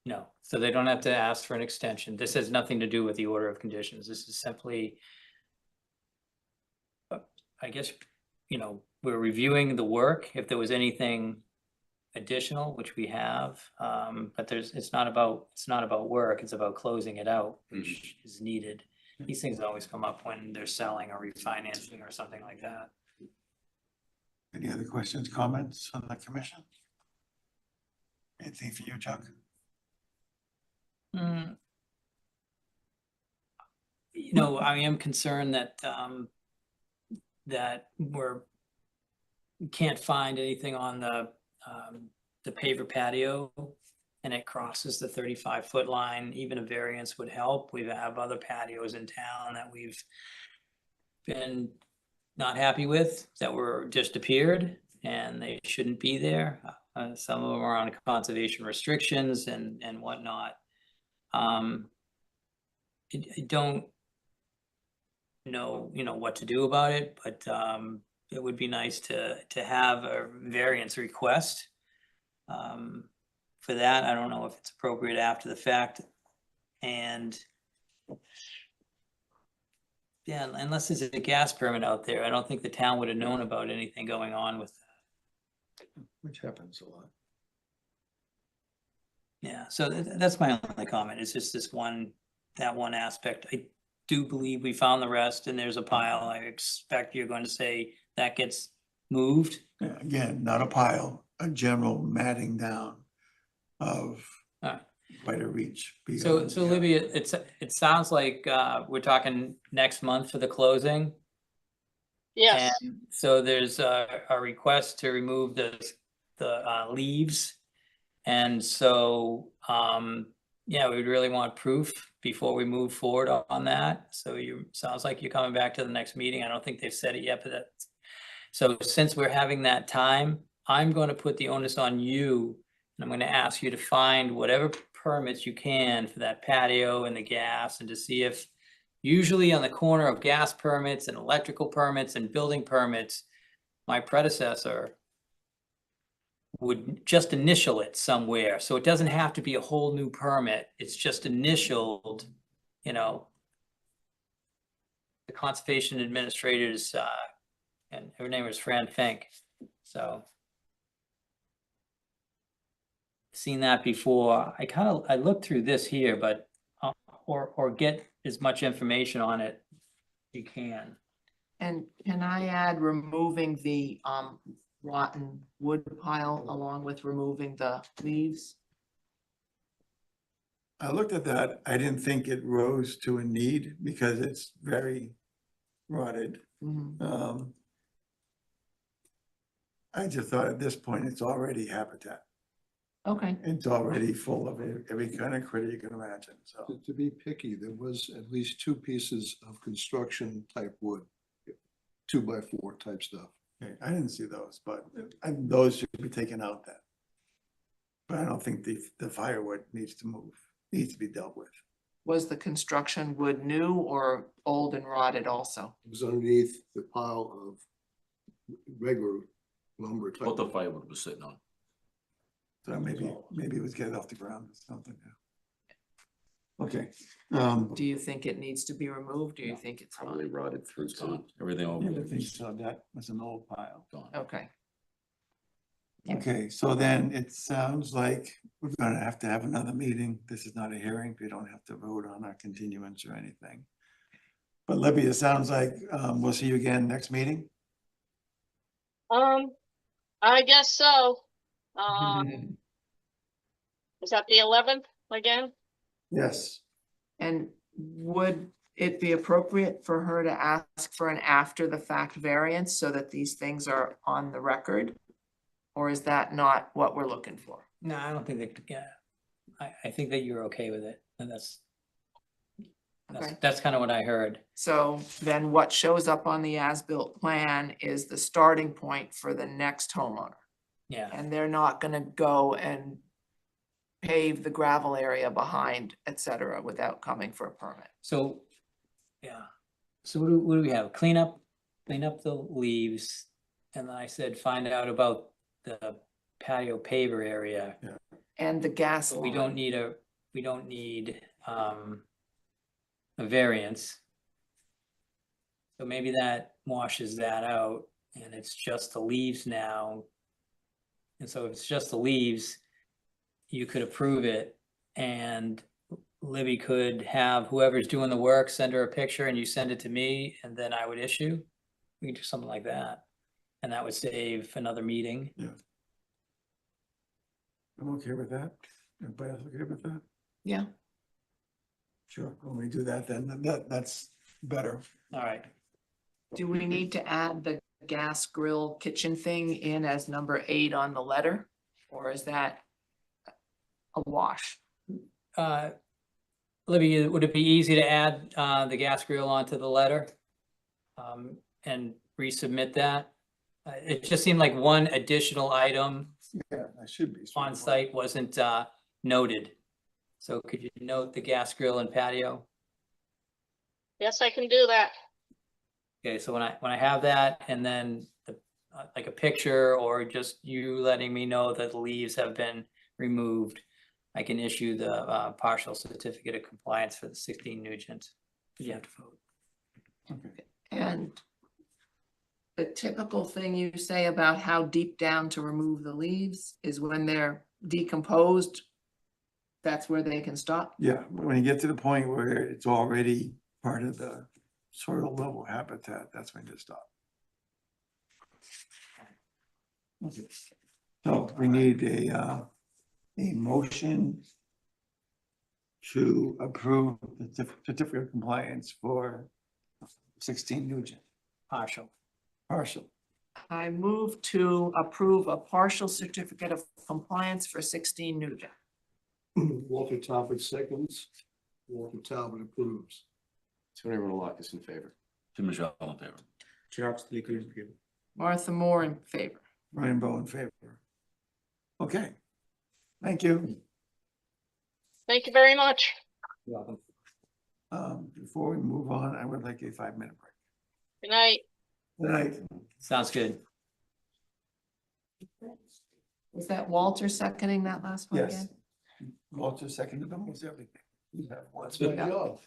no, so they don't have to ask for an extension. This has nothing to do with the order of conditions. This is simply, I guess, you know, we're reviewing the work. If there was anything additional, which we have, but it's not about work. It's about closing it out, which is needed. These things always come up when they're selling or refinancing or something like that. Any other questions, comments on the commission? Anything for you, Chuck? You know, I am concerned that, that we can't find anything on the paver patio and it crosses the 35-foot line. Even a variance would help. We have other patios in town that we've been not happy with that were just appeared and they shouldn't be there. Some of them are on conservation restrictions and whatnot. I don't know, you know, what to do about it, but it would be nice to have a variance request. For that, I don't know if it's appropriate after the fact. And yeah, unless there's a gas permit out there, I don't think the town would have known about anything going on with that. Which happens a lot. Yeah, so that's my only comment. It's just that one aspect. I do believe we found the rest and there's a pile. I expect you're going to say that gets moved. Yeah, again, not a pile, a general matting down of Alright. quite a reach. So beyond the- Olivia, it sounds like we're talking next month for the closing. Yes, And so there's a request to remove the leaves. And so, yeah, we would really want proof before we move forward on that. So sounds like you're coming back to the next meeting. I don't think they've said it yet, but so since we're having that time, I'm going to put the onus on you. And I'm going to ask you to find whatever permits you can for that patio and the gas and to see if usually on the corner of gas permits and electrical permits and building permits, my predecessor would just initial it somewhere. So it doesn't have to be a whole new permit. It's just initialed, you know. The conservation administrators, and her name is Fran Fink. So seen that before. I looked through this here, but or get as much information on it you can. And can I add removing the rotten wood pile along with removing the leaves? I looked at that. I didn't think it rose to a need because it's very rotted. Mhm. I just thought at this point, it's already habitat. Okay, It's already full of every kind of critter you can imagine, so. To be picky, there was at least two pieces of construction type wood, 2x4 type stuff. Okay, I didn't see those, but those should be taken out then. But I don't think the firewood needs to move, needs to be dealt with. was the construction wood new or old and rotted also? It was underneath the pile of regular lumber type. What the firewood was sitting on. So maybe it was get it off the ground or something. Yeah. Okay, Do you think it needs to be removed? Do you think it's Probably fine? rotted through, it's gone. Everything over. yeah, I think so. That was an old pile. Gone. Okay, Okay, so then it sounds like we're gonna have to have another meeting. This is not a hearing. We don't have to vote on our continuance or anything. But Libby, it sounds like we'll see you again next meeting. I guess so. Is that the 11th again? Yes. and would it be appropriate for her to ask for an after the fact variance so that these things are on the record? Or is that not what we're looking for? No, I don't think that, yeah, I think that you're okay with it, and Okay. that's kind of what I heard. So then what shows up on the as-built plan is the starting point for the next homeowner. Yeah, And they're not gonna go and pave the gravel area behind, et cetera, without coming for a permit. so, yeah, so what do we have? Clean up the leaves, and then I said, find out about the patio paver area. And the gas But we line. don't need a variance. So maybe that washes that out, and it's just the leaves now. And so if it's just the leaves, you could approve it, and Libby could have whoever's doing the work, send her a picture and you send it to me, and then I would issue. We could do something like that, and that would save another meeting. I'm okay with that. Everybody else okay with that? Yeah, Sure, when we do that, then that's better. All right, do we need to add the gas grill kitchen thing in as number 8 on the letter? Or is that a wash? Libby, would it be easy to add the gas grill onto the letter? And resubmit that? It just seemed like one additional item Yeah, I should be. on site wasn't noted. So could you note the gas grill and patio? Yes, I can do that. Okay, so when I have that, and then like a picture or just you letting me know that the leaves have been removed, I can issue the partial certificate of compliance for the 16 Nugent. You have to vote. Okay. And the typical thing you say about how deep down to remove the leaves is when they're decomposed, that's where they can stop? Yeah, when you get to the point where it's already part of the soil level habitat, that's when you stop. Okay. So we need a motion to approve the certificate of compliance for 16 Nugent, Partial. partial. I move to approve a partial certificate of compliance for 16 Nugent. Walter Talbot seconds. Walter Talbot approves. Tony Rotalakis in favor. Tim Michelle in favor. Martha Moore in favor. Ryan Bow in favor. Okay. Thank you. Thank you very much. You're welcome. Before we move on, I would like a 5-minute break. Good night. Good night. Sounds good. Was that Walter seconding that last one Yes. again? Walter seconded almost everything. You have one. That's my job.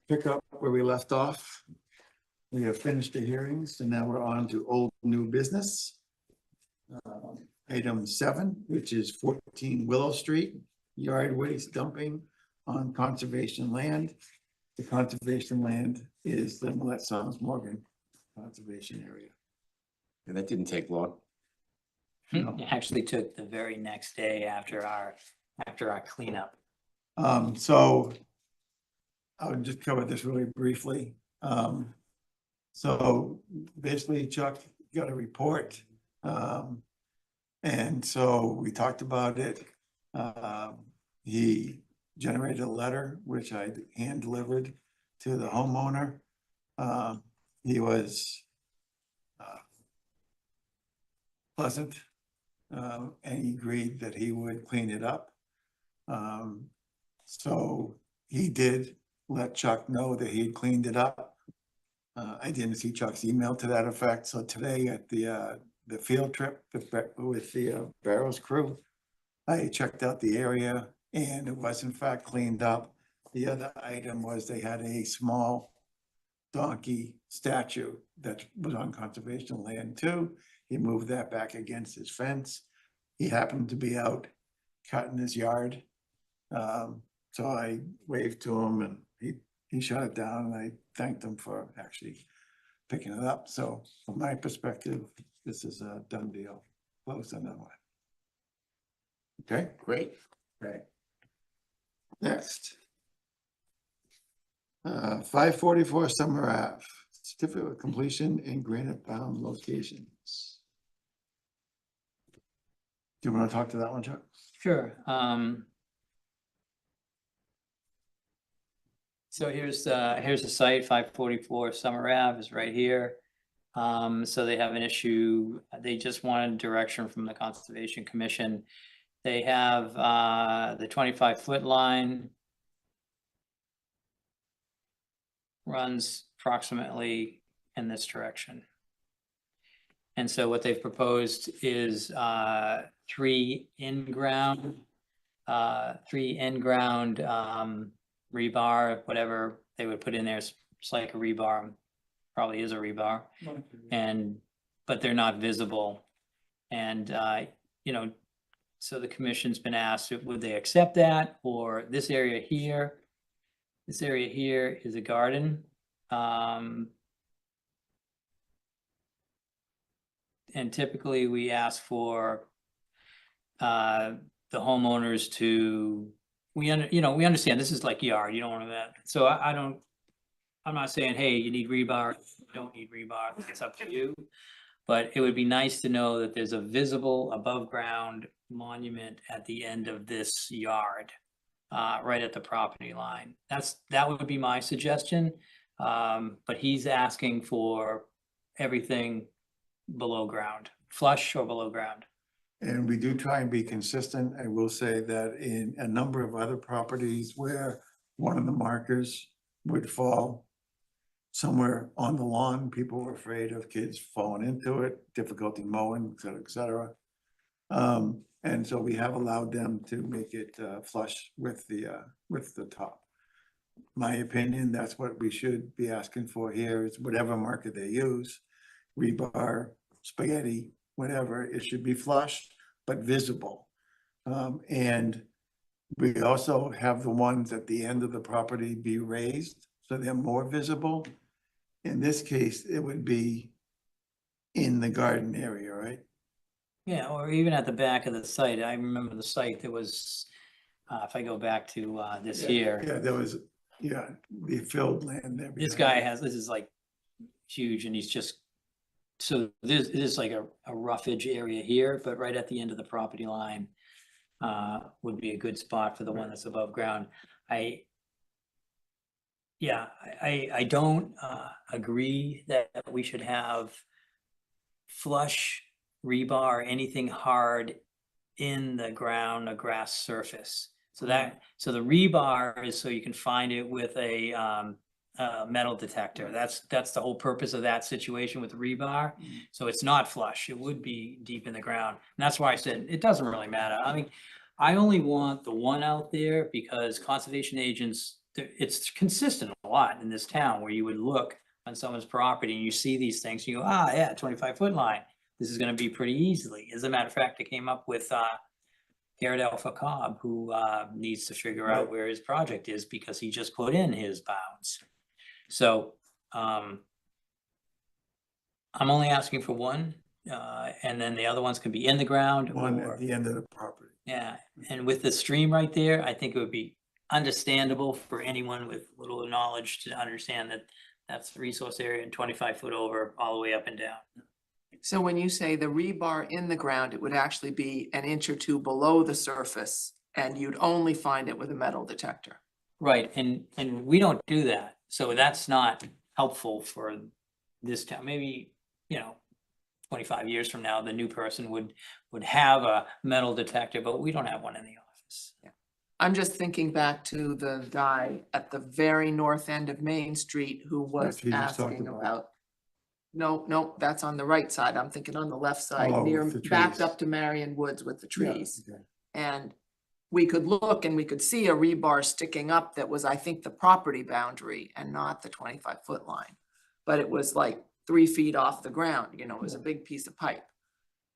pick up where we left off. We have finished the hearings and now we're on to old new business. Item 7, which is 14 Willow Street, yard waste dumping on conservation land. The conservation land is the Millet Sons Morgan Conservation Area. And that didn't take long. No. It actually took the very next day after our cleanup. So I would just cover this really briefly. So basically Chuck got a report. And so we talked about it. He generated a letter, which I hand delivered to the homeowner. He was pleasant, and he agreed that he would clean it up. So he did let Chuck know that he had cleaned it up. I didn't see Chuck's email to that effect, so today at the field trip with the Barrows crew, I checked out the area and it was in fact cleaned up. The other item was they had a small donkey statue that was on conservation land too. He moved that back against his fence. He happened to be out cutting his yard. So I waved to him and he shut it down and I thanked him for actually picking it up. So from my perspective, this is a done deal, close and done with. Okay, Great. okay. Next. 544 Summer Ave, certificate of completion in granite bound locations. Do you want to talk to that one, Chuck? Sure. So here's the site, 544 Summer Ave is right here. So they have an issue, they just wanted direction from the Conservation Commission. They have the 25-foot line runs approximately in this direction. And so what they've proposed is 3 in-ground rebar, whatever they would put in there. It's like a rebar, probably is a rebar, but they're not visible. And you know, so the commission's been asked, would they accept that? Or this area here is a garden. And typically we ask for the homeowners to, we understand this is like yard, you don't want that. So I'm not saying, hey, you need rebar, you don't need rebar, it's up to you. But it would be nice to know that there's a visible above ground monument at the end of this yard, right at the property line. That would be my suggestion. But he's asking for everything below ground, flush or below ground. And we do try and be consistent. I will say that in a number of other properties where one of the markers would fall somewhere on the lawn, people were afraid of kids falling into it, difficulty mowing, et cetera, et cetera. And so we have allowed them to make it flush with the top. My opinion, that's what we should be asking for here is whatever marker they use, rebar, spaghetti, whatever, it should be flush, but visible. And we also have the ones at the end of the property be raised, so they're more visible. In this case, it would be in the garden area, right? Yeah, or even at the back of the site. I remember the site that was, if I go back to this here. Yeah, there was, the filled land there. This guy has, this is like huge and he's just, so this is like a roughage area here, but right at the end of the property line would be a good spot for the one that's above ground. I don't agree that we should have flush rebar or anything hard in the ground, a grass surface. So so the rebar is so you can find it with a metal detector. That's the whole purpose of that situation with the rebar. So it's not flush. It would be deep in the ground. And that's why I said it doesn't really matter. I mean, I only want the one out there because conservation agents it's consistent a lot in this town where you would look on someone's property and you see these things, you go, ah, yeah, 25-foot line. This is gonna be pretty easily. As a matter of fact, I came up with, Garrett Alpha Cobb, who, needs to figure out where his project is because he just put in his bounds. So, I'm only asking for one, and then the other ones can be in the ground One or, at the end of the property. yeah. And with the stream right there, I think it would be understandable for anyone with little knowledge to understand that that's the resource area and 25-foot over all the way up and down. So when you say the rebar in the ground, it would actually be an inch or two below the surface and you'd only find it with a metal detector. Right, and we don't do that, so that's not helpful for this town. Maybe, 25 years from now, the new person would have a metal detector, but we don't have one in the office. I'm just thinking back to the guy at the very north end of Main Street who was That you just talked asking about. about. No, that's on the right side. I'm thinking on the left side, Oh, near, with the backed trees. up to Marion Woods with the Yeah, trees. okay. And we could look and we could see a rebar sticking up that was, I think, the property boundary and not the 25-foot line. But it was like 3 feet off the ground, it was a big piece of pipe.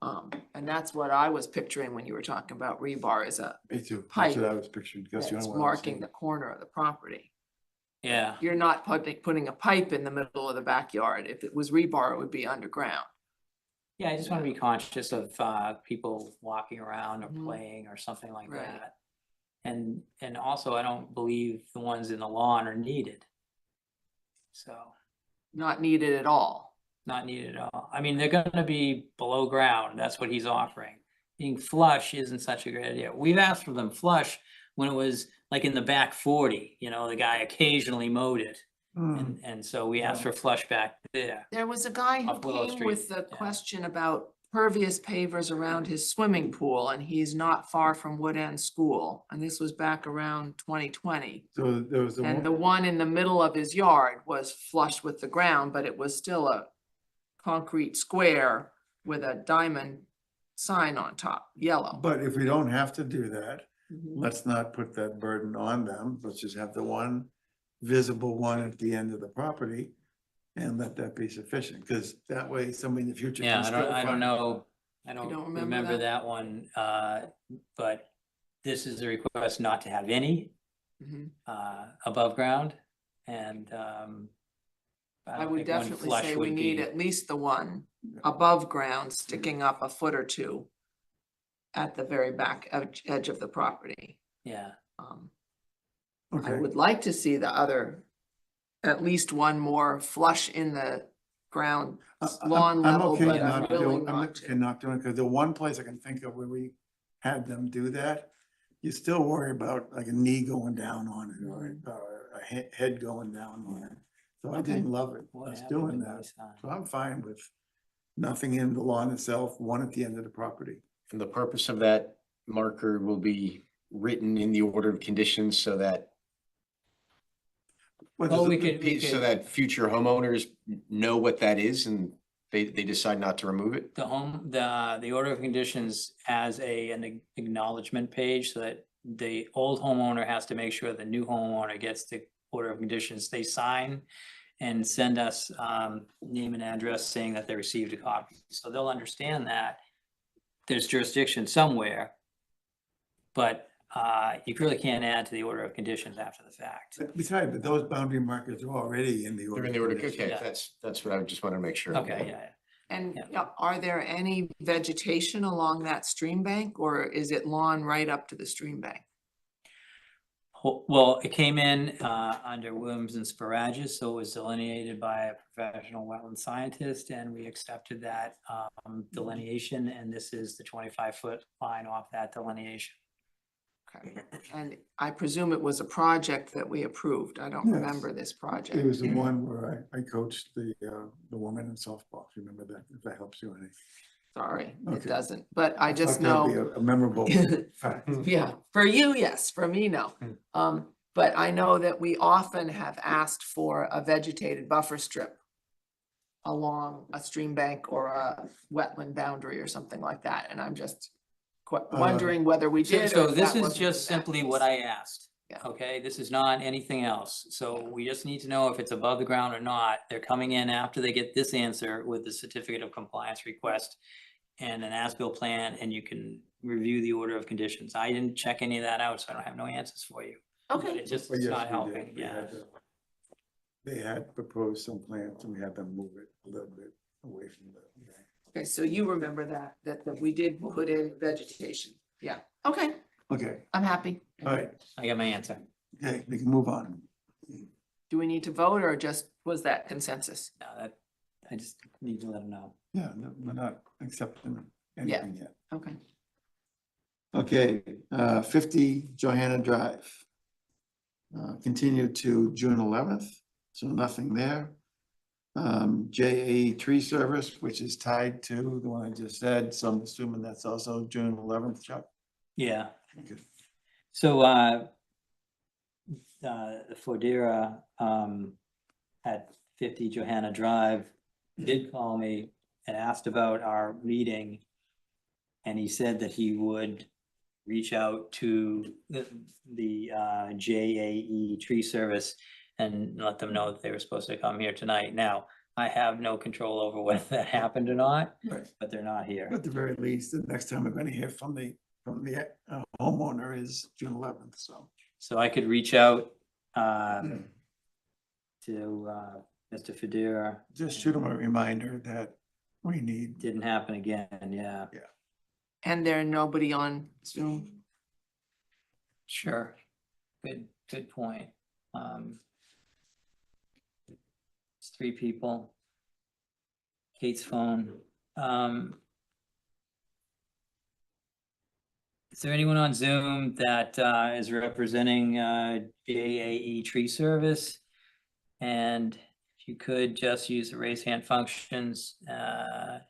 And that's what I was picturing when you were talking about rebar is Me too. Pipe That's what I was picturing. That's the that's only one I was marking seeing. the corner of the property. Yeah, You're not putting a pipe in the middle of the backyard. If it was rebar, it would be underground. yeah, I just wanna be conscious of, people walking around or Mhm. playing or something like Right. that. And also, I don't believe the ones in the lawn are needed. So, Not needed at all. not needed at all. I mean, they're gonna be below ground, that's what he's offering. Being flush isn't such a great idea. We've asked for them flush when it was like in the back 40, the guy occasionally mowed it. Hmm. And so we asked for flush back there. There was a guy who Off Willow came Street, with the yeah. question about pervious pavers around his swimming pool, and he's not far from Wood End School. And this was back around 2020. So there was the And the one, one in the middle of his yard was flush with the ground, but it was still a concrete square with a diamond sign on top, yellow. but if we don't have to do that, Mhm. let's not put that burden on them. Let's just have the one visible one at the end of the property and let that be sufficient, because that way somebody in the future. Yeah, can I don't, still I don't find it. know, I don't don't remember remember that? that one, but this is a request not to have any Mhm. above ground and I don't would think one definitely flush say we would need be- at least the one above ground sticking up a foot or two at the very back edge of the property. Yeah, I Okay, would like to see the other, at least one more flush in the ground lawn I'm level, okay but I'm not willing doing, I'm not okay to. not doing, because the one place I can think of where we had them do that, you still worry about like a knee going down on it or a head going down on it. So I Okay. didn't love it, what us happened doing with that. my sign? So I'm fine with nothing in the lawn itself, one at the end of the property. And the purpose of that marker will be written in the order of conditions so that Well, we could, so that future homeowners know what that is and they decide not to remove it. the order of conditions has an acknowledgement page so that the old homeowner has to make sure the new homeowner gets the order of conditions. They sign and send us name and address saying that they received a copy. So they'll understand that there's jurisdiction somewhere. But you really can't add to the order of conditions after the fact. Besides, but those boundary markers are already in the They're order. in the order, of conditions. okay, Yeah. that's what I just wanted to make sure. Okay, yeah. And Yeah. are there any vegetation along that stream bank or is it lawn right up to the stream bank? Well, it came in under Williams and Sparagus, so it was delineated by a professional wetland scientist, and we accepted that delineation, and this is the 25-foot line off that delineation. Okay. And I presume it was a project that we approved. I don't Yes. remember this project. It was the one where I coached the woman in softball, if you remember that, if that helps you any. Sorry, it Okay. doesn't, but I just thought that'd know. be a memorable fact. Yeah, for you, yes, for me, no. But I know that we often have asked for a vegetated buffer strip along a stream bank or a wetland boundary or something like that, and I'm just wondering whether we did. or So if this that is wasn't just in that simply case. what I asked. Yeah. Okay, this is not anything else. So we just need to know if it's above the ground or not. They're coming in after they get this answer with the certificate of compliance request and an as-built plan, and you can review the order of conditions. I didn't check any of that out, so I don't have no answers for you. But Okay, it just, Well, it's yes, not we helping, did. We yeah. had to- They had proposed some plans and we had to move it a little bit away from the. okay, so you remember that we did put in vegetation. Yeah, okay, Okay, I'm happy. all right, I got my answer. okay, we can move on. Do we need to vote or just was that consensus? No, that, I just need to let them know. Yeah, no, we're not accepting anything yet. Okay. Okay, 50 Johanna Drive. Continued to June 11th, so nothing there. JA Tree Service, which is tied to the one I just said, so I'm assuming that's also June 11th, Chuck. Yeah, Okay. so, the Fodera, at 50 Johanna Drive did call me and asked about our meeting. And he said that he would reach out to the JAE Tree Service and let them know that they were supposed to come here tonight. Now, I have no control over whether that happened or not, Right. but they're not here. At the very least, the next time we're gonna hear from the homeowner is June 11th, so. So I could reach out to Mr. Federa. Just shoot him a reminder that we need. Didn't happen again, yeah. And there nobody on Zoom? Sure. Good point. It's 3 people. Kate's phone. Is there anyone on Zoom that is representing JAE Tree Service? And if you could just use the raise hand functions,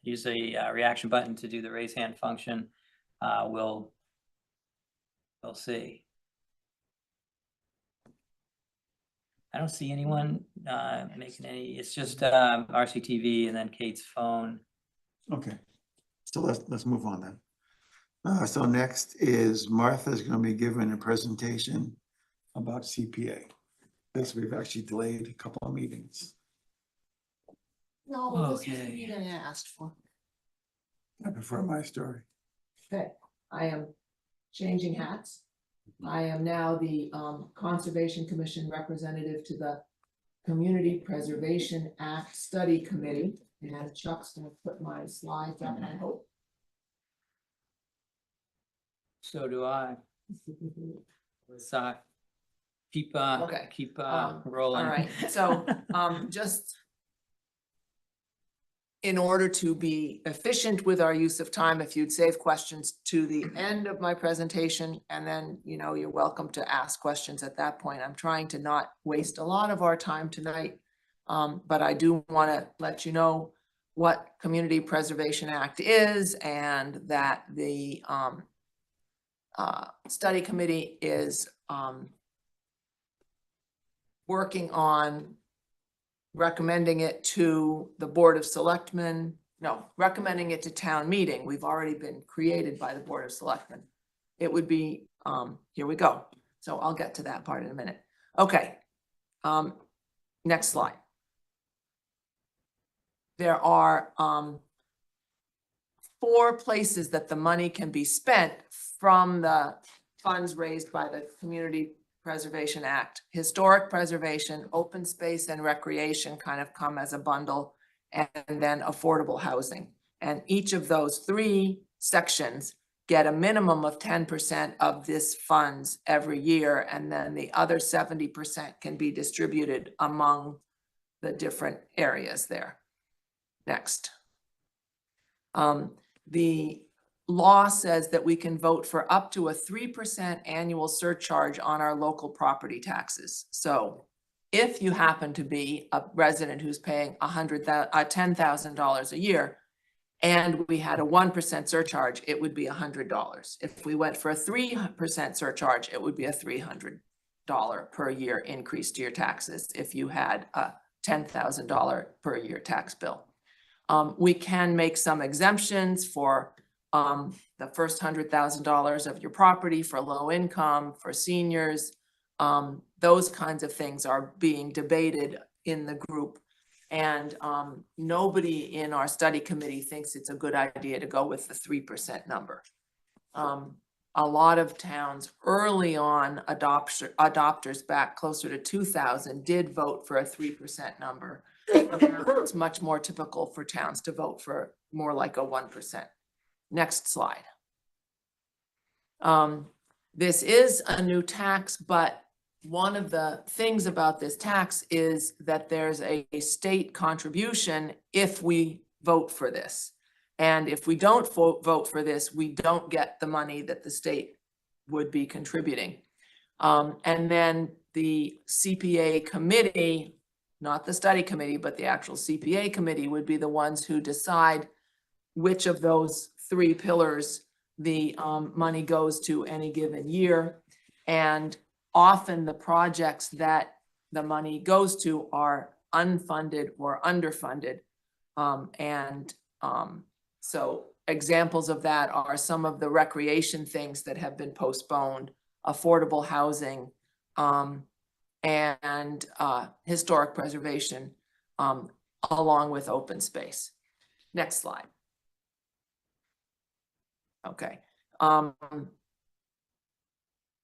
use the reaction button to do the raise hand function, we'll see. I don't see anyone making any, it's just RCTV and then Kate's phone. Okay, so let's move on then. So next is Martha's gonna be giving a presentation about CPA. This we've actually delayed a couple of meetings. No, this was the Okay. meeting I asked for. I prefer my story. Okay, I am changing hats. I am now the Conservation Commission representative to the Community Preservation Act Study Committee. And Chuck's gonna put my slides up, I hope. So do I. So keep, Okay. keep All rolling. right, so just in order to be efficient with our use of time, if you'd save questions to the end of my presentation, and then, you know, you're welcome to ask questions at that point. I'm trying to not waste a lot of our time tonight. But I do want to let you know what Community Preservation Act is and that the study committee is working on recommending it to the Board of Selectmen, no, recommending it to town meeting. We've already been created by the Board of Selectmen. It would be, here we go. So I'll get to that part in a minute. Okay. Next slide. There are 4 places that the money can be spent from the funds raised by the Community Preservation Act. Historic preservation, open space and recreation kind of come as a bundle, and then affordable housing. And each of those 3 sections get a minimum of 10% of this funds every year, and then the other 70% can be distributed among the different areas there. Next. The law says that we can vote for up to a 3% annual surcharge on our local property taxes. So if you happen to be a resident who's paying $10,000 a year, and we had a 1% surcharge, it would be $100. If we went for a 3% surcharge, it would be a $300 per year increase to your taxes if you had a $10,000 per year tax bill. We can make some exemptions for the first $100,000 of your property, for low income, for seniors. Those kinds of things are being debated in the group. And nobody in our study committee thinks it's a good idea to go with the 3% number. A lot of towns early on, adopters back closer to 2000 did vote for a 3% number. It's much more typical for towns to vote for more like a 1%. Next slide. This is a new tax, but one of the things about this tax is that there's a state contribution if we vote for this. And if we don't vote for this, we don't get the money that the state would be contributing. And then the CPA committee, not the study committee, but the actual CPA committee would be the ones who decide which of those 3 pillars the money goes to any given year. And often the projects that the money goes to are unfunded or underfunded. So examples of that are some of the recreation things that have been postponed, affordable housing, and historic preservation, along with open space. Next slide. Okay.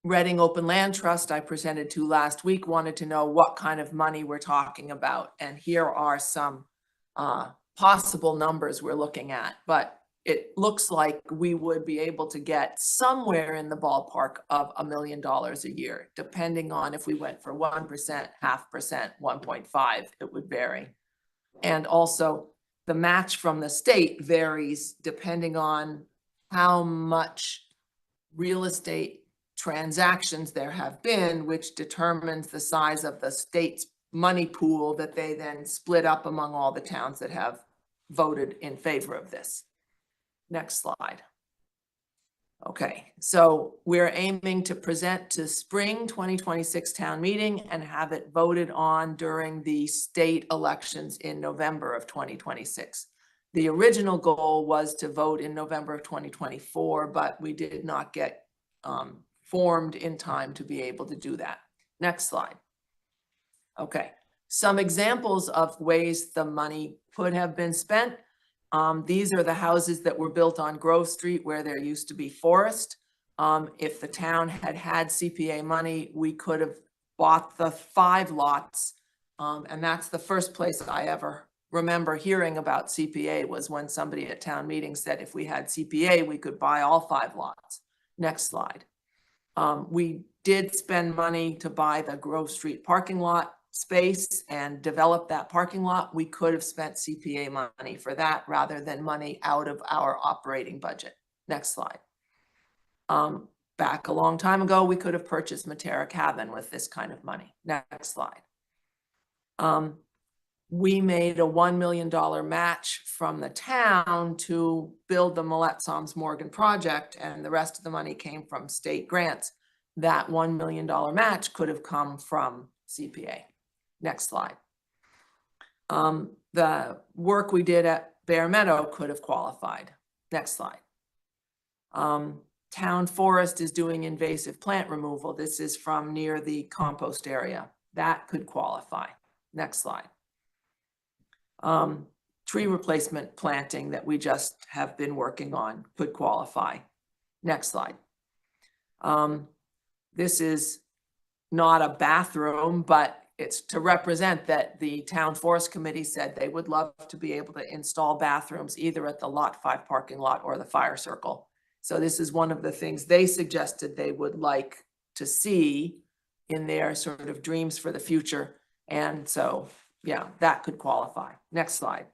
Reading Open Land Trust I presented to last week wanted to know what kind of money we're talking about. And here are some possible numbers we're looking at, but it looks like we would be able to get somewhere in the ballpark of $1 million a year, depending on if we went for 1%, 0.5%, 1.5, it would vary. And also the match from the state varies depending on how much real estate transactions there have been, which determines the size of the state's money pool that they then split up among all the towns that have voted in favor of this. Next slide. Okay, so we're aiming to present to spring 2026 town meeting and have it voted on during the state elections in November of 2026. The original goal was to vote in November of 2024, but we did not get formed in time to be able to do that. Next slide. Okay, some examples of ways the money could have been spent. These are the houses that were built on Grove Street where there used to be forest. If the town had had CPA money, we could have bought the 5 lots. And that's the first place I ever remember hearing about CPA, was when somebody at town meeting said if we had CPA, we could buy all 5 lots. Next slide. We did spend money to buy the Grove Street parking lot space and develop that parking lot. We could have spent CPA money for that rather than money out of our operating budget. Next slide. Back a long time ago, we could have purchased Matera Cabin with this kind of money. Next slide. We made a $1 million match from the town to build the Millette Soms Morgan project, and the rest of the money came from state grants. That $1 million match could have come from CPA. Next slide. The work we did at Bear Meadow could have qualified. Next slide. Town Forest is doing invasive plant removal. This is from near the compost area. That could qualify. Next slide. Tree replacement planting that we just have been working on could qualify. Next slide. This is not a bathroom, but it's to represent that the Town Forest Committee said they would love to be able to install bathrooms either at the Lot 5 parking lot or the fire circle. So this is one of the things they suggested they would like to see in their sort of dreams for the future. And so, yeah, that could qualify. Next slide.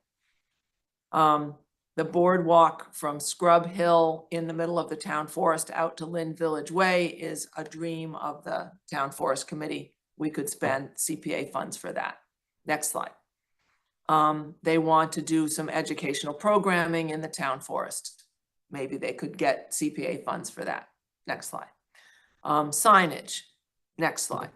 The boardwalk from Scrub Hill in the middle of the Town Forest out to Lynn Village Way is a dream of the Town Forest Committee. We could spend CPA funds for that. Next slide. They want to do some educational programming in the Town Forest. Maybe they could get CPA funds for that. Next slide. Signage. Next slide.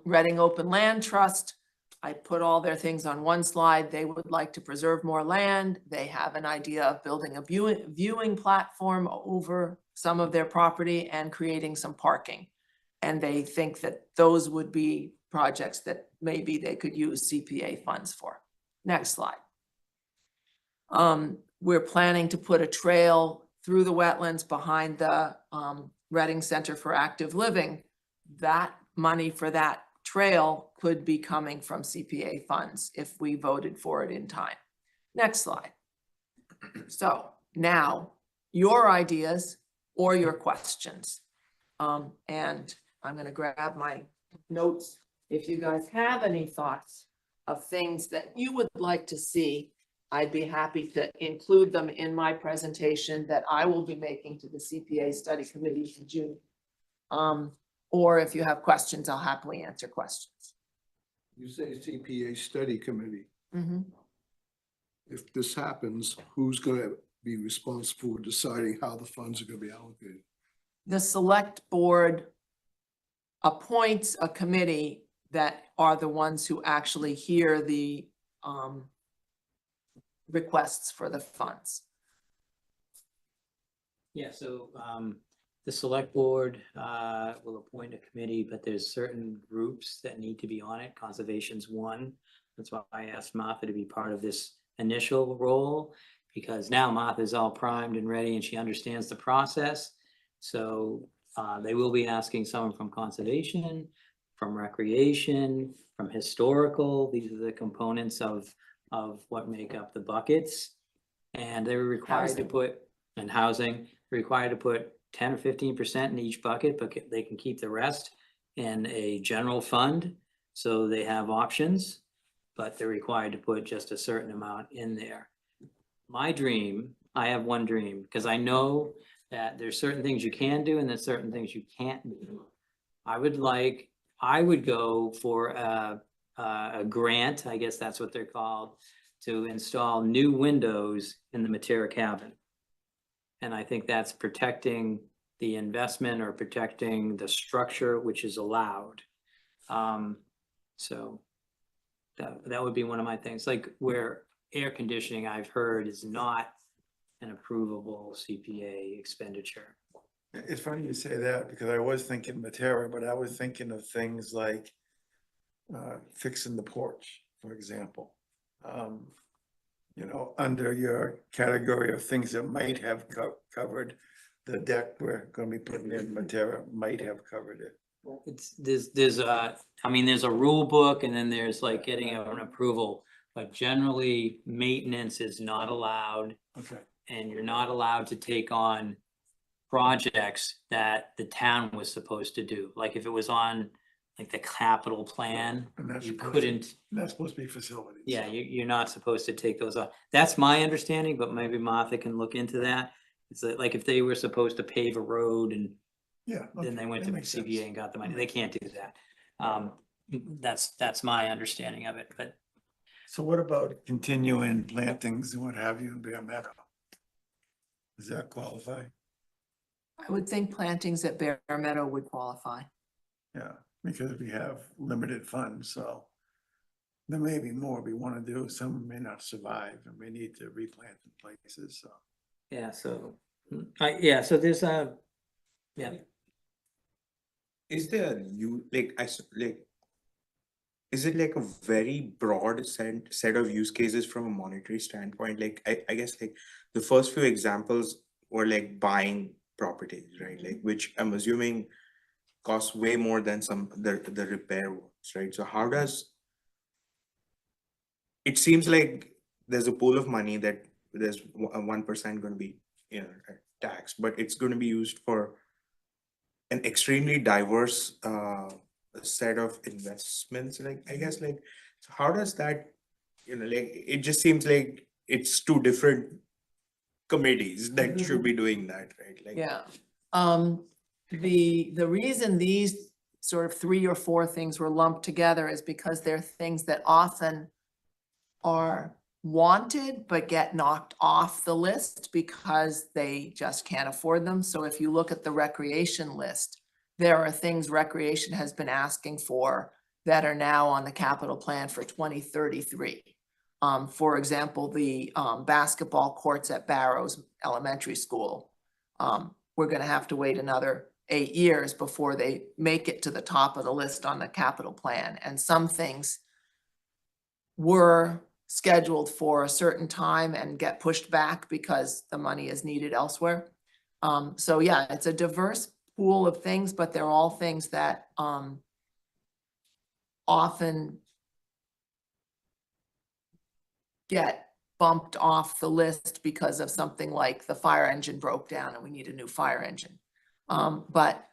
Reading Open Land Trust. I put all their things on one slide. They would like to preserve more land. They have an idea of building a viewing platform over some of their property and creating some parking. And they think that those would be projects that maybe they could use CPA funds for. Next slide. We're planning to put a trail through the wetlands behind the Reading Center for Active Living. That money for that trail could be coming from CPA funds if we voted for it in time. Next slide. So now your ideas or your questions. And I'm gonna grab my notes. If you guys have any thoughts of things that you would like to see, I'd be happy to include them in my presentation that I will be making to the CPA study committee in June. Or if you have questions, I'll happily answer questions. You say CPA study committee. Mhm. If this happens, who's gonna be responsible for deciding how the funds are gonna be allocated? The select board appoints a committee that are the ones who actually hear the requests for the funds. Yeah, so the select board will appoint a committee, but there's certain groups that need to be on it. Conservation's one. That's why I asked Martha to be part of this initial role, because now Martha's all primed and ready and she understands the process. So they will be asking someone from conservation, from recreation, from historical. These are the components of what make up the buckets. And they were required to Housing. put, and housing, required to put 10 or 15% in each bucket, but they can keep the rest in a general fund. So they have options, but they're required to put just a certain amount in there. My dream, I have one dream, because I know that there's certain things you can do and there's certain things you can't do. I would go for a grant, I guess that's what they're called, to install new windows in the Matera cabin. And I think that's protecting the investment or protecting the structure which is allowed. So that would be one of my things, like where air conditioning, I've heard, is not an approvable CPA expenditure. It's funny you say that because I was thinking Matera, but I was thinking of things like fixing the porch, for example. You know, under your category of things that might have covered the deck we're gonna be putting in, Matera might have covered it. There's a rule book and then there's like getting an approval, but generally maintenance is not allowed. Okay. And you're not allowed to take on projects that the town was supposed to do. Like if it was on like the capital plan, And that's you supposed to- couldn't, That's supposed to be facilities. yeah, you're not supposed to take those on. That's my understanding, but maybe Martha can look into that. It's like if they were supposed to pave a road and Yeah. then okay, they went that to makes sense. CBA and got the money, they can't do that. That's my understanding of it, but So what about continuing plantings and what have you in Bear Meadow? Does that qualify? I would think plantings at Bear Meadow would qualify. Yeah, because we have limited funds, so there may be more we want to do. Some may not survive and we need to replant in places, so. yeah, so, so there's yeah. Is there is it like a very broad set of use cases from a monetary standpoint? Like I guess like the first few examples were like buying properties, right? Like which I'm assuming costs way more than the repair works, right? So how does it seems like there's a pool of money that there's 1% going to be, you know, tax, but it's going to be used for an extremely diverse set of investments. Like I guess like so how does that, you know, like it just seems like it's two different committees that should be doing that, right? Like Yeah. The reason these sort of 3 or 4 things were lumped together is because they're things that often are wanted but get knocked off the list because they just can't afford them. So if you look at the recreation list, there are things recreation has been asking for that are now on the capital plan for 2033. For example, the basketball courts at Barrows Elementary School. We're gonna have to wait another 8 years before they make it to the top of the list on the capital plan. And some things were scheduled for a certain time and get pushed back because the money is needed elsewhere. So yeah, it's a diverse pool of things, but they're all things that often get bumped off the list because of something like the fire engine broke down and we need a new fire engine. But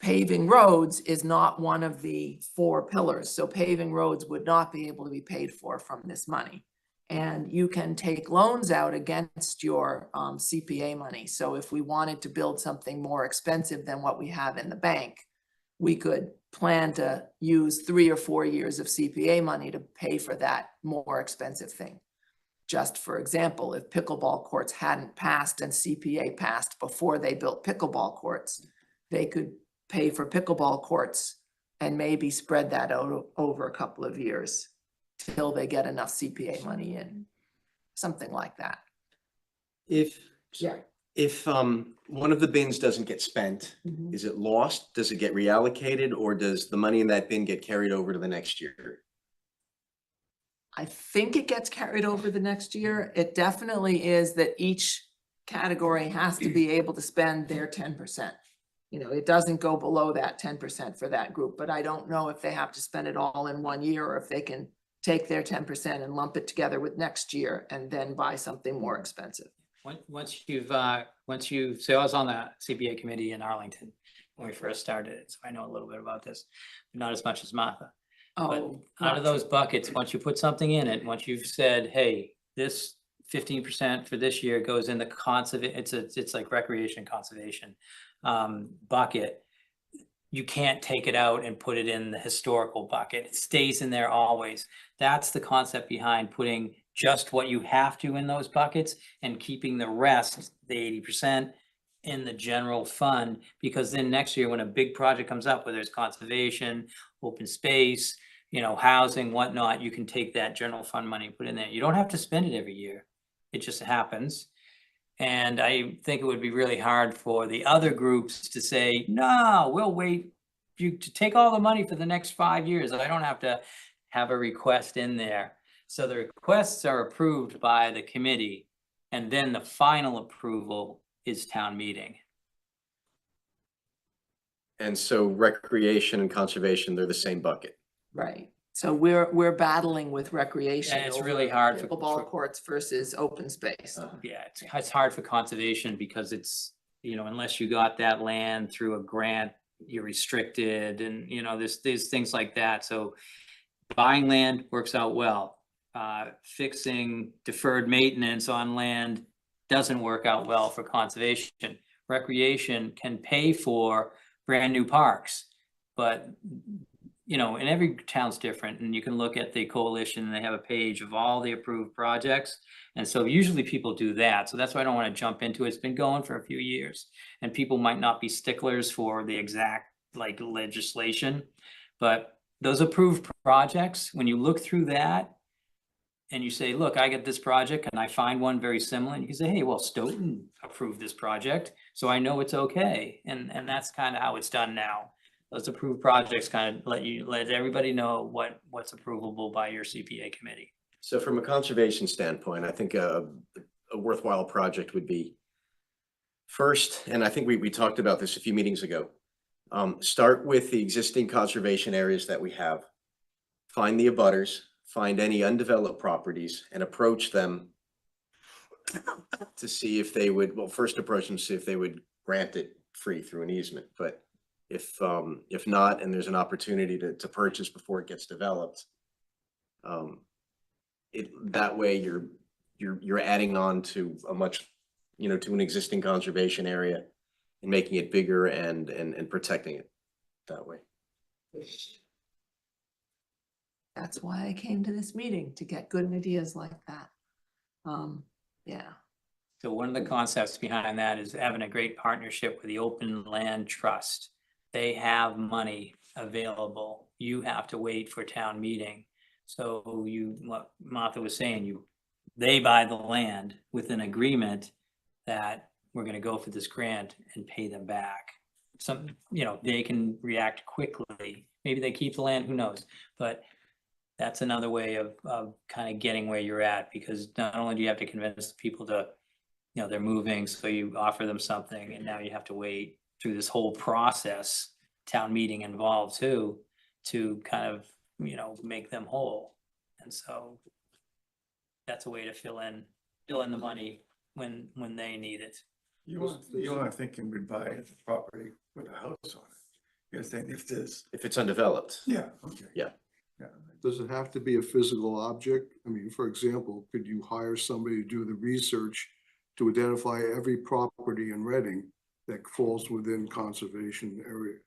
paving roads is not one of the 4 pillars. So paving roads would not be able to be paid for from this money. And you can take loans out against your CPA money. So if we wanted to build something more expensive than what we have in the bank, we could plan to use 3 or 4 years of CPA money to pay for that more expensive thing. Just for example, if pickleball courts hadn't passed and CPA passed before they built pickleball courts, they could pay for pickleball courts and maybe spread that out over a couple of years till they get enough CPA money in, something like that. If, Yeah. if one of the bins doesn't get spent, is it lost? Does it get reallocated, or does the money in that bin get carried over to the next year? I think it gets carried over the next year. It definitely is that each category has to be able to spend their 10%. You know, it doesn't go below that 10% for that group, but I don't know if they have to spend it all in 1 year or if they can take their 10% and lump it together with next year and then buy something more expensive. Once you, so I was on the CPA committee in Arlington when we first started it, so I know a little bit about this, but not as much as Martha. But Oh, out of those buckets, once you put something in it, once you've said, hey, this 15% for this year goes in the it's like recreation conservation bucket. You can't take it out and put it in the historical bucket. It stays in there always. That's the concept behind putting just what you have to in those buckets and keeping the rest, the 80%, in the general fund, because then next year when a big project comes up, whether it's conservation, open space, you know, housing, whatnot, you can take that general fund money and put in there. You don't have to spend it every year. It just happens. And I think it would be really hard for the other groups to say, no, we'll wait you to take all the money for the next 5 years. I don't have to have a request in there. So the requests are approved by the committee, and then the final approval is town meeting. And so recreation and conservation, they're the same bucket. right. So we're battling with recreation. And it's over really hard for- pickleball courts versus open space. Yeah, it's hard for conservation because it's, you know, unless you got that land through a grant, you're restricted, and, you know, there's things like that. So buying land works out well. Fixing deferred maintenance on land doesn't work out well for conservation. Recreation can pay for brand new parks, but, you know, and every town's different, and you can look at the coalition and they have a page of all the approved projects. And so usually people do that. So that's why I don't want to jump into it. It's been going for a few years, and people might not be sticklers for the exact like legislation, but those approved projects, when you look through that and you say, look, I get this project and I find one very similar, and you can say, hey, well, Stoughton approved this project, so I know it's okay. And that's kind of how it's done now. Those approved projects kind of let everybody know what's approvable by your CPA committee. So from a conservation standpoint, I think a worthwhile project would be first, and I think we talked about this a few meetings ago, start with the existing conservation areas that we have, find the abutters, find any undeveloped properties and approach them to see if they would, well, first approach them to see if they would grant it free through an easement. But if not, and there's an opportunity to purchase before it gets developed, that way you're adding on to a much, you know, to an existing conservation area and making it bigger and protecting it that way. That's why I came to this meeting, to get good ideas like that. Yeah. So one of the concepts behind that is having a great partnership with the Open Land Trust. They have money available. You have to wait for town meeting. So what Martha was saying, they buy the land with an agreement that we're gonna go for this grant and pay them back. some, they can react quickly. Maybe they keep the land, who knows? But that's another way of kind of getting where you're at, because not only do you have to convince people to, they're moving, so you offer them something, and now you have to wait through this whole process, town meeting involved too, to kind of, make them whole. And so that's a way to fill in the money when they need it. You are thinking we'd buy a property with a house on it. You're saying if there's, If it's undeveloped, yeah, okay. Yeah. Yeah. Does it have to be a physical object? I mean, for example, could you hire somebody to do the research to identify every property in Reading that falls within conservation area?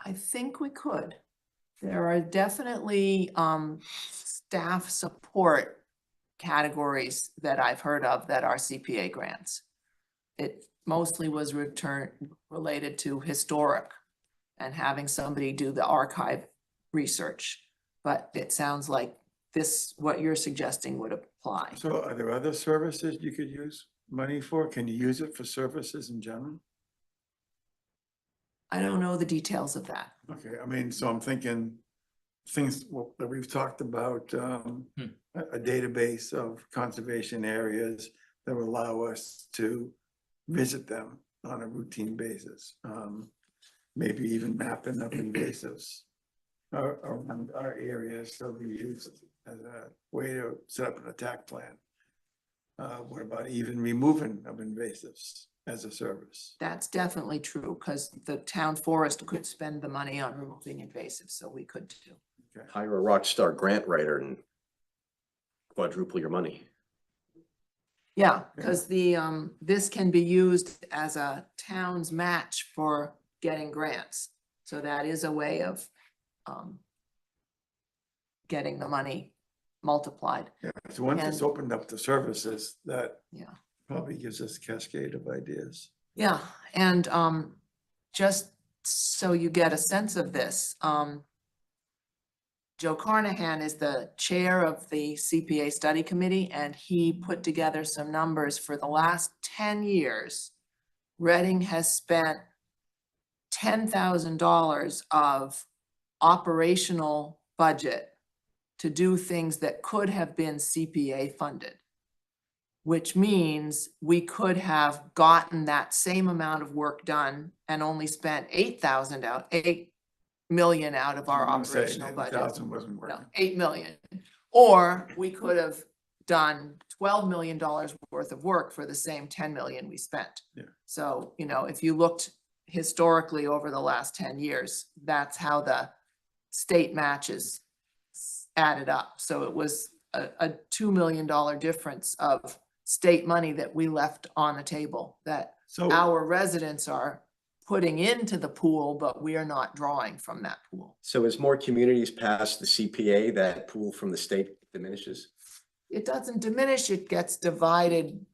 I think we could. There are definitely staff support categories that I've heard of that are CPA grants. It mostly was related to historic and having somebody do the archive research. But it sounds like what you're suggesting would apply. So are there other services you could use money for? Can you use it for services in general? I don't know the details of that. Okay, I mean, so I'm thinking things that we've talked about, a database of conservation areas that will allow us to visit them on a routine basis. Maybe even mapping of invasives around our areas, so we use it as a way to set up an attack plan. What about even removing of invasives as a service? That's definitely true, because the town forest could spend the money on removing invasives, so we could too. hire a rock star grant writer and quadruple your money. Yeah, because this can be used as a town's match for getting grants. So that is a way of getting the money multiplied. Yeah, so once it's And- opened up to services, that Yeah. probably gives us a cascade of ideas. Yeah, and just so you get a sense of this, Joe Carnahan is the chair of the CPA study committee, and he put together some numbers for the last 10 years. Reading has spent $10,000 of operational budget to do things that could have been CPA funded. Which means we could have gotten that same amount of work done and only spent 8 million out of our I'm gonna say operational budget. 10,000 wasn't No, working. 8 million. Or we could have done $12 million worth of work for the same 10 million we spent. Yeah. So, if you looked historically over the last 10 years, that's how the state matches added up. So it was a $2 million difference of state money that we left on the table that So, our residents are putting into the pool, but we are not drawing from that pool. So as more communities pass the CPA, that pool from the state diminishes? It doesn't diminish, it gets divided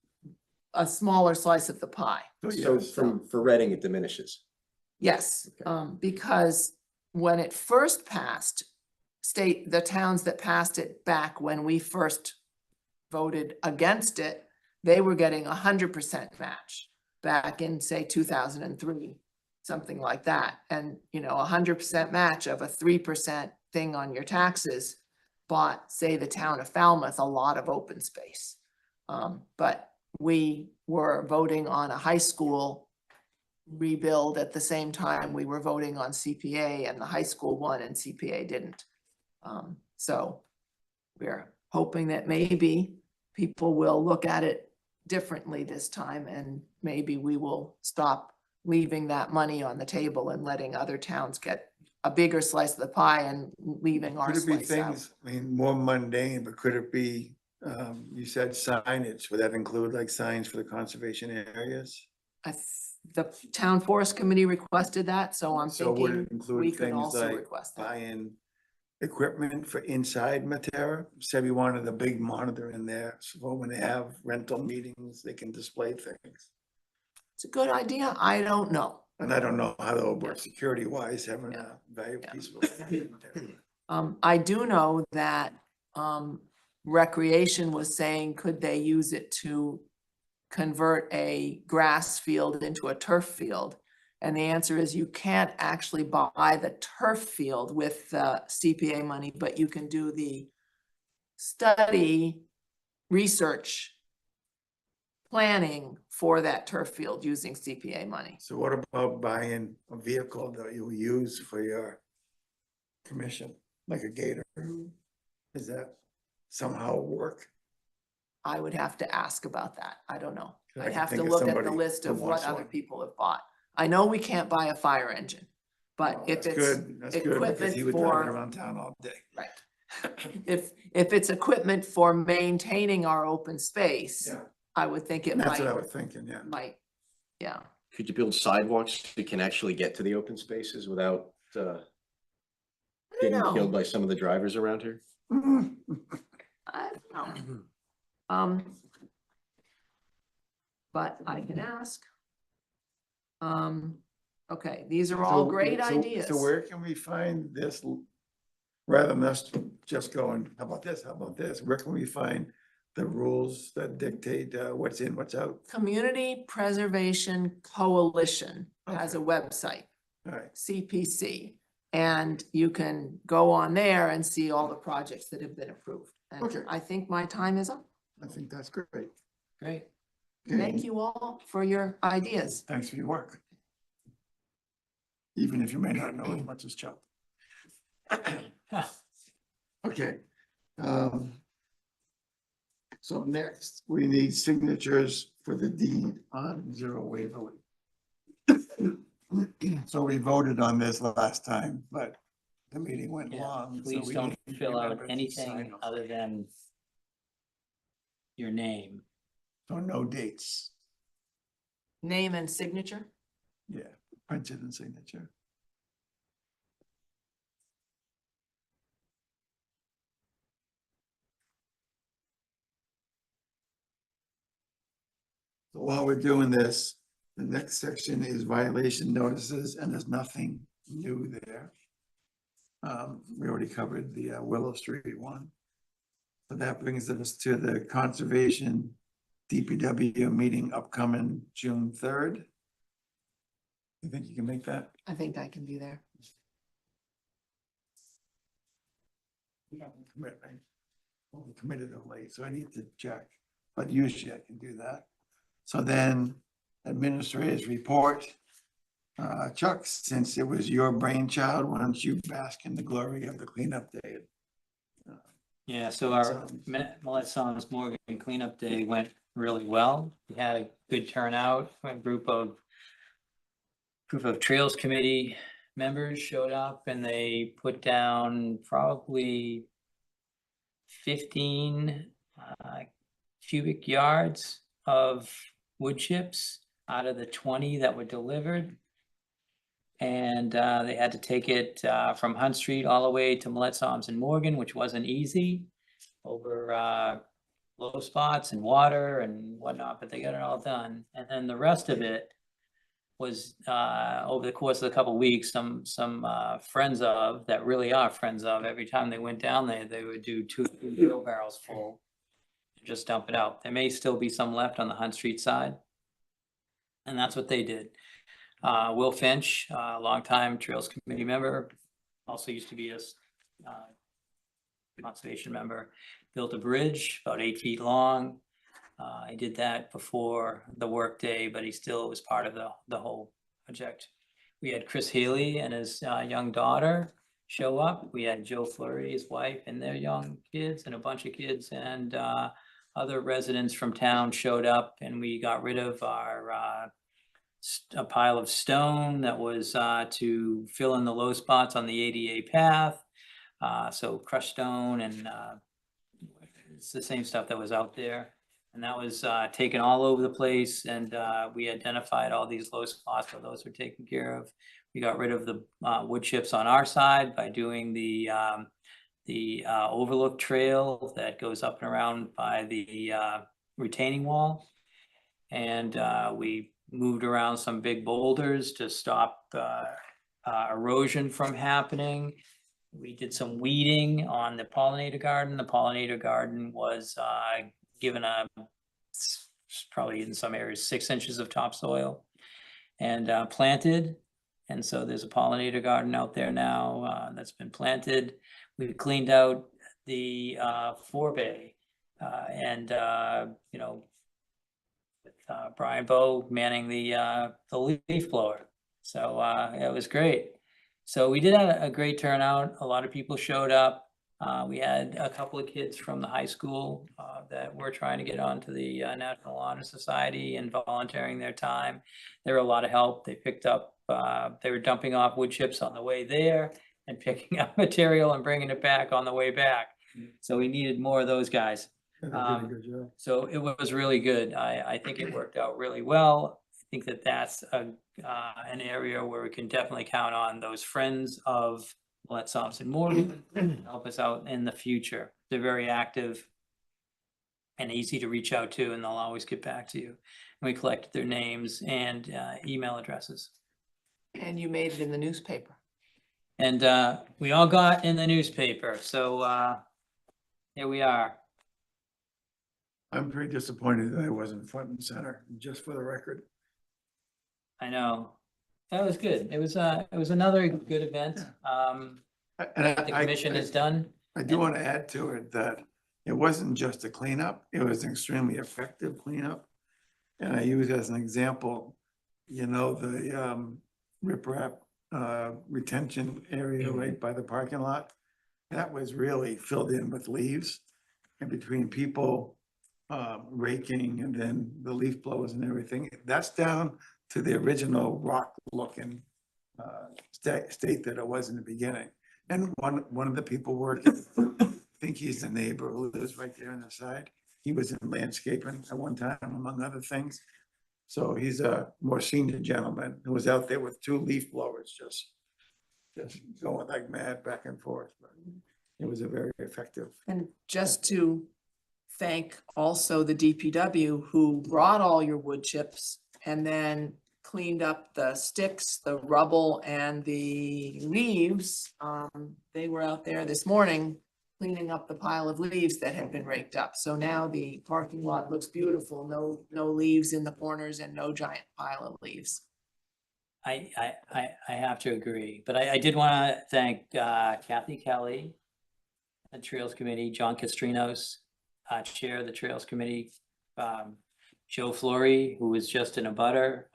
a smaller slice of the pie. So yes, for Reading, it diminishes. Yes, because when it first passed, the towns that passed it back when we first voted against it, they were getting 100% match back in, say, 2003, something like that. And, 100% match of a 3% thing on your taxes bought, say, the town of Falmouth a lot of open space. But we were voting on a high school rebuild at the same time we were voting on CPA, and the high school won and CPA didn't. So we're hoping that maybe people will look at it differently this time, and maybe we will stop leaving that money on the table and letting other towns get a bigger slice of the pie and leaving our could it be slice out. things, I mean, more mundane, but could it be, you said signage, would that include like signs for the conservation areas? The town forest committee requested that, so I'm So would thinking it include we could things also like request that. buying equipment for inside Matera? Say we wanted a big monitor in there, so when they have rental meetings, they can display things. It's a good idea. I don't know. And I don't know how that would work security wise, having a valuable Yeah. piece of equipment. I do know that Recreation was saying, could they use it to convert a grass field into a turf field? And the answer is you can't actually buy the turf field with CPA money, but you can do the study, research, planning for that turf field using CPA money. So what about buying a vehicle that you'll use for your commission, like a Gator? Does that somehow work? I would have to ask about that. I don't know. I I'd can have to think of look at the somebody list who of what wants other one. people have bought. I know we can't buy a fire engine, but Oh, if that's it's good. That's good, because he equipment would drive it for, around town all day. right. If it's equipment for maintaining our open space, Yeah, I would think it that's what I might, was thinking, yeah. yeah. Could you build sidewalks so you can actually get to the open spaces without I don't getting know. killed by some of the drivers around here? I don't know. But I can ask. Okay, these are all So- great so- ideas. So where can we find this, rather than us just going, how about this, how about this? Where can we find the rules that dictate what's in, what's out? Community Preservation Coalition has a Okay. website, All right, CPC. And you can go on there and see all the projects that have been approved. And Okay. I think my time is up. I think that's great. Great. Okay, Thank you all for your ideas. thanks for your work. Even if you may not know as much as Chuck. Okay. So next, we need signatures for the deed on Zero Waverly. So we voted on this last time, but the meeting went Yeah, long. so please we don't need to fill out remember to sign anything them. other than your name. So no dates, Name and signature? yeah, printed and signature. So while we're doing this, the next section is violation notices, and there's nothing new there. We already covered the Willow Street one. So that brings us to the conservation DPW meeting upcoming June 3rd. You think you can make that? I think I can be there. Commit, right? Well, we committed it late, so I need to check, but usually I can do that. So then administrators report. Chuck, since it was your brainchild, why don't you bask in the glory of the cleanup day? Yeah, so our So- Millet Songs Morgan cleanup day went really well. We had a good turnout, a group of Trails Committee members showed up and they put down probably 15 cubic yards of wood chips out of the 20 that were delivered. And they had to take it from Hunt Street all the way to Millet Songs and Morgan, which wasn't easy, over low spots and water and whatnot, but they got it all done. And then the rest of it was over the course of a couple weeks, some friends of, that really are friends of, every time they went down there, they would do 2 wheelbarrows full, and just dump it out. There may still be some left on the Hunt Street side. And that's what they did. Will Finch, longtime Trails Committee member, also used to be a conservation member, built a bridge about 8 feet long. He did that before the workday, but he still was part of the whole project. We had Chris Healy and his young daughter show up. We had Joe Fleury, his wife, and their young kids, and a bunch of kids, and other residents from town showed up, and we got rid of our a pile of stone that was to fill in the low spots on the ADA path. So crushed stone, and it's the same stuff that was out there. And that was taken all over the place, and we identified all these low spots where those were taken care of. We got rid of the wood chips on our side by doing the overlook trail that goes up and around by the retaining wall. And we moved around some big boulders to stop erosion from happening. We did some weeding on the pollinator garden. The pollinator garden was given probably in some areas 6 inches of topsoil. and planted. And so there's a pollinator garden out there now that's been planted. We cleaned out the forebay and you know, with Brian Bowe manning the leaf blower. So it was great. So we did have a great turnout. A lot of people showed up. We had a couple of kids from the high school that were trying to get onto the National Honor Society and volunteering their time. They were a lot of help. They picked up, they were dumping off wood chips on the way there and picking up material and bringing it back on the way back. So we needed more of those guys. Did a good job. So it was really good. I think it worked out really well. I think that that's an area where we can definitely count on those friends of Let Thompson Morgan to help us out in the future. They're very active and easy to reach out to, and they'll always get back to you. And we collected their names and email addresses. And you made it in the newspaper. And we all got in the newspaper, so here we are. I'm pretty disappointed that I wasn't front and center, just for the record. I know. That was good. It was another good event. And The commission has done. I do want to add to it that it wasn't just a cleanup, it was an extremely effective cleanup. And I use as an example, you know, the riprap retention area right by the parking lot. That was really filled in with leaves, and between people raking and then the leaf blowers and everything, that's down to the original rock looking state that it was in the beginning. And one of the people working, I think he's the neighbor who lives right there on the side. He was in landscaping at one time, among other things. So he's a more senior gentleman who was out there with 2 leaf blowers, just going like mad back and forth. But it was a very effective. And just to thank also the DPW who brought all your wood chips and then cleaned up the sticks, the rubble and the leaves. They were out there this morning cleaning up the pile of leaves that had been raked up. So now the parking lot looks beautiful. No leaves in the corners and no giant pile of leaves. I have to agree, but I did want to thank Kathy Kelly, the Trails Committee, John Castrinos, Chair of the Trails Committee, Joe Flory, who was just in a butter,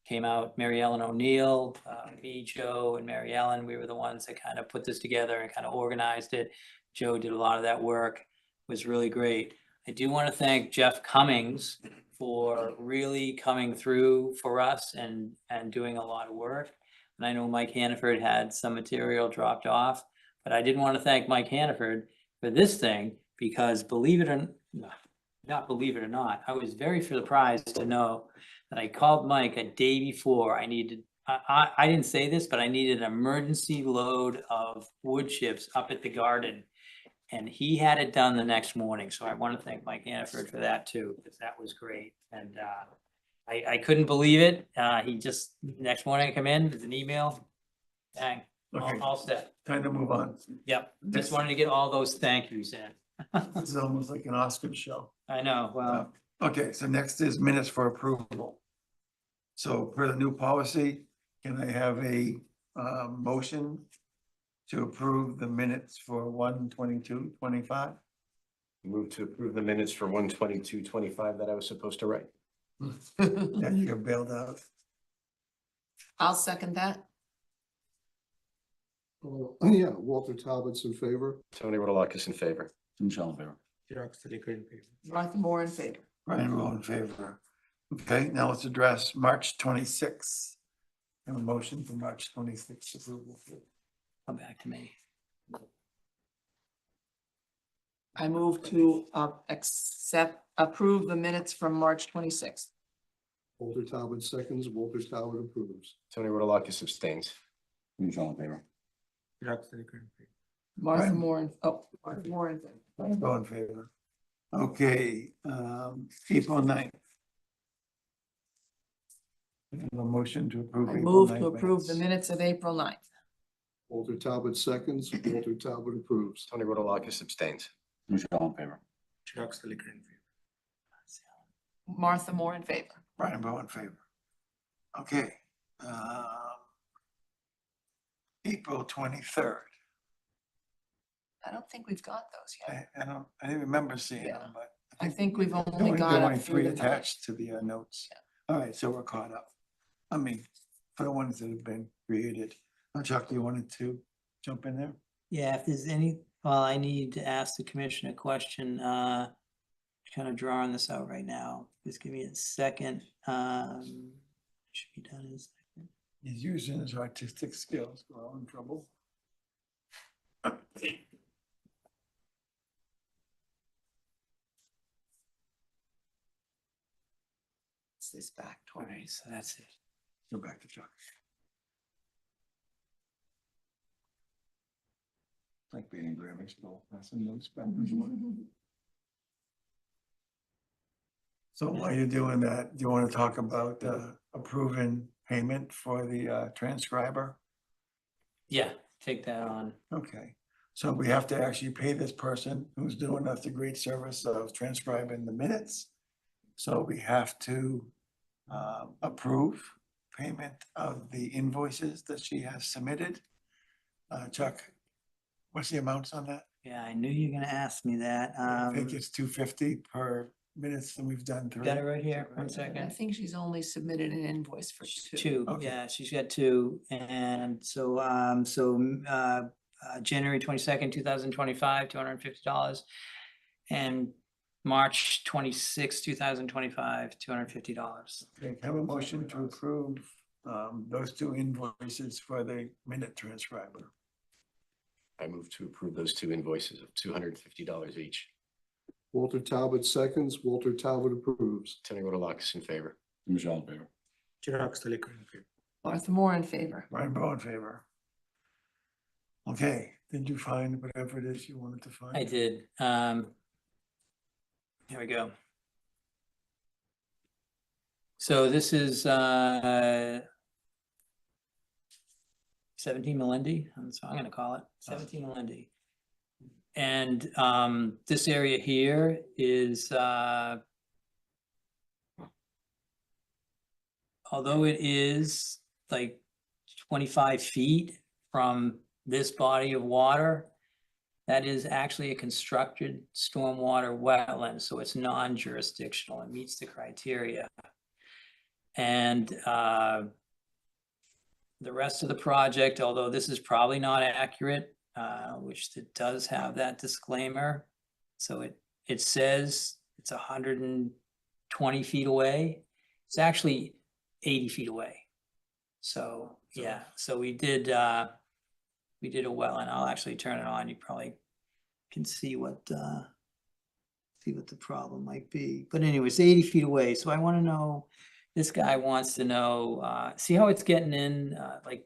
came out, Mary Ellen O'Neill, me, Joe, and Mary Ellen. We were the ones that kind of put this together and kind of organized it. Joe did a lot of that work. It was really great. I do want to thank Jeff Cummings for really coming through for us and doing a lot of work. And I know Mike Hannaford had some material dropped off, but I did want to thank Mike Hannaford for this thing, because believe it or not, I was very surprised to know that I called Mike a day before. I didn't say this, but I needed an emergency load of wood chips up at the garden. And he had it done the next morning. So I want to thank Mike Hannaford for that too, because that was great. And I couldn't believe it. He just, next morning I come in with an email, bang, Okay, all set. time to move on. Yep, just wanted to get all those thank yous in. This is almost like an Oscar show. I know, well, Okay, so next is minutes for approval. So per the new policy, can I have a motion to approve the minutes for 1/22/25? Move to approve the minutes for 1/22/25 that I was supposed to write. Yeah, you got bailed out. I'll second that. Yeah, Walter Talbot's in favor. Tony Rotalakis in favor. Michelle in favor. Martha Moore in favor. Brian Rowe in favor. Okay, now let's address March 26th. Have a motion for March 26th approval. come back to me. I move to approve the minutes from March 26th. Walter Talbot seconds, Walter Talbot approves. Tony Rotalakis abstains. Michelle in favor. Martha Right. Moore, Martha Moore in favor. Brian Rowe in favor. Okay, April 9th. We have a motion to approve. I April move to 9th approve the minutes. minutes of April 9th. Walter Talbot seconds, Walter Talbot approves. Tony Rotalakis abstains. Michelle in favor. Martha Moore in favor. Brian Bowe in favor. Okay. April 23rd. I don't think we've got those yet. I didn't remember seeing Yeah. them, but. I think we've There only were got only up through three the ninth. attached to the notes. All right, so we're caught up. I mean, for the ones that have been created. Chuck, you wanted to jump in there? Yeah, if there's any, well, I need to ask the commission a question, kind of drawing this out right now. Just give me a second. Should be done in a second. He's using his artistic skills. We're all in trouble. It's this back All toward. right, so that's it. Go back to Chuck. Like being grammar school, that's some notes back and forth. So while you're doing that, do you want to talk about approving payment for the transcriber? Yeah, take that on. Okay, so we have to actually pay this person who's doing us the great service of transcribing the minutes. So we have to approve payment of the invoices that she has submitted. Chuck, what's the amounts on that? Yeah, I knew you were gonna ask me that. I think it's $250 per minutes and we've done 3. Got it right here, one I second. think she's only submitted an invoice for two. Two, Okay. yeah, she's got two, and so, January 22nd, 2025, $250, and March 26th, 2025, $250. Okay, have a motion to approve those 2 invoices for the minute transcriber. I move to approve those 2 invoices of $250 each. Walter Talbot seconds, Walter Talbot approves. Tenny Rotalakis in favor. Michelle in favor. Chirag Stalicker in favor. Martha Moore in favor. Brian Bowe in favor. Okay, did you find whatever it is you wanted to find? I did, here we go. So this is, 17 Melendi, that's what I'm gonna call it, 17 Melendi. And, this area here is, although it is like 25 feet from this body of water, that is actually a constructed stormwater wetland, so it's non-jurisdictional, it meets the criteria. And the rest of the project, although this is probably not accurate, which it does have that disclaimer. So it says it's 120 feet away. It's actually 80 feet away. So, yeah, so we did a wetland. I'll actually turn it on. You probably can see what the problem might be. But anyways, 80 feet away. So I want to know, this guy wants to know, see how it's getting in, like,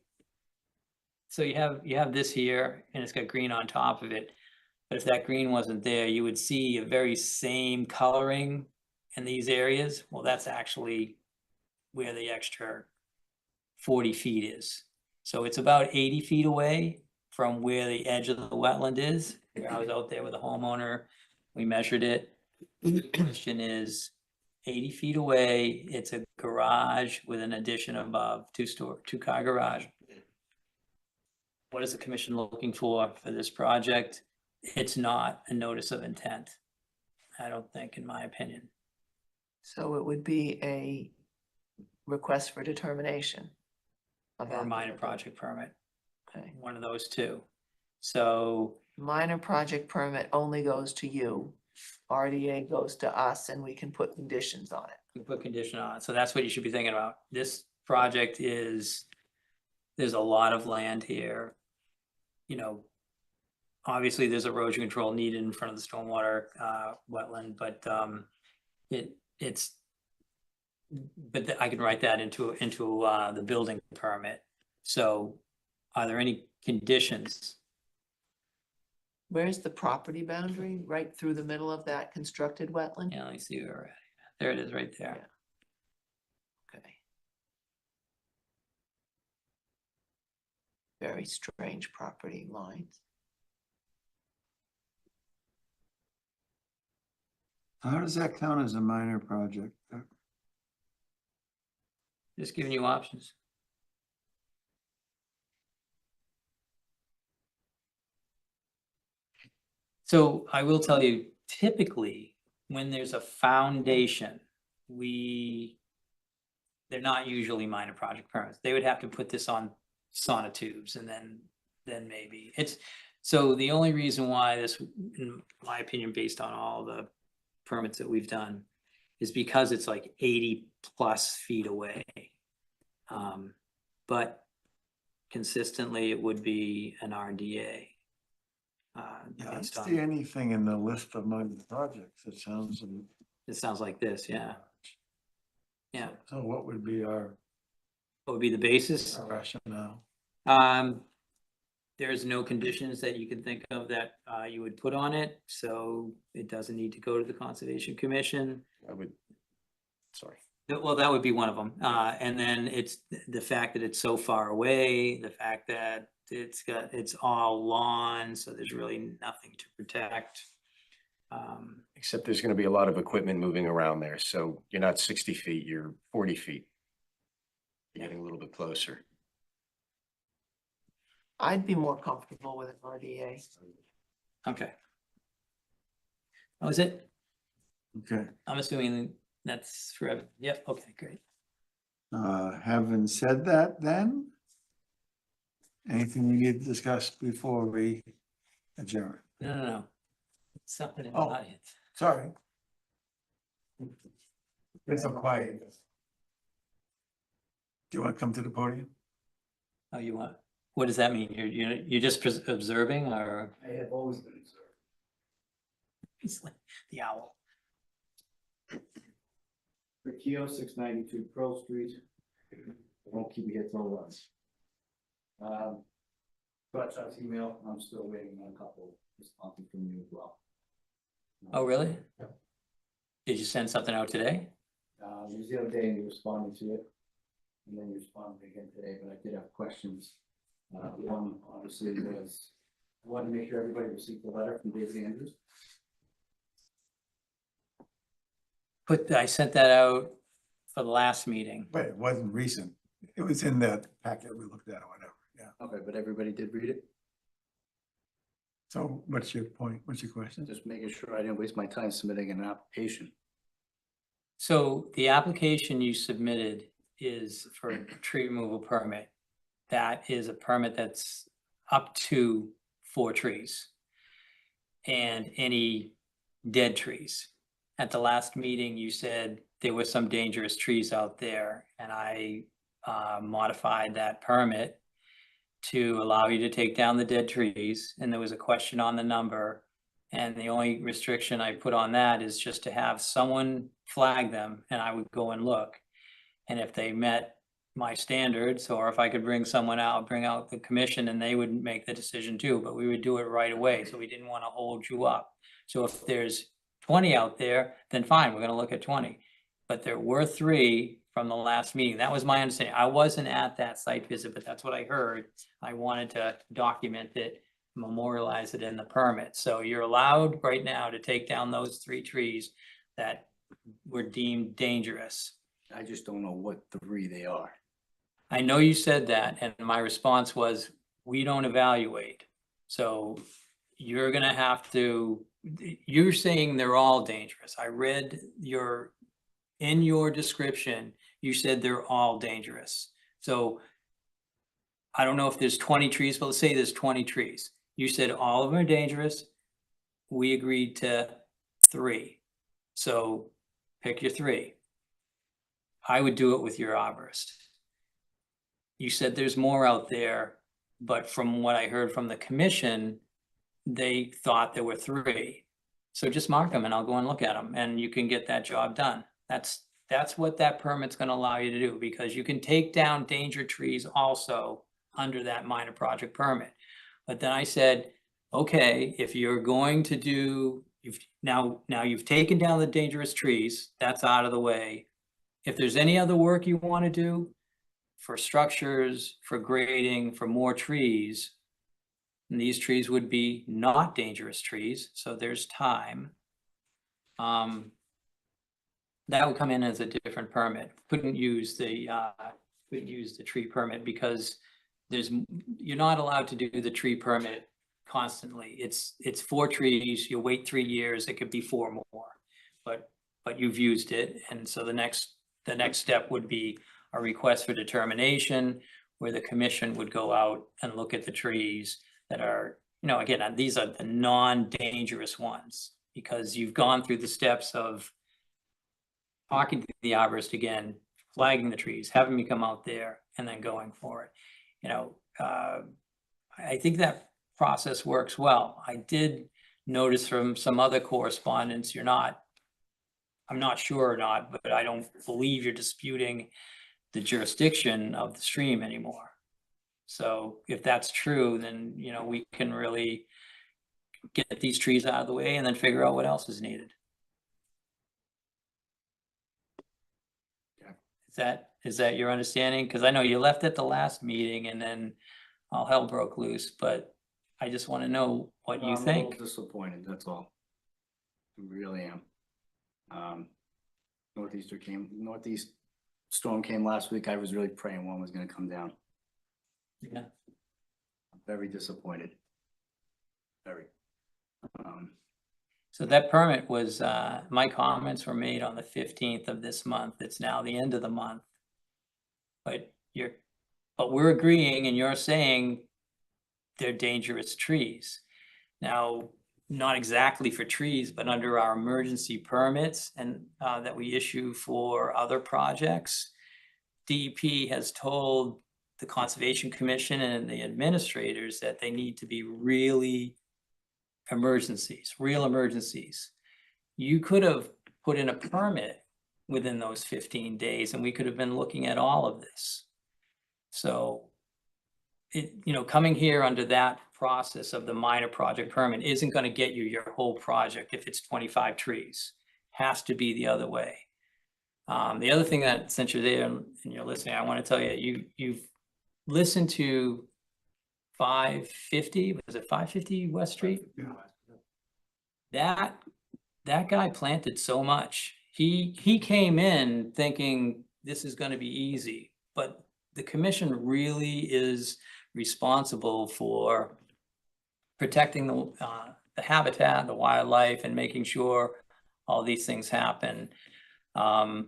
so you have this here and it's got green on top of it. But if that green wasn't there, you would see a very same coloring in these areas. Well, that's actually where the extra 40 feet is. So it's about 80 feet away from where the edge of the wetland is. I was out there with a homeowner, we measured it. The question is 80 feet away, it's a garage with an addition above, 2-car garage. What is the commission looking for this project? It's not a notice of intent, I don't think, in my opinion. So it would be a request for determination. of Or a minor applicability. project permit, Okay, one of those two. So, minor project permit only goes to you. RDA goes to us and we can put conditions on it. we put condition on it, so that's what you should be thinking about. This project is, there's a lot of land here. You know, obviously there's erosion control needed in front of the stormwater wetland, but I can write that into the building permit. So are there any conditions? Where's the property boundary? Right through the middle of that constructed wetland? Yeah, let me see where we're at. There it is, right there. Okay. Very strange property lines. How does that count as a minor project? Just giving you options. So I will tell you, typically, when there's a foundation, they're not usually minor project permits. They would have to put this on sonotubes and then maybe so the only reason why this, in my opinion, based on all the permits that we've done, is because it's like 80+ feet away. But consistently, it would be an RDA. I don't based see on, anything in the list of minor projects. It sounds. it sounds like this, yeah. Yeah, So what would be our what would be the basis? rationale? There's no conditions that you can think of that you would put on it, so it doesn't need to go to the Conservation Commission. Sorry. Well, that would be one of them. And then it's the fact that it's so far away, the fact that it's all lawn, so there's really nothing to protect. Except there's gonna be a lot of equipment moving around there, so you're not 60 feet, you're 40 feet. You're getting a little bit closer. I'd be more comfortable with an RDA. Okay. Oh, is it? Okay, I'm assuming that's forever. Yep, okay, great. having said that then, anything we need to discuss before we adjourn? No. Something in the Oh. audience. Sorry. It's so quiet. Do you want to come to the podium? Oh, you want, what does that mean? You're just observing, or? I have always been observed. He's like the owl. For Keo 692 Pearl Street. I won't keep you here till once. Got Chuck's email, I'm still waiting on a couple responses from you as well. Oh, really? Did you send something out today? It was the other day and you responded to it. And then you responded again today, but I did have questions. One obviously was, I wanted to make sure everybody received the letter from David Andrews. I sent that out for the last meeting. But it wasn't recent. It was in that packet we looked at or whatever, yeah. Okay, but everybody did read it? So what's your point? What's your question? Just making sure I didn't waste my time submitting an application. So the application you submitted is for a tree removal permit. That is a permit that's up to 4 trees and any dead trees. At the last meeting, you said there were some dangerous trees out there, and I modified that permit to allow you to take down the dead trees, and there was a question on the number. And the only restriction I put on that is just to have someone flag them, and I would go and look. And if they met my standards, or if I could bring someone out, bring out the commission, and they would make the decision too, but we would do it right away, so we didn't want to hold you up. So if there's 20 out there, then fine, we're gonna look at 20. But there were 3 from the last meeting. That was my understanding. I wasn't at that site visit, but that's what I heard. I wanted to document it, memorialize it in the permit. So you're allowed right now to take down those 3 trees that were deemed dangerous. I just don't know what 3 they are. I know you said that, and my response was, we don't evaluate. So you're gonna have to, you're saying they're all dangerous. I read in your description, you said they're all dangerous. So I don't know if there's 20 trees, but let's say there's 20 trees. You said all of them are dangerous. We agreed to 3. So pick your 3. I would do it with your arborist. You said there's more out there, but from what I heard from the commission, they thought there were 3. So just mark them and I'll go and look at them and you can get that job done. That's what that permit's gonna allow you to do, because you can take down danger trees also under that minor project permit. But then I said, okay, if you're going to do, now you've taken down the dangerous trees, that's out of the way. If there's any other work you want to do for structures, for grading, for more trees, and these trees would be not dangerous trees, so there's time. that would come in as a different permit. Couldn't use the tree permit because you're not allowed to do the tree permit constantly. It's 4 trees, you wait 3 years, it could be 4 more. But you've used it, and so the next step would be a request for determination where the commission would go out and look at the trees that are, again, these are the non-dangerous ones, because you've gone through the steps of talking to the arborist again, flagging the trees, having me come out there, and then going for it. I think that process works well. I did notice from some other correspondence, I'm not sure or not, but I don't believe you're disputing the jurisdiction of the stream anymore. So if that's true, then, we can really get these trees out of the way and then figure out what else is needed. Is that your understanding? Because I know you left at the last meeting and then all hell broke loose, but I just want to know what you think. Disappointed, that's all. I really am. Northeast storm came last week. I was really praying one was gonna come down. Yeah. I'm very disappointed. Very. So that permit was, my comments were made on the 15th of this month. It's now the end of the month. But we're agreeing and you're saying they're dangerous trees. Now, not exactly for trees, but under our emergency permits and that we issue for other projects, DEP has told the Conservation Commission and the administrators that they need to be really real emergencies. You could have put in a permit within those 15 days and we could have been looking at all of this. So coming here under that process of the minor project permit isn't going to get you your whole project if it's 25 trees. Has to be the other way. The other thing that, since you're there and you're listening, I want to tell you, you've listened to 550, was it 550 West Street? That guy planted so much. He came in thinking this is going to be easy, but the commission really is responsible for protecting the habitat, the wildlife, and making sure all these things happen. We're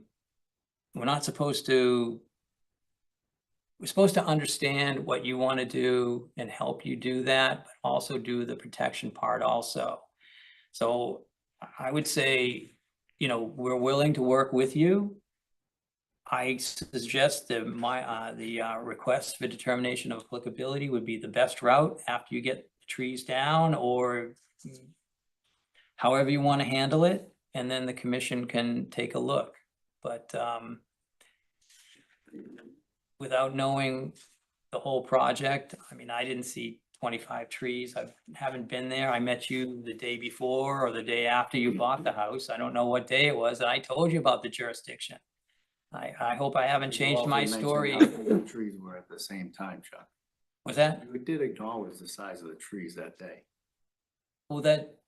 supposed to understand what you want to do and help you do that, but also do the protection part also. So I would say, we're willing to work with you. I suggest that the request for determination of applicability would be the best route after you get the trees down, or however you want to handle it, and then the commission can take a look. But without knowing the whole project, I didn't see 25 trees. I haven't been there. I met you the day before or the day after you bought the house. I don't know what day it was, and I told you about the jurisdiction. I hope I haven't changed my story. The trees were at the same time, Chuck. Was that? You did acknowledge the size of the trees that day. Well, that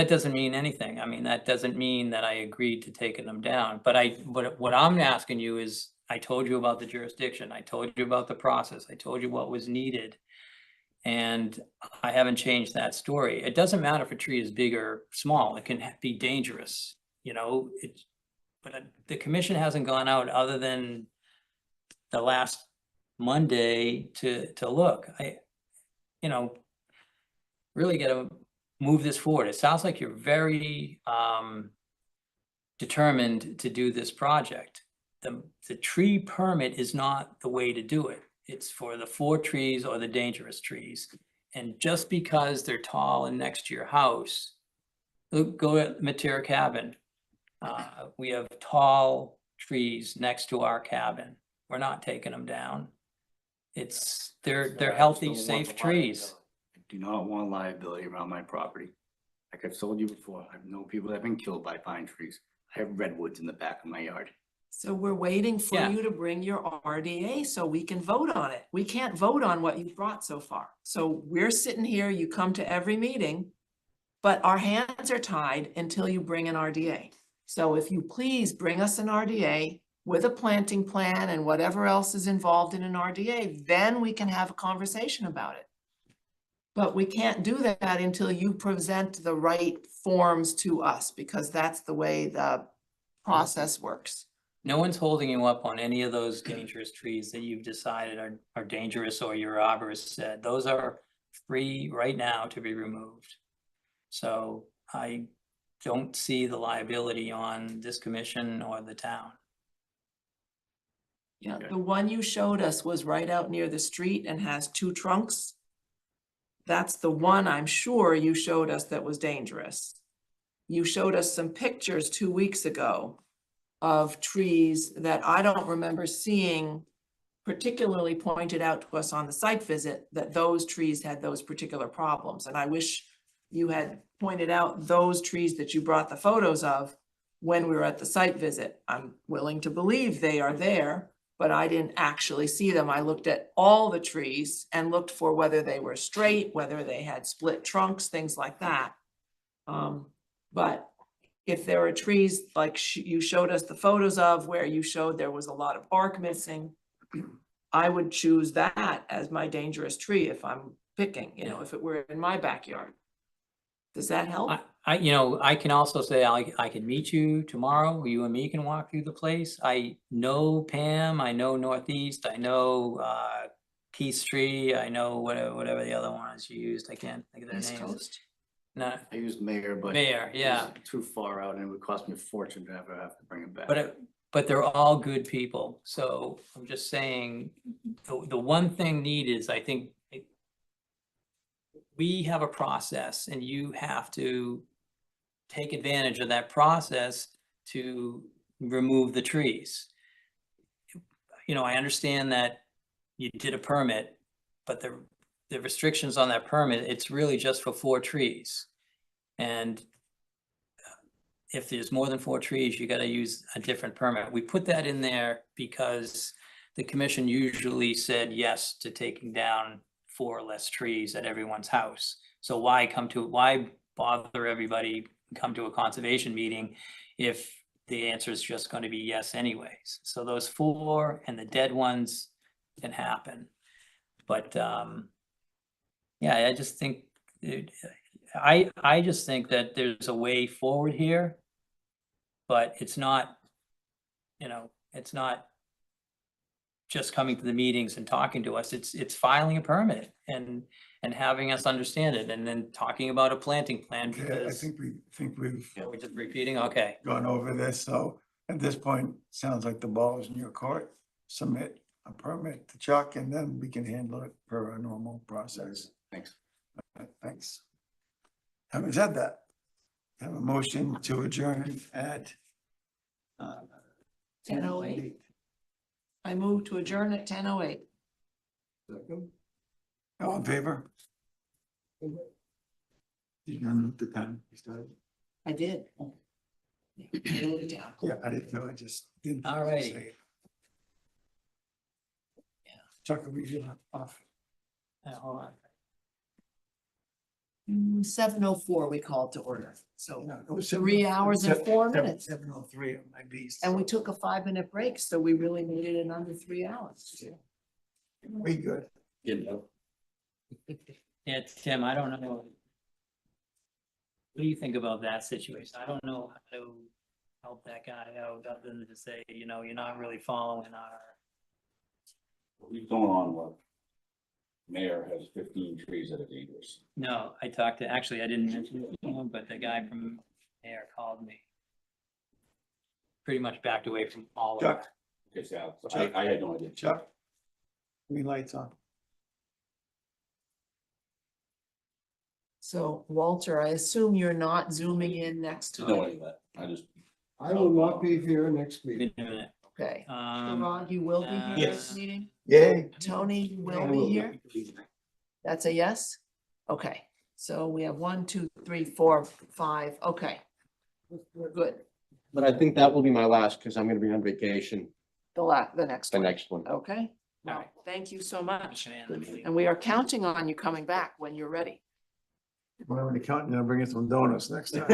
doesn't mean anything. That doesn't mean that I agreed to taking them down. But what I'm asking you is, I told you about the jurisdiction. I told you about the process. I told you what was needed. And I haven't changed that story. It doesn't matter if a tree is big or small. It can be dangerous. But the commission hasn't gone out other than the last Monday to look. Really got to move this forward. It sounds like you're very determined to do this project. The tree permit is not the way to do it. It's for the 4 trees or the dangerous trees. And just because they're tall and next to your house, go to Matera Cabin. We have tall trees next to our cabin. We're not taking them down. They're healthy, safe trees. I do not want liability around my property. Like I've told you before, I know people that have been killed by pine trees. I have redwoods in the back of my yard. So we're waiting for Yeah. you to bring your RDA so we can vote on it. We can't vote on what you've brought so far. So we're sitting here, you come to every meeting But our hands are tied until you bring an RDA. So if you please bring us an RDA with a planting plan and whatever else is involved in an RDA, then we can have a conversation about it. But we can't do that until you present the right forms to us, because that's the way the process works. No one's holding you up on any of those dangerous trees that you've decided are dangerous or your arborist said. Those are free right now to be removed. So I don't see the liability on this commission or the town. Yeah, the one you showed us was right out near the street and has 2 trunks. That's the one I'm sure you showed us that was dangerous. You showed us some pictures 2 weeks ago of trees that I don't remember seeing particularly pointed out to us on the site visit, that those trees had those particular problems. And I wish you had pointed out those trees that you brought the photos of when we were at the site visit. I'm willing to believe they are there, but I didn't actually see them. I looked at all the trees and looked for whether they were straight, whether they had split trunks, things like that. But if there are trees like you showed us the photos of, where you showed there was a lot of bark missing, I would choose that as my dangerous tree if I'm picking, you know, if it were in my backyard. Does that help? I can also say I can meet you tomorrow. You and me can walk through the place. I know Pam, I know Northeast, I know Peachtree, I know whatever the other ones you used. I can't think of their East names. Coast? No, I used Mayor, but. Mayor, it was yeah. Too far out and it would cost me a fortune to ever have to bring it back. But they're all good people. So I'm just saying, the one thing needed is, I think we have a process and you have to take advantage of that process to remove the trees. You know, I understand that you did a permit, but the restrictions on that permit, it's really just for 4 trees. And if there's more than 4 trees, you gotta use a different permit. We put that in there because the commission usually said yes to taking down 4 or less trees at everyone's house. So why bother everybody, come to a conservation meeting if the answer is just going to be yes anyways? So those 4 and the dead ones can happen. But yeah, I just think I just think that there's a way forward here, but it's not, you know, it's not just coming to the meetings and talking to us. It's filing a permit and having us understand it, and then talking about a planting plan. Okay, I Because think we've we're just repeating. Okay. gone over this, so at this point, sounds like the ball is in your court. Submit a permit to Chuck, and then we can handle it per our normal process. Thanks. Thanks. Having said that, have a motion to adjourn at 10:08. I move to adjourn at 10:08. All in favor? Did you note the time we started? I did. I wrote it down. Yeah, I didn't know, I just didn't. All righty. say it. Chuck, are we off? Hold on. 7:04 we called to order, so No, it was 3 hours and 4 minutes. 7:03 on my beast. And we took a 5-minute break, so we really made it in under 3 hours. We good. Yeah, Tim, I don't know. What do you think about that situation? I don't know how to help that guy out, other than to say, you know, you're not really following our. We've gone on what? Mayor has 15 trees that are dangerous. No, I talked to, actually, I didn't mention it to him, but the guy from Air called me. Pretty much backed away from all of it. Chuck, Okay, so I had no idea. Chuck. Green lights on. So Walter, I assume you're not zooming in next Didn't know time. any of that. I just, I will not be here next Wait week. a minute. Okay. Um, Rod, you will be here next Yes. meeting? Yay. Tony, you will be here? That's a yes? Okay, so we have 1, 2, 3, 4, 5, okay. We're good. But I think that will be my last, because I'm gonna be on vacation, The next the one, next one. okay? All right, thank you so much. Commission and the meeting. And we are counting on you coming back when you're ready. When I'm accounting, I'll bring you some donuts next time.